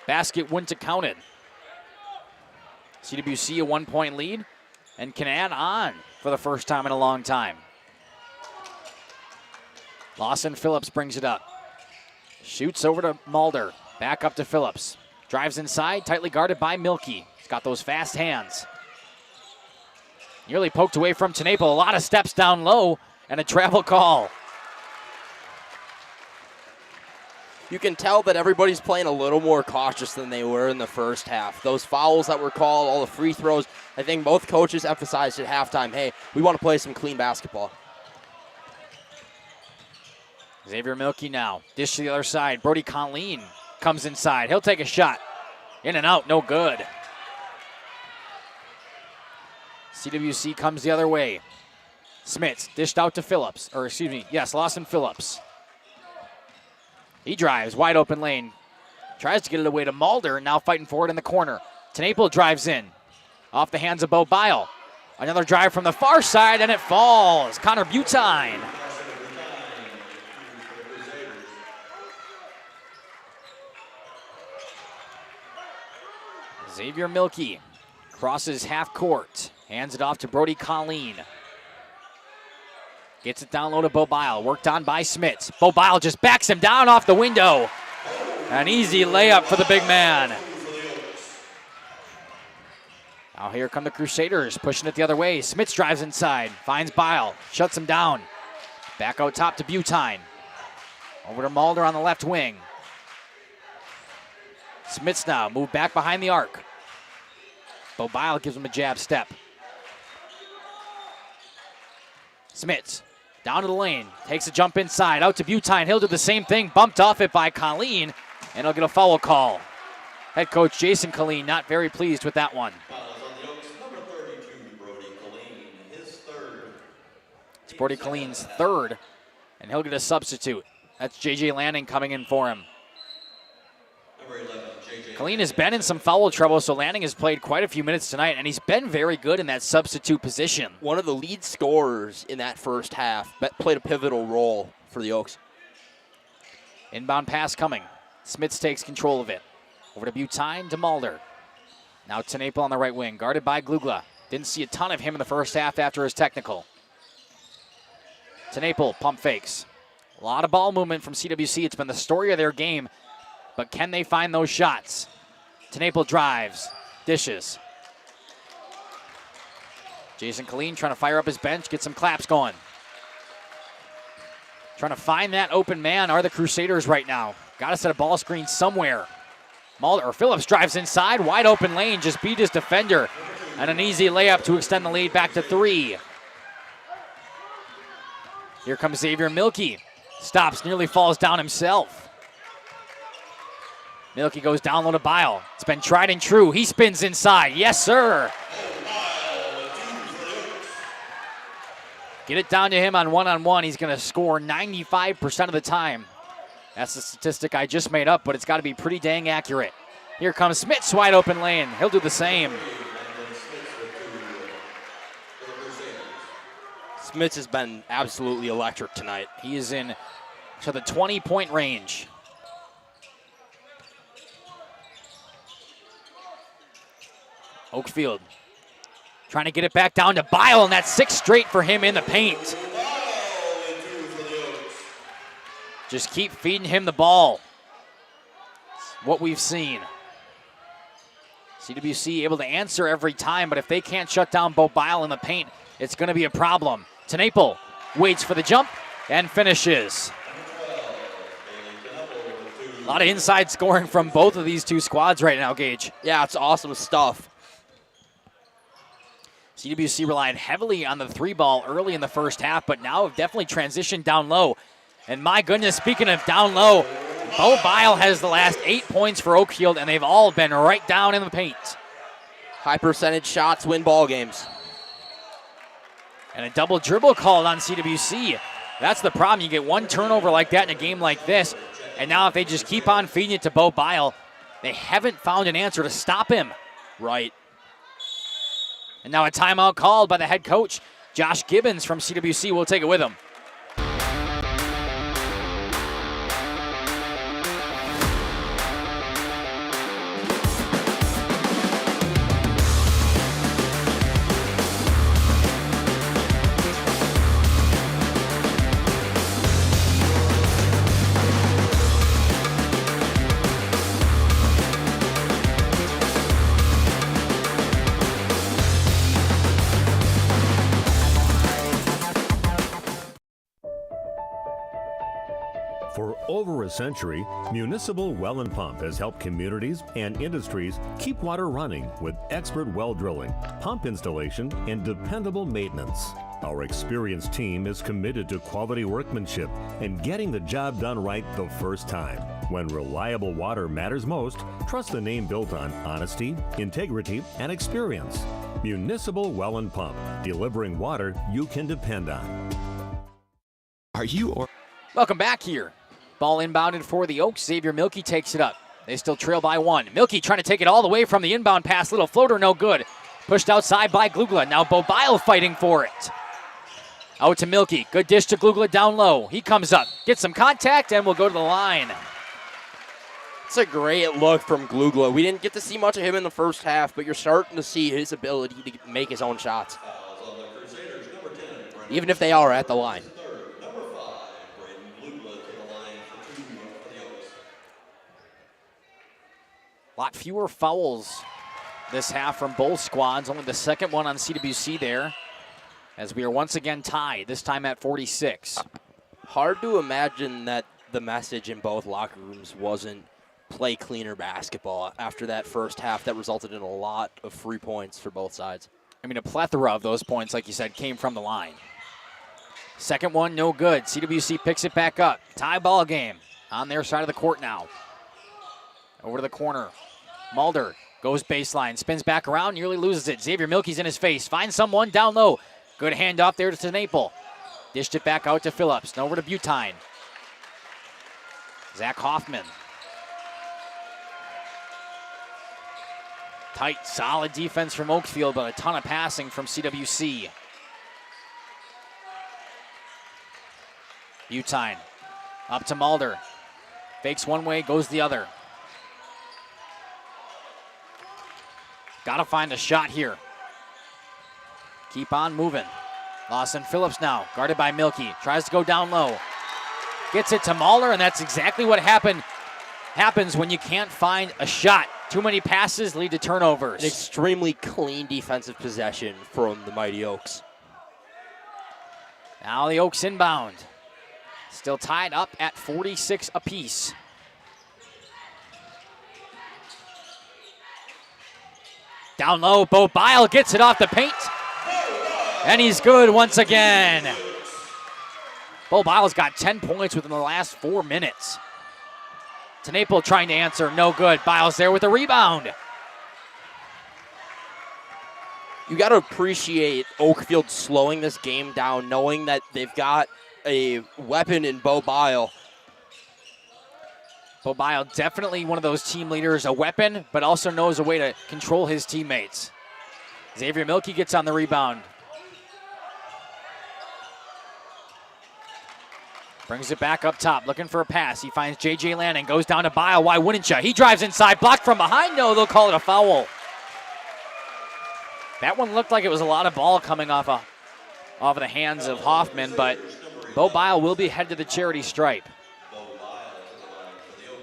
basket wouldn't have counted. CWC a 1-point lead and can add on for the first time in a long time. Lawson Phillips brings it up. Shoots over to Mulder. Back up to Phillips. Drives inside, tightly guarded by Milkey. He's got those fast hands. Nearly poked away from Tenaple. A lot of steps down low and a travel call. You can tell that everybody's playing a little more cautious than they were in the first half. Those fouls that were called, all the free throws, I think both coaches emphasized at halftime, hey, we want to play some clean basketball. Xavier Milkey now. Dish to the other side. Brody Conleen comes inside. He'll take a shot. In and out, no good. CWC comes the other way. Smits dished out to Phillips, or excuse me, yes, Lawson Phillips. He drives, wide open lane. Tries to get it away to Mulder, now fighting for it in the corner. Tenaple drives in. Off the hands of Bo Bile. Another drive from the far side, and it falls. Connor Butine. Xavier Milkey crosses half court. Hands it off to Brody Colleen. Gets it down low to Bo Bile. Worked on by Smits. Bo Bile just backs him down off the window. An easy layup for the big man. Now here come the Crusaders, pushing it the other way. Smits drives inside, finds Bile, shuts him down. Back out top to Butine. Over to Mulder on the left wing. Smits now, move back behind the arc. Bo Bile gives him a jab step. Smits, down to the lane, takes a jump inside, out to Butine. He'll do the same thing, bumped off it by Colleen, and he'll get a foul call. Head coach Jason Colleen not very pleased with that one. It's Brody Colleen's third, and he'll get a substitute. That's J.J. Lanning coming in for him. Colleen has been in some foul trouble, so Lanning has played quite a few minutes tonight, and he's been very good in that substitute position. One of the lead scorers in that first half, played a pivotal role for the Oaks. Inbound pass coming. Smits takes control of it. Over to Butine to Mulder. Now Tenaple on the right wing, guarded by Glugla. Didn't see a ton of him in the first half after his technical. Tenaple pump fakes. A lot of ball movement from CWC. It's been the story of their game, but can they find those shots? Tenaple drives, dishes. Jason Colleen trying to fire up his bench, get some claps going. Trying to find that open man are the Crusaders right now. Got to set a ball screen somewhere. Phillips drives inside, wide open lane, just beat his defender. And an easy layup to extend the lead back to 3. Here comes Xavier Milkey. Stops, nearly falls down himself. Milkey goes down low to Bile. It's been tried and true. He spins inside. Yes, sir. Get it down to him on one-on-one. He's going to score 95% of the time. That's the statistic I just made up, but it's got to be pretty dang accurate. Here comes Smits, wide open lane. He'll do the same. Smits has been absolutely electric tonight. He is in to the 20-point range. Oakfield trying to get it back down to Bile, and that's 6 straight for him in the paint. Just keep feeding him the ball. It's what we've seen. CWC able to answer every time, but if they can't shut down Bo Bile in the paint, it's going to be a problem. TeNaple waits for the jump and finishes. A lot of inside scoring from both of these two squads right now, Gage. Yeah, it's awesome stuff. CWC relied heavily on the 3-ball early in the first half, but now have definitely transitioned down low. And my goodness, speaking of down low, Bo Bile has the last 8 points for Oakfield, and they've all been right down in the paint. High percentage shots win ball games. And a double dribble called on CWC. That's the problem. You get one turnover like that in a game like this, and now if they just keep on feeding it to Bo Bile, they haven't found an answer to stop him. Right. And now a timeout called by the head coach. Josh Gibbons from CWC will take it with him. For over a century, Municipal Well and Pump has helped communities and industries keep water running with expert well drilling, pump installation, and dependable maintenance. Our experienced team is committed to quality workmanship and getting the job done right the first time. When reliable water matters most, trust the name built on honesty, integrity, and experience. Municipal Well and Pump, delivering water you can depend on. Are you Welcome back here. Ball inbounded for the Oaks. Xavier Milkey takes it up. They still trail by 1. Milkey trying to take it all the way from the inbound pass. Little floater, no good. Pushed outside by Glugla. Now Bo Bile fighting for it. Out to Milkey. Good dish to Glugla down low. He comes up, gets some contact, and will go to the line. It's a great look from Glugla. We didn't get to see much of him in the first half, but you're starting to see his ability to make his own shots. Even if they are at the line. A lot fewer fouls this half from both squads. Only the second one on CWC there, as we are once again tied, this time at 46. Hard to imagine that the message in both locker rooms wasn't play cleaner basketball after that first half that resulted in a lot of free points for both sides. I mean, a plethora of those points, like you said, came from the line. Second one, no good. CWC picks it back up. Tie ball game on their side of the court now. Over to the corner. Mulder goes baseline, spins back around, nearly loses it. Xavier Milkey's in his face, finds someone down low. Good handoff there to TeNaple. Dished it back out to Phillips, and over to Butine. Zach Hoffman. Tight, solid defense from Oakfield, but a ton of passing from CWC. Butine up to Mulder. Fakes one way, goes the other. Got to find a shot here. Keep on moving. Lawson Phillips now, guarded by Milkey. Tries to go down low. Gets it to Mahler, and that's exactly what happens when you can't find a shot. Too many passes lead to turnovers. An extremely clean defensive possession from the Mighty Oaks. Now the Oaks inbound. Still tied up at 46 apiece. Down low, Bo Bile gets it off the paint. And he's good once again. Bo Bile's got 10 points within the last 4 minutes. TeNaple trying to answer, no good. Biles there with a rebound. You got to appreciate Oakfield slowing this game down, knowing that they've got a weapon in Bo Bile. Bo Bile, definitely one of those team leaders, a weapon, but also knows a way to control his teammates. Xavier Milkey gets on the rebound. Brings it back up top, looking for a pass. He finds J.J. Lanning, goes down to Bile. Why wouldn't you? He drives inside, blocked from behind. No, they'll call it a foul. That one looked like it was a lot of ball coming off of the hands of Hoffman, but Bo Bile will be headed to the charity stripe.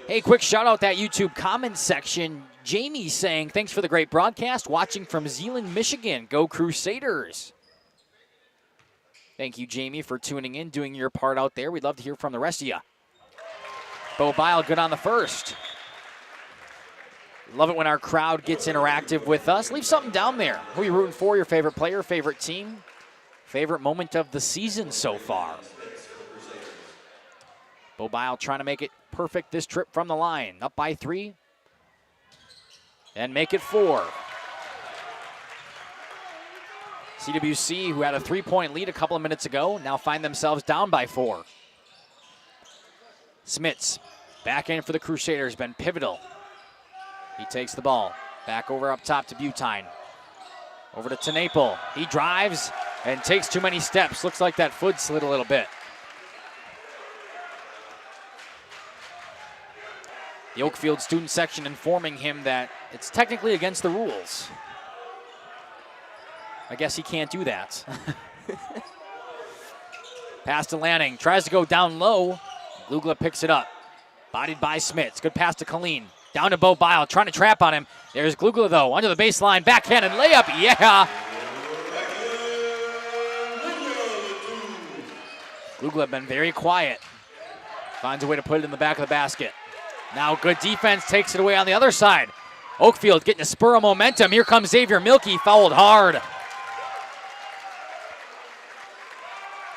Hey, quick shout out that YouTube comment section. Jamie saying, thanks for the great broadcast. Watching from Zeeland, Michigan. Go Crusaders. Thank you, Jamie, for tuning in, doing your part out there. We'd love to hear from the rest of you. Bo Bile good on the first. Love it when our crowd gets interactive with us. Leave something down there. Who are you rooting for? Your favorite player, favorite team, favorite moment of the season so far. Bo Bile trying to make it perfect this trip from the line. Up by 3. And make it 4. CWC, who had a 3-point lead a couple of minutes ago, now find themselves down by 4. Smits back in for the Crusaders, been pivotal. He takes the ball. Back over up top to Butine. Over to Tenaple. He drives and takes too many steps. Looks like that foot slid a little bit. The Oakfield student section informing him that it's technically against the rules. I guess he can't do that. Pass to Lanning. Tries to go down low. Glugla picks it up. Bodied by Smits. Good pass to Colleen. Down to Bo Bile. Trying to trap on him. There's Glugla, though. Under the baseline. Backhand and layup. Yeah. Glugla been very quiet. Finds a way to put it in the back of the basket. Now good defense. Takes it away on the other side. Oakfield getting a spur of momentum. Here comes Xavier Milkey. Fouled hard.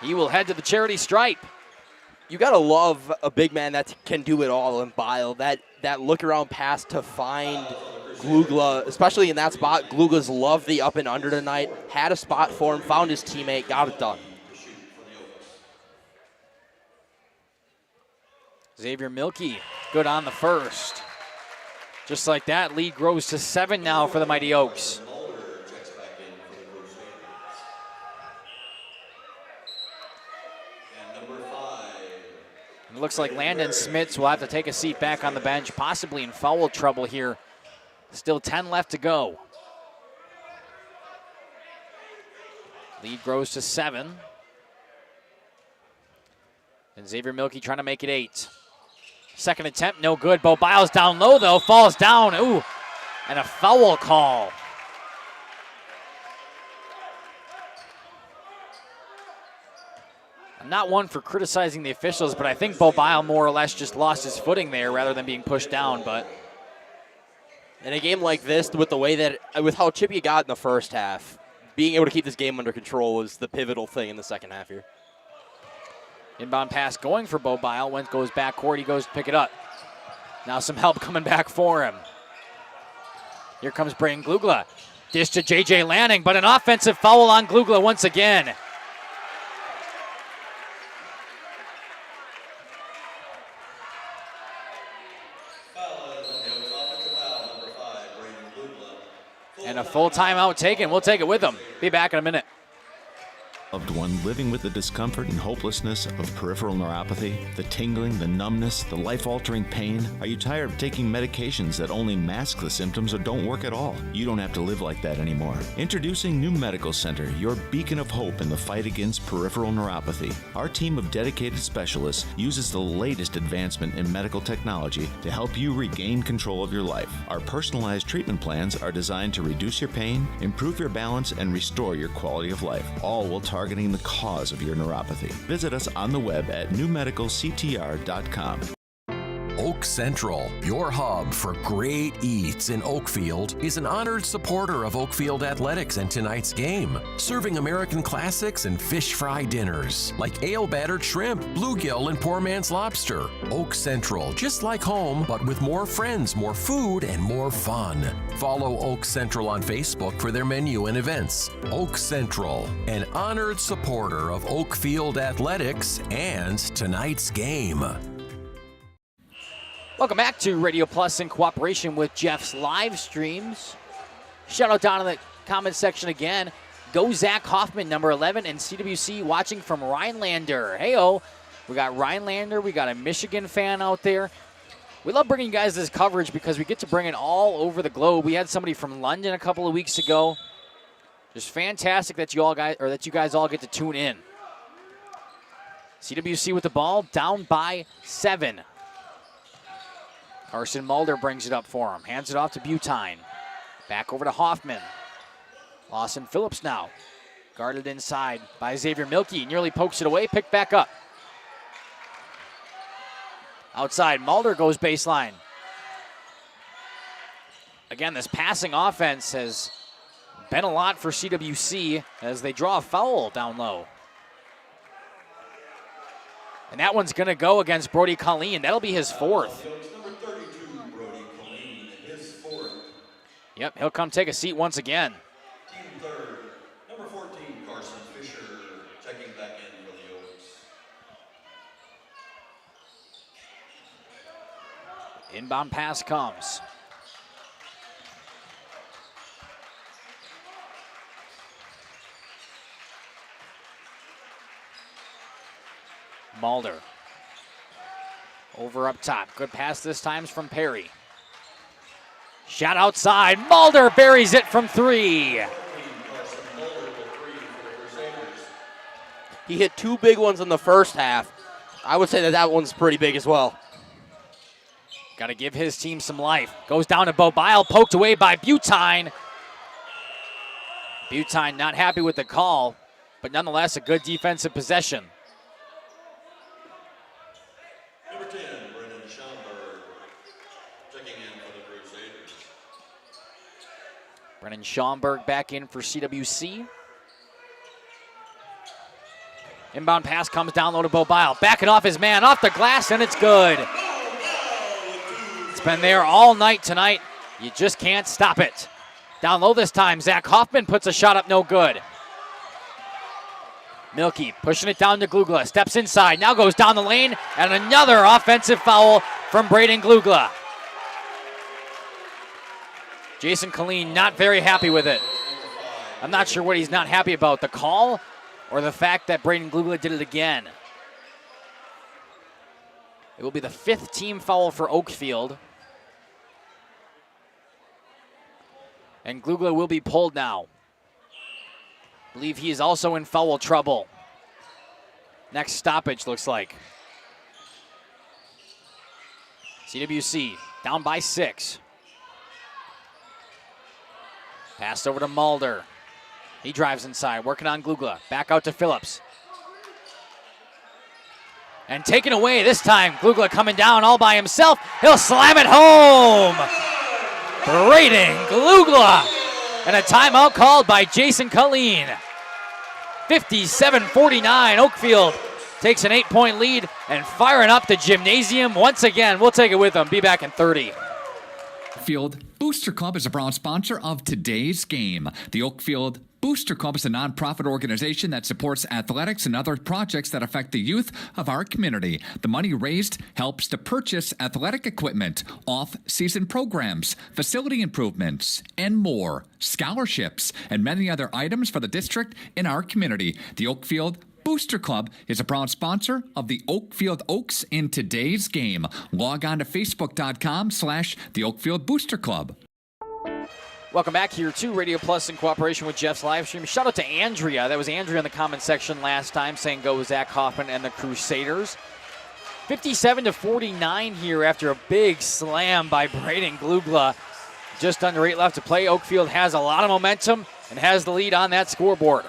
He will head to the charity stripe. You got to love a big man that can do it all in Bile. That look-around pass to find Glugla, especially in that spot. Glugla's loved the up and under tonight. Had a spot for him, found his teammate, got it done. Xavier Milkey, good on the first. Just like that, lead grows to 7 now for the Mighty Oaks. It looks like Landon Smits will have to take a seat back on the bench, possibly in foul trouble here. Still 10 left to go. Lead grows to 7. And Xavier Milkey trying to make it 8. Second attempt, no good. Bo Biles down low, though, falls down. Ooh, and a foul call. I'm not one for criticizing the officials, but I think Bo Bile more or less just lost his footing there rather than being pushed down. But in a game like this, with the way that, with how chippy it got in the first half, being able to keep this game under control was the pivotal thing in the second half here. Inbound pass going for Bo Bile. Wentz goes backcourt. He goes to pick it up. Now some help coming back for him. Here comes Braden Glugla. Dish to J.J. Lanning, but an offensive foul on Glugla once again. And a full timeout taken. We'll take it with them. Be back in a minute. Loved one living with the discomfort and hopelessness of peripheral neuropathy, the tingling, the numbness, the life-altering pain? Are you tired of taking medications that only mask the symptoms or don't work at all? You don't have to live like that anymore. Introducing New Medical Center, your beacon of hope in the fight against peripheral neuropathy. Our team of dedicated specialists uses the latest advancement in medical technology to help you regain control of your life. Our personalized treatment plans are designed to reduce your pain, improve your balance, and restore your quality of life, all while targeting the cause of your neuropathy. Visit us on the web at newmedicalctr.com. Oak Central, your hub for great eats in Oakfield, is an honored supporter of Oakfield athletics and tonight's game, serving American classics and fish fry dinners like ale-battered shrimp, bluegill, and poor man's lobster. Oak Central, just like home, but with more friends, more food, and more fun. Follow Oak Central on Facebook for their menu and events. Oak Central, an honored supporter of Oakfield athletics and tonight's game. Welcome back to Radio Plus in cooperation with Jeff's live streams. Shout out down in the comment section again. Go Zach Hoffman, number 11, and CWC watching from Rhinelander. Hey-oh, We got Rhinelander. We got a Michigan fan out there. We love bringing you guys this coverage because we get to bring it all over the globe. We had somebody from London a couple of weeks ago. Just fantastic that you guys all get to tune in. CWC with the ball, down by 7. Carson Mulder brings it up for him. Hands it off to Butine. Back over to Hoffman. Lawson Phillips now. Guarded inside by Xavier Milkey. Nearly pokes it away. Picked back up. Outside, Mulder goes baseline. Again, this passing offense has been a lot for CWC as they draw a foul down low. And that one's going to go against Brody Colleen. That'll be his 4th. Number 32, Brody Colleen, his 4th. Yep, he'll come take a seat once again. Team 3rd, number 14, Carson Fisher, checking back in for the Oaks. Inbound pass comes. Mulder. Over up top. Good pass this time from Perry. Shot outside. Mulder buries it from 3. He hit 2 big ones in the first half. I would say that one's pretty big as well. Got to give his team some life. Goes down to Bobile, poked away by Butine. Butine not happy with the call, but nonetheless a good defensive possession. Number 10, Brennan Schomburg, checking in for the Crusaders. Brennan Schomburg back in for CWC. Inbound pass comes down low to Bobile. Backing off his man, off the glass, and it's good. It's been there all night tonight. You just can't stop it. Down low this time, Zach Hoffman puts a shot up, no good. Milkey pushing it down to Glugla. Steps inside, now goes down the lane, and another offensive foul from Braden Glugla. Jason Colleen not very happy with it. I'm not sure what he's not happy about, the call or the fact that Braden Glugla did it again. It will be the 5th team foul for Oakfield. And Glugla will be pulled now. I believe he is also in foul trouble. Next stoppage looks like. CWC down by 6. Passed over to Mulder. He drives inside, working on Glugla. Back out to Phillips. And taken away this time. Glugla coming down all by himself. He'll slam it home. Braden Glugla. And a timeout called by Jason Colleen. 57-49. Oakfield takes an 8-point lead and firing up the gymnasium once again. We'll take it with them. Be back in 30. Oakfield Booster Club is a proud sponsor of today's game. The Oakfield Booster Club is a nonprofit organization that supports athletics and other projects that affect the youth of our community. The money raised helps to purchase athletic equipment, off-season programs, facility improvements, and more, scholarships, and many other items for the district in our community. The Oakfield Booster Club is a proud sponsor of the Oakfield Oaks in today's game. Log on to Facebook.com/the Oakfield Booster Club. Welcome back here to Radio Plus in cooperation with Jeff's Livestream. Shout out to Andrea. That was Andrea in the comment section last time saying go Zach Hoffman and the Crusaders. 57-49 here after a big slam by Braden Glugla. Just under 8 left to play. Oakfield has a lot of momentum and has the lead on that scoreboard.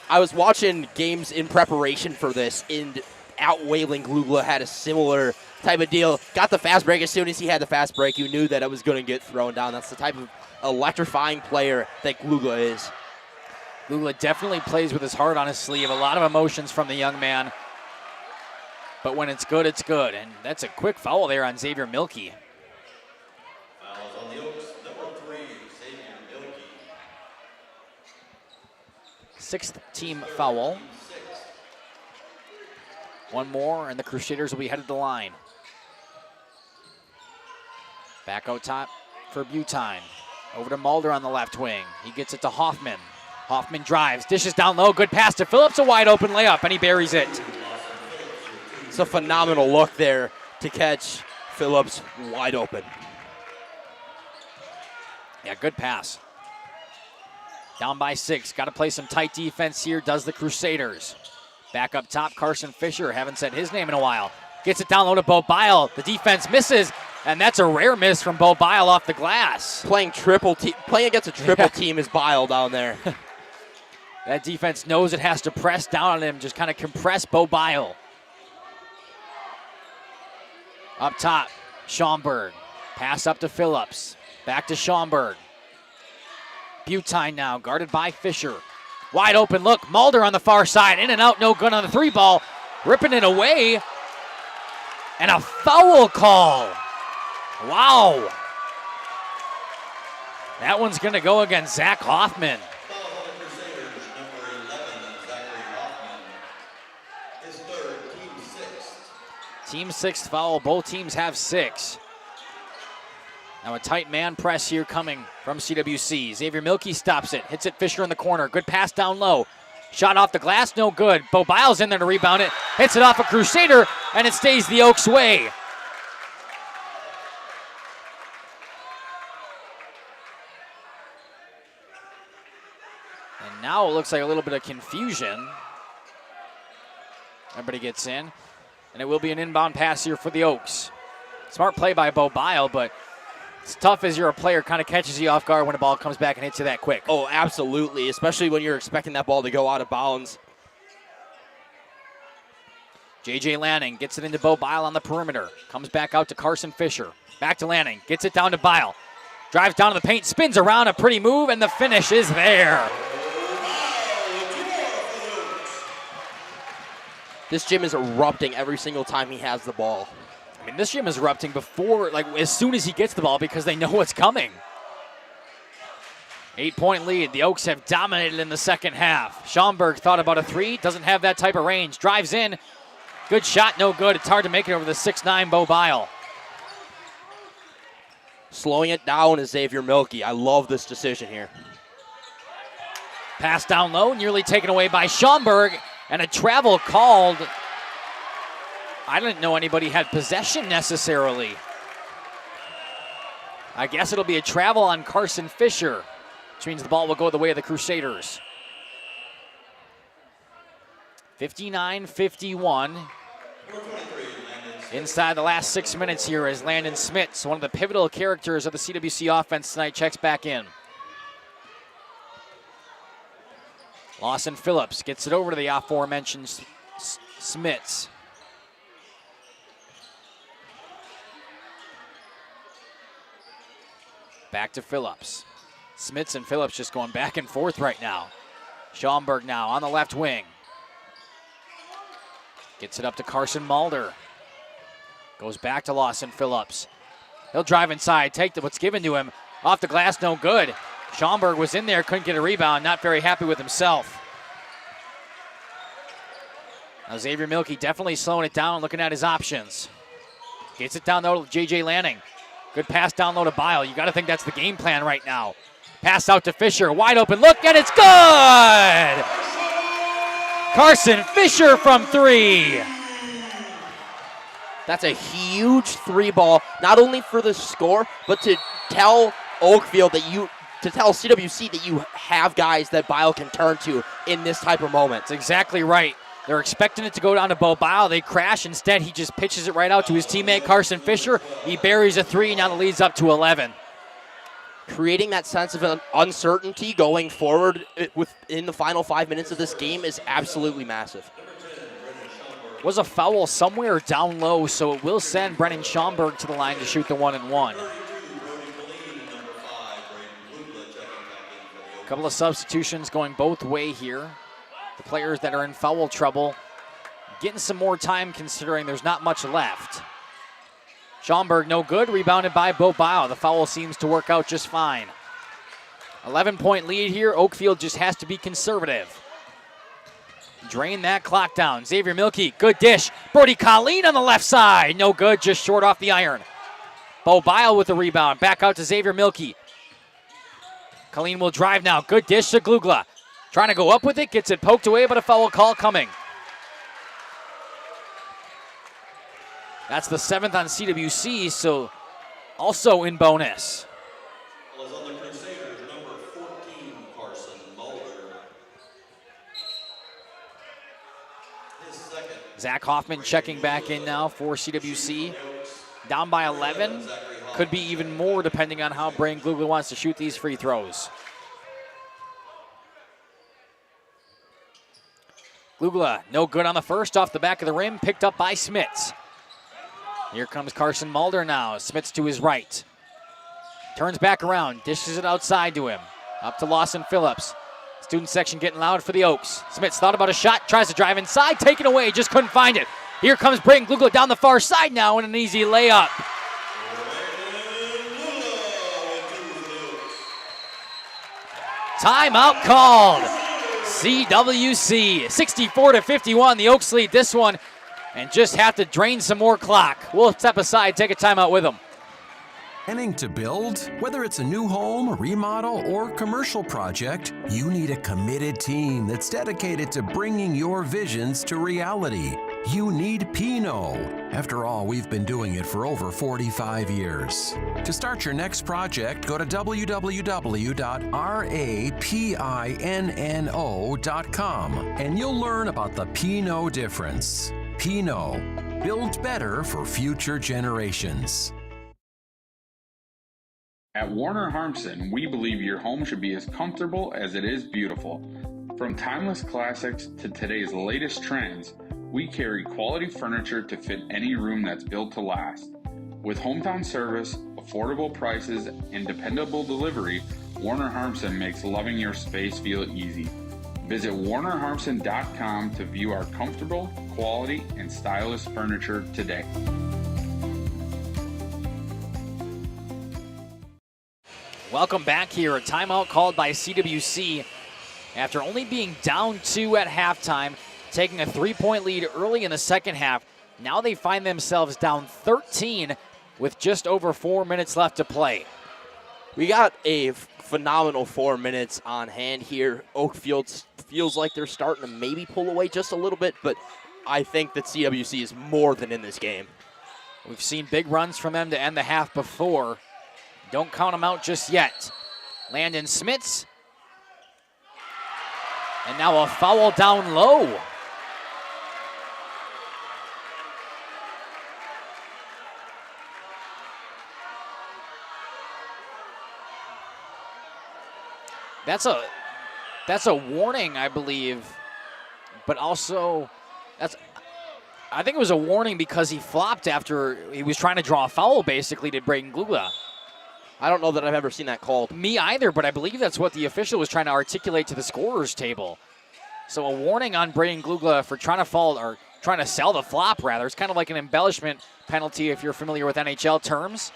I was watching games in preparation for this, and out Wayland Glugla had a similar type of deal. Got the fast break. As soon as he had the fast break, you knew that it was going to get thrown down. That's the type of electrifying player that Glugla is. Glugla definitely plays with his heart on his sleeve. A lot of emotions from the young man. But when it's good, it's good. And that's a quick foul there on Xavier Milkey. Fouls on the Oaks, number 3, Xavier Milkey. 6th team foul. One more, and the Crusaders will be headed to the line. Back out top for Butine. Over to Mulder on the left wing. He gets it to Hoffman. Hoffman drives, dishes down low. Good pass to Phillips, a wide open layup, and he buries it. It's a phenomenal look there to catch Phillips wide open. Yeah, good pass. Down by 6. Got to play some tight defense here, does the Crusaders. Back up top, Carson Fisher. Haven't said his name in a while. Gets it down low to Bo Bile. The defense misses, and that's a rare miss from Bo Bile off the glass. Playing against a triple team is Bile down there. That defense knows it has to press down on him, just kind of compress Bo Bile. Up top, Schaumburg. Pass up to Phillips. Back to Schaumburg. Butine now, guarded by Fisher. Wide open look, Mulder on the far side. In and out, no good on the 3-ball. Ripping it away. And a foul call. Wow. That one's going to go against Zach Hoffman. Team 6th foul. Both teams have 6. Now a tight man press here coming from CWC. Xavier Milkey stops it. Hits it Fisher in the corner. Good pass down low. Shot off the glass, no good. Bo Bile's in there to rebound it. Hits it off a Crusader, and it stays the Oaks' way. And now it looks like a little bit of confusion. Everybody gets in. And it will be an inbound pass here for the Oaks. Smart play by Bo Bile, but it's tough as you're a player, kind of catches you off guard when the ball comes back and hits you that quick. Oh, absolutely, especially when you're expecting that ball to go out of bounds. J.J. Lanning gets it into Bo Bile on the perimeter. Comes back out to Carson Fisher. Back to Lanning. Gets it down to Bile. Drives down to the paint, spins around, a pretty move, and the finish is there. This gym is erupting every single time he has the ball. I mean, this gym is erupting before, like as soon as he gets the ball because they know what's coming. 8-point lead. The Oaks have dominated in the second half. Schaumburg thought about a 3. Doesn't have that type of range. Drives in. Good shot, no good. It's hard to make it over the 6'9" Bo Bile. Slowing it down is Xavier Milkey. I love this decision here. Pass down low, nearly taken away by Schaumburg. And a travel called. I didn't know anybody had possession necessarily. I guess it'll be a travel on Carson Fisher, which means the ball will go the way of the Crusaders. 59-51. Inside the last 6 minutes here as Landon Smits, one of the pivotal characters of the CWC offense tonight, checks back in. Lawson Phillips gets it over to the aforementioned Smits. Back to Phillips. Smits and Phillips just going back and forth right now. Schaumburg now on the left wing. Gets it up to Carson Mulder. Goes back to Lawson Phillips. He'll drive inside, take what's given to him. Off the glass, no good. Schaumburg was in there, couldn't get a rebound, not very happy with himself. Now Xavier Milkey definitely slowing it down, looking at his options. Gets it down low to J.J. Lanning. Good pass down low to Bile. You got to think that's the game plan right now. Pass out to Fisher, wide open look, and it's good! Carson Fisher from 3. That's a huge 3-ball, not only for the score, but to tell Oakfield to tell CWC that you have guys that Bile can turn to in this type of moment. That's exactly right. They're expecting it to go down to Bo Bile. They crash. Instead, he just pitches it right out to his teammate, Carson Fisher. He buries a 3. Now the lead's up to 11. Creating that sense of uncertainty going forward in the final 5 minutes of this game is absolutely massive. Was a foul somewhere down low, so it will send Brennan Schaumburg to the line to shoot the 1-and-1. A couple of substitutions going both way here. The players that are in foul trouble getting some more time considering there's not much left. Schaumburg no good, rebounded by Bo Bile. The foul seems to work out just fine. 11-point lead here. Oakfield just has to be conservative. Drain that clock down. Xavier Milkey, good dish. Brody Colleen on the left side. No good, just short off the iron. Bo Bile with the rebound. Back out to Xavier Milkey. Colleen will drive now. Good dish to Glugla. Trying to go up with it, gets it poked away, but a foul call coming. That's the 7th on CWC, so also in bonus. Well, as on the Crusaders, number 14, Carson Mulder. His second. Zach Hoffman checking back in now for CWC. Down by 11. Could be even more depending on how Brain Glugler wants to shoot these free throws. Glugler, no good on the first, off the back of the rim, picked up by Smits. Here comes Carson Mulder now. Smits to his right. Turns back around, dishes it outside to him. Up to Lawson Phillips. Student section getting loud for the Oaks. Smits thought about a shot, tries to drive inside, taken away, just couldn't find it. Here comes Braden Glugler down the far side now and an easy layup. Timeout called. CWC, 64-51. The Oaks lead this one and just have to drain some more clock. We'll step aside, take a timeout with them. Planning to build? Whether it's a new home, a remodel, or commercial project, you need a committed team that's dedicated to bringing your visions to reality. You need Pino. After all, we've been doing it for over 45 years. To start your next project, go to www.rapinno.com and you'll learn about the Pino difference. Pino, build better for future generations. At Warner Harmson, we believe your home should be as comfortable as it is beautiful. From timeless classics to today's latest trends, we carry quality furniture to fit any room that's built to last. With hometown service, affordable prices, and dependable delivery, Warner Harmson makes loving your space feel easy. Visit warnerharmson.com to view our comfortable, quality, and stylish furniture today. Welcome back here. A timeout called by CWC after only being down 2 at halftime, taking a 3-point lead early in the second half. Now they find themselves down 13 with just over 4 minutes left to play. We got a phenomenal 4 minutes on hand here. Oakfield feels like they're starting to maybe pull away just a little bit, but I think that CWC is more than in this game. We've seen big runs from them to end the half before. Don't count them out just yet. Landon Smits. And now a foul down low. That's a warning, I believe. But also, I think it was a warning because he flopped after he was trying to draw a foul, basically, to Braden Glugler. I don't know that I've ever seen that called. Me either, but I believe that's what the official was trying to articulate to the scorer's table. So a warning on Braden Glugler for trying to fall, or trying to sell the flop, rather. It's kind of like an embellishment penalty if you're familiar with NHL terms.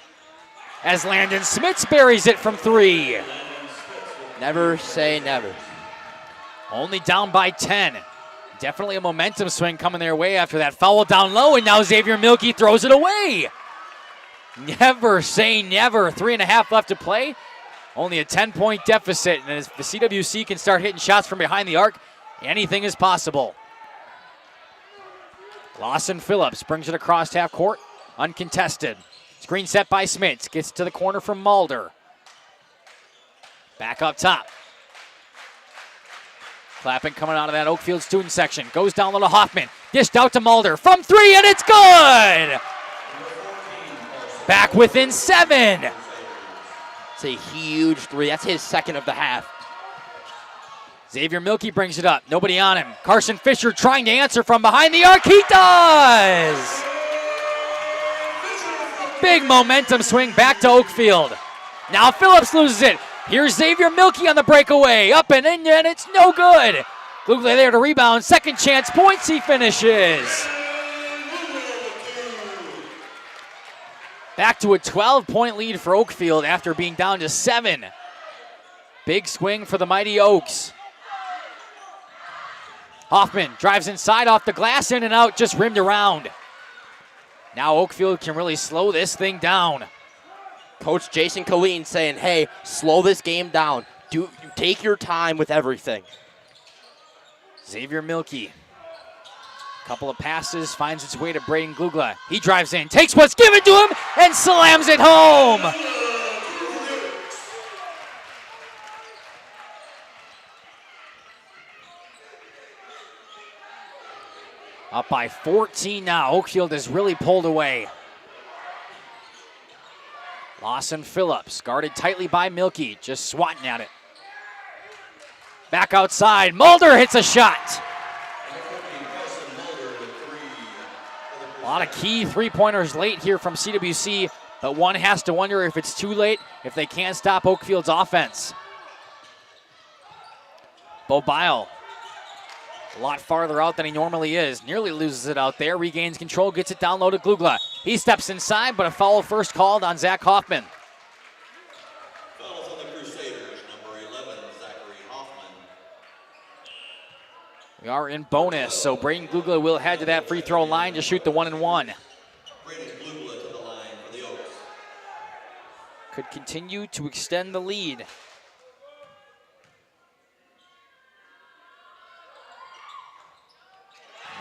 As Landon Smits buries it from 3. Never say never. Only down by 10. Definitely a momentum swing coming their way after that foul down low, and now Xavier Milkey throws it away. Never say never. 3.5 left to play. Only a 10-point deficit, and as the CWC can start hitting shots from behind the arc, anything is possible. Lawson Phillips brings it across half court, uncontested. Screen set by Smits, gets to the corner from Mulder. Back up top. Clapping coming out of that Oakfield student section. Goes down low to Hoffman. Dished out to Mulder from 3, and it's good! Back within 7. It's a huge 3. That's his second of the half. Xavier Milkey brings it up. Nobody on him. Carson Fisher trying to answer from behind the arc. He does! Big momentum swing back to Oakfield. Now Phillips loses it. Here's Xavier Milkey on the breakaway. Up and in, and it's no good. Glugler there to rebound. Second chance points. He finishes. Back to a 12-point lead for Oakfield after being down to 7. Big swing for the mighty Oaks. Hoffman drives inside off the glass, in and out, just rimmed around. Now Oakfield can really slow this thing down. Coach Jason Colleen saying, hey, slow this game down. Take your time with everything. Xavier Milkey Couple of passes, finds its way to Braden Glugla. He drives in, takes what's given to him, and slams it home. Up by 14 now. Oakfield has really pulled away. Lawson Phillips, guarded tightly by Milkey, just swatting at it. Back outside, Mulder hits a shot. A lot of key three-pointers late here from CWC, but one has to wonder if it's too late, if they can't stop Oakfield's offense. Bo Bile, a lot farther out than he normally is. Nearly loses it out there, regains control, gets it down low to Glugla. He steps inside, but a foul first called on Zach Hoffman. Fouls on the Crusaders, number 11, Zachary Hoffman. We are in bonus, so Braden Glugla will head to that free throw line to shoot the 1-and-1. Braden Glugla to the line for the Oaks. Could continue to extend the lead.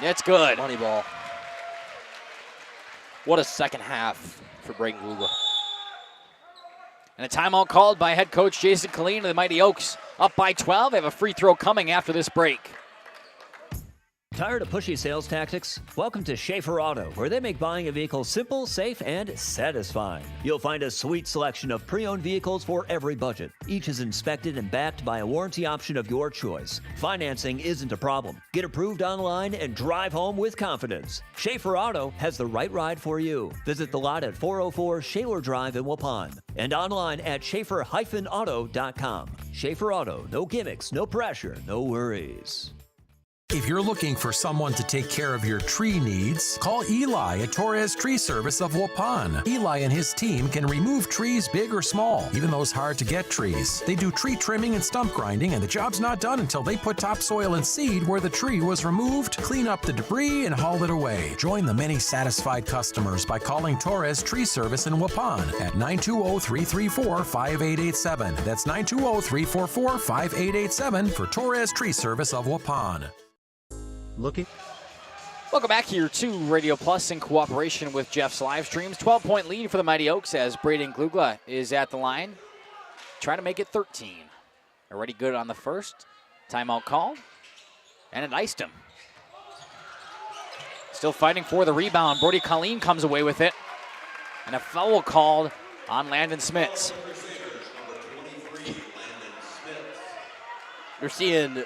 It's good. Money ball. What a second half for Braden Glugla. And a timeout called by head coach Jason Killeen of the Mighty Oaks. Up by 12, they have a free throw coming after this break. Tired of pushy sales tactics? Welcome to Schaefer Auto, where they make buying a vehicle simple, safe, and satisfying. You'll find a sweet selection of pre-owned vehicles for every budget. Each is inspected and backed by a warranty option of your choice. Financing isn't a problem. Get approved online and drive home with confidence. Schaefer Auto has the right ride for you. Visit the lot at 404 Shaler Drive in Waupun and online at schaefer-auto.com. Schaefer Auto, no gimmicks, no pressure, no worries. If you're looking for someone to take care of your tree needs, call Eli at Torres Tree Service of Waupun. Eli and his team can remove trees big or small, even those hard-to-get trees. They do tree trimming and stump grinding, and the job's not done until they put topsoil and seed where the tree was removed, clean up the debris, and haul it away. Join the many satisfied customers by calling Torres Tree Service in Waupun at 920-334-5887. That's 920-344-5887 for Torres Tree Service of Waupun. Welcome back here to Radio Plus in cooperation with Jeff's Livestreams. 12-point lead for the Mighty Oaks as Braden Glugla is at the line. Trying to make it 13. Already good on the first. Timeout called. And it iced him. Still fighting for the rebound. Brody Colleen comes away with it. And a foul called on Landon Smits. You're seeing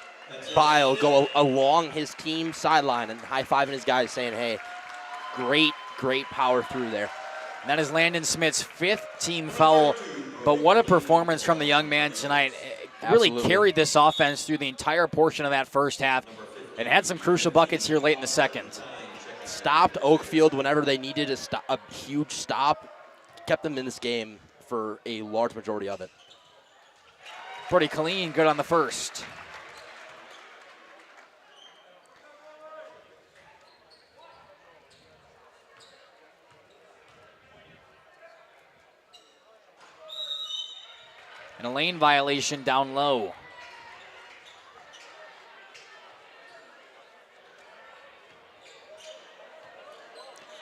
Bile go along his team sideline and high-fiving his guys saying, hey, great power through there. And that is Landon Smith's 5th team foul, but what a performance from the young man tonight. Really carried this offense through the entire portion of that first half and had some crucial buckets here late in the second. Stopped Oakfield whenever they needed a huge stop. Kept them in this game for a large majority of it. Brody Colleen good on the first. And a lane violation down low.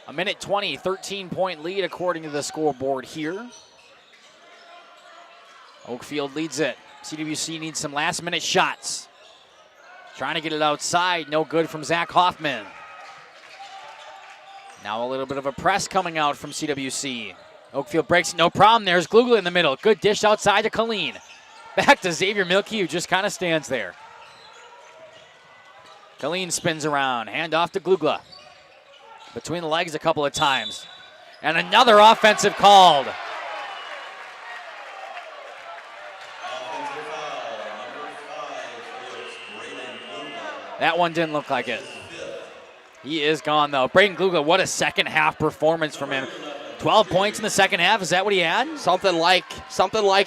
A minute 20, 13-point lead according to the scoreboard here. Oakfield leads it. CWC needs some last-minute shots. Trying to get it outside, no good from Zach Hoffman. Now a little bit of a press coming out from CWC. Oakfield breaks it, no problem. There's Glugla in the middle. Good dish outside to Colleen. Back to Xavier Milkey, who just kind of stands there. Colleen spins around, hand off to Glugla. Between the legs a couple of times. And another offensive called. That one didn't look like it. He is gone, though. Braden Glugla, what a second half performance from him. 12 points in the second half. Is that what he had? Something like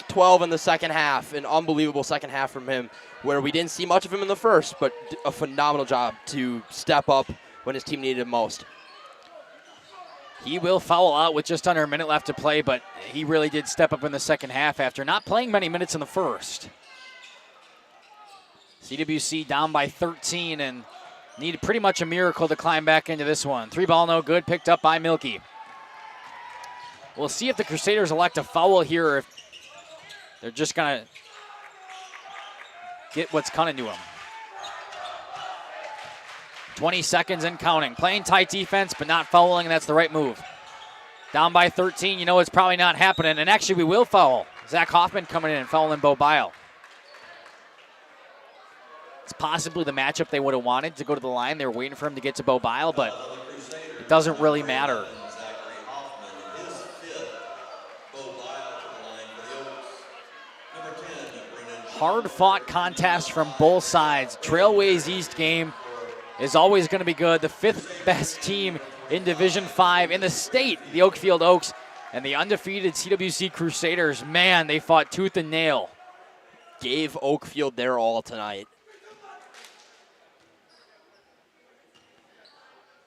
12 in the second half. An unbelievable second half from him, where we didn't see much of him in the first, but a phenomenal job to step up when his team needed him most. He will foul out with just under a minute left to play, but he really did step up in the second half after not playing many minutes in the first. CWC down by 13, and Needed pretty much a miracle to climb back into this one. 3 ball, no good, picked up by Milky. We'll see if the Crusaders elect a foul here or if they're just going to get what's coming to them. 20 seconds and counting. Playing tight defense, but not fouling, and that's the right move. Down by 13, you know it's probably not happening, and actually we will foul. Zach Hoffman coming in and fouling Bo Bile. It's possibly the matchup they would have wanted to go to the line. They were waiting for him to get to Bo Bile, but it doesn't really matter. Hard-fought contest from both sides. Trailways East game is always going to be good. The 5th best team in Division 5 in the state, the Oakfield Oaks, and the undefeated CWC Crusaders. Man, they fought tooth and nail. Gave Oakfield their all tonight.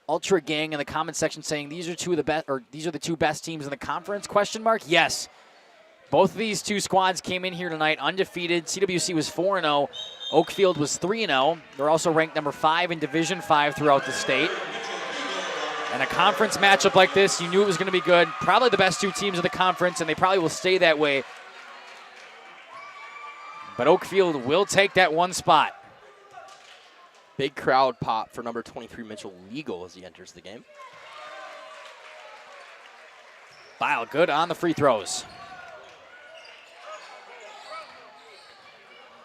Ultra Gang in the comment section saying these are the two best teams in the conference? Question mark. Yes. Both of these two squads came in here tonight undefeated. CWC was 4-0. Oakfield was 3-0. They're also ranked number 5 in Division 5 throughout the state. And a conference matchup like this, you knew it was going to be good. Probably the best two teams in the conference, and they probably will stay that way. But Oakfield will take that one spot. Big crowd pop for number 23, Mitchell Legal, as he enters the game. Bile good on the free throws.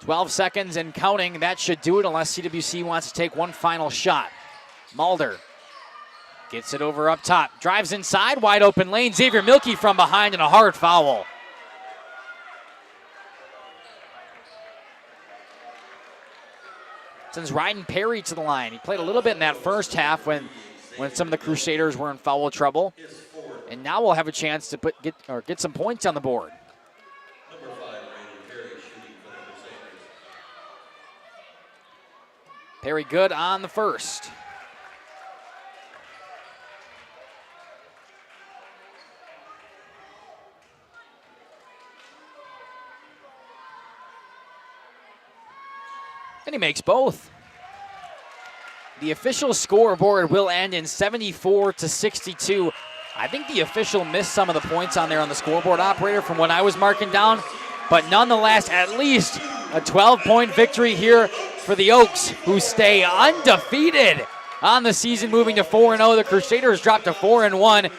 12 seconds and counting. That should do it unless CWC wants to take one final shot. Mulder gets it over up top. Drives inside, wide open lane. Xavier Milky from behind and a hard foul. Sends Ryden Perry to the line. He played a little bit in that first half when some of the Crusaders were in foul trouble. And now we'll have a chance to get some points on the board. Perry good on the first. And he makes both. The official scoreboard will end in 74-62. I think the official missed some of the points on there on the scoreboard operator from when I was marking down, but nonetheless, at least a 12-point victory here for the Oaks, who stay undefeated on the season, moving to 4-0. The Crusaders dropped to 4-1.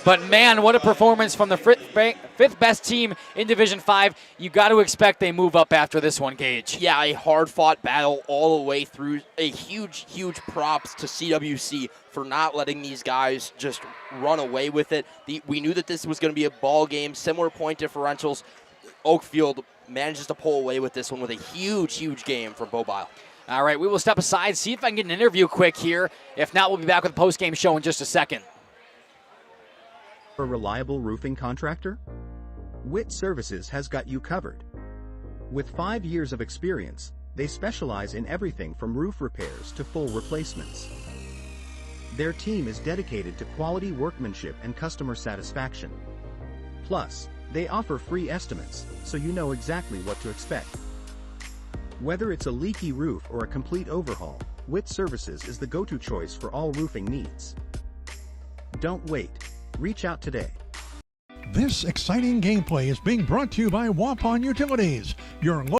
But man, what a performance from the 5th best team in Division 5. You got to expect they move up after this one, Gage. Yeah, a hard-fought battle all the way through. A huge, huge props to CWC for not letting these guys just run away with it. We knew that this was going to be a ball game, similar point differentials. Oakfield manages to pull away with this one with a huge, huge game from Bo Bile. All right, we will step aside, see if I can get an interview quick here. If not, we'll be back with a post-game show in just a second. A reliable roofing contractor? Witt Services has got you covered. With 5 years of experience, they specialize in everything from roof repairs to full replacements. Their team is dedicated to quality workmanship and customer satisfaction. Plus, they offer free estimates, so you know exactly what to expect. Whether it's a leaky roof or a complete overhaul, Witt Services is the go-to choice for all roofing needs. Don't wait. Reach out today. This exciting gameplay is being brought to you by Waupun Utilities, your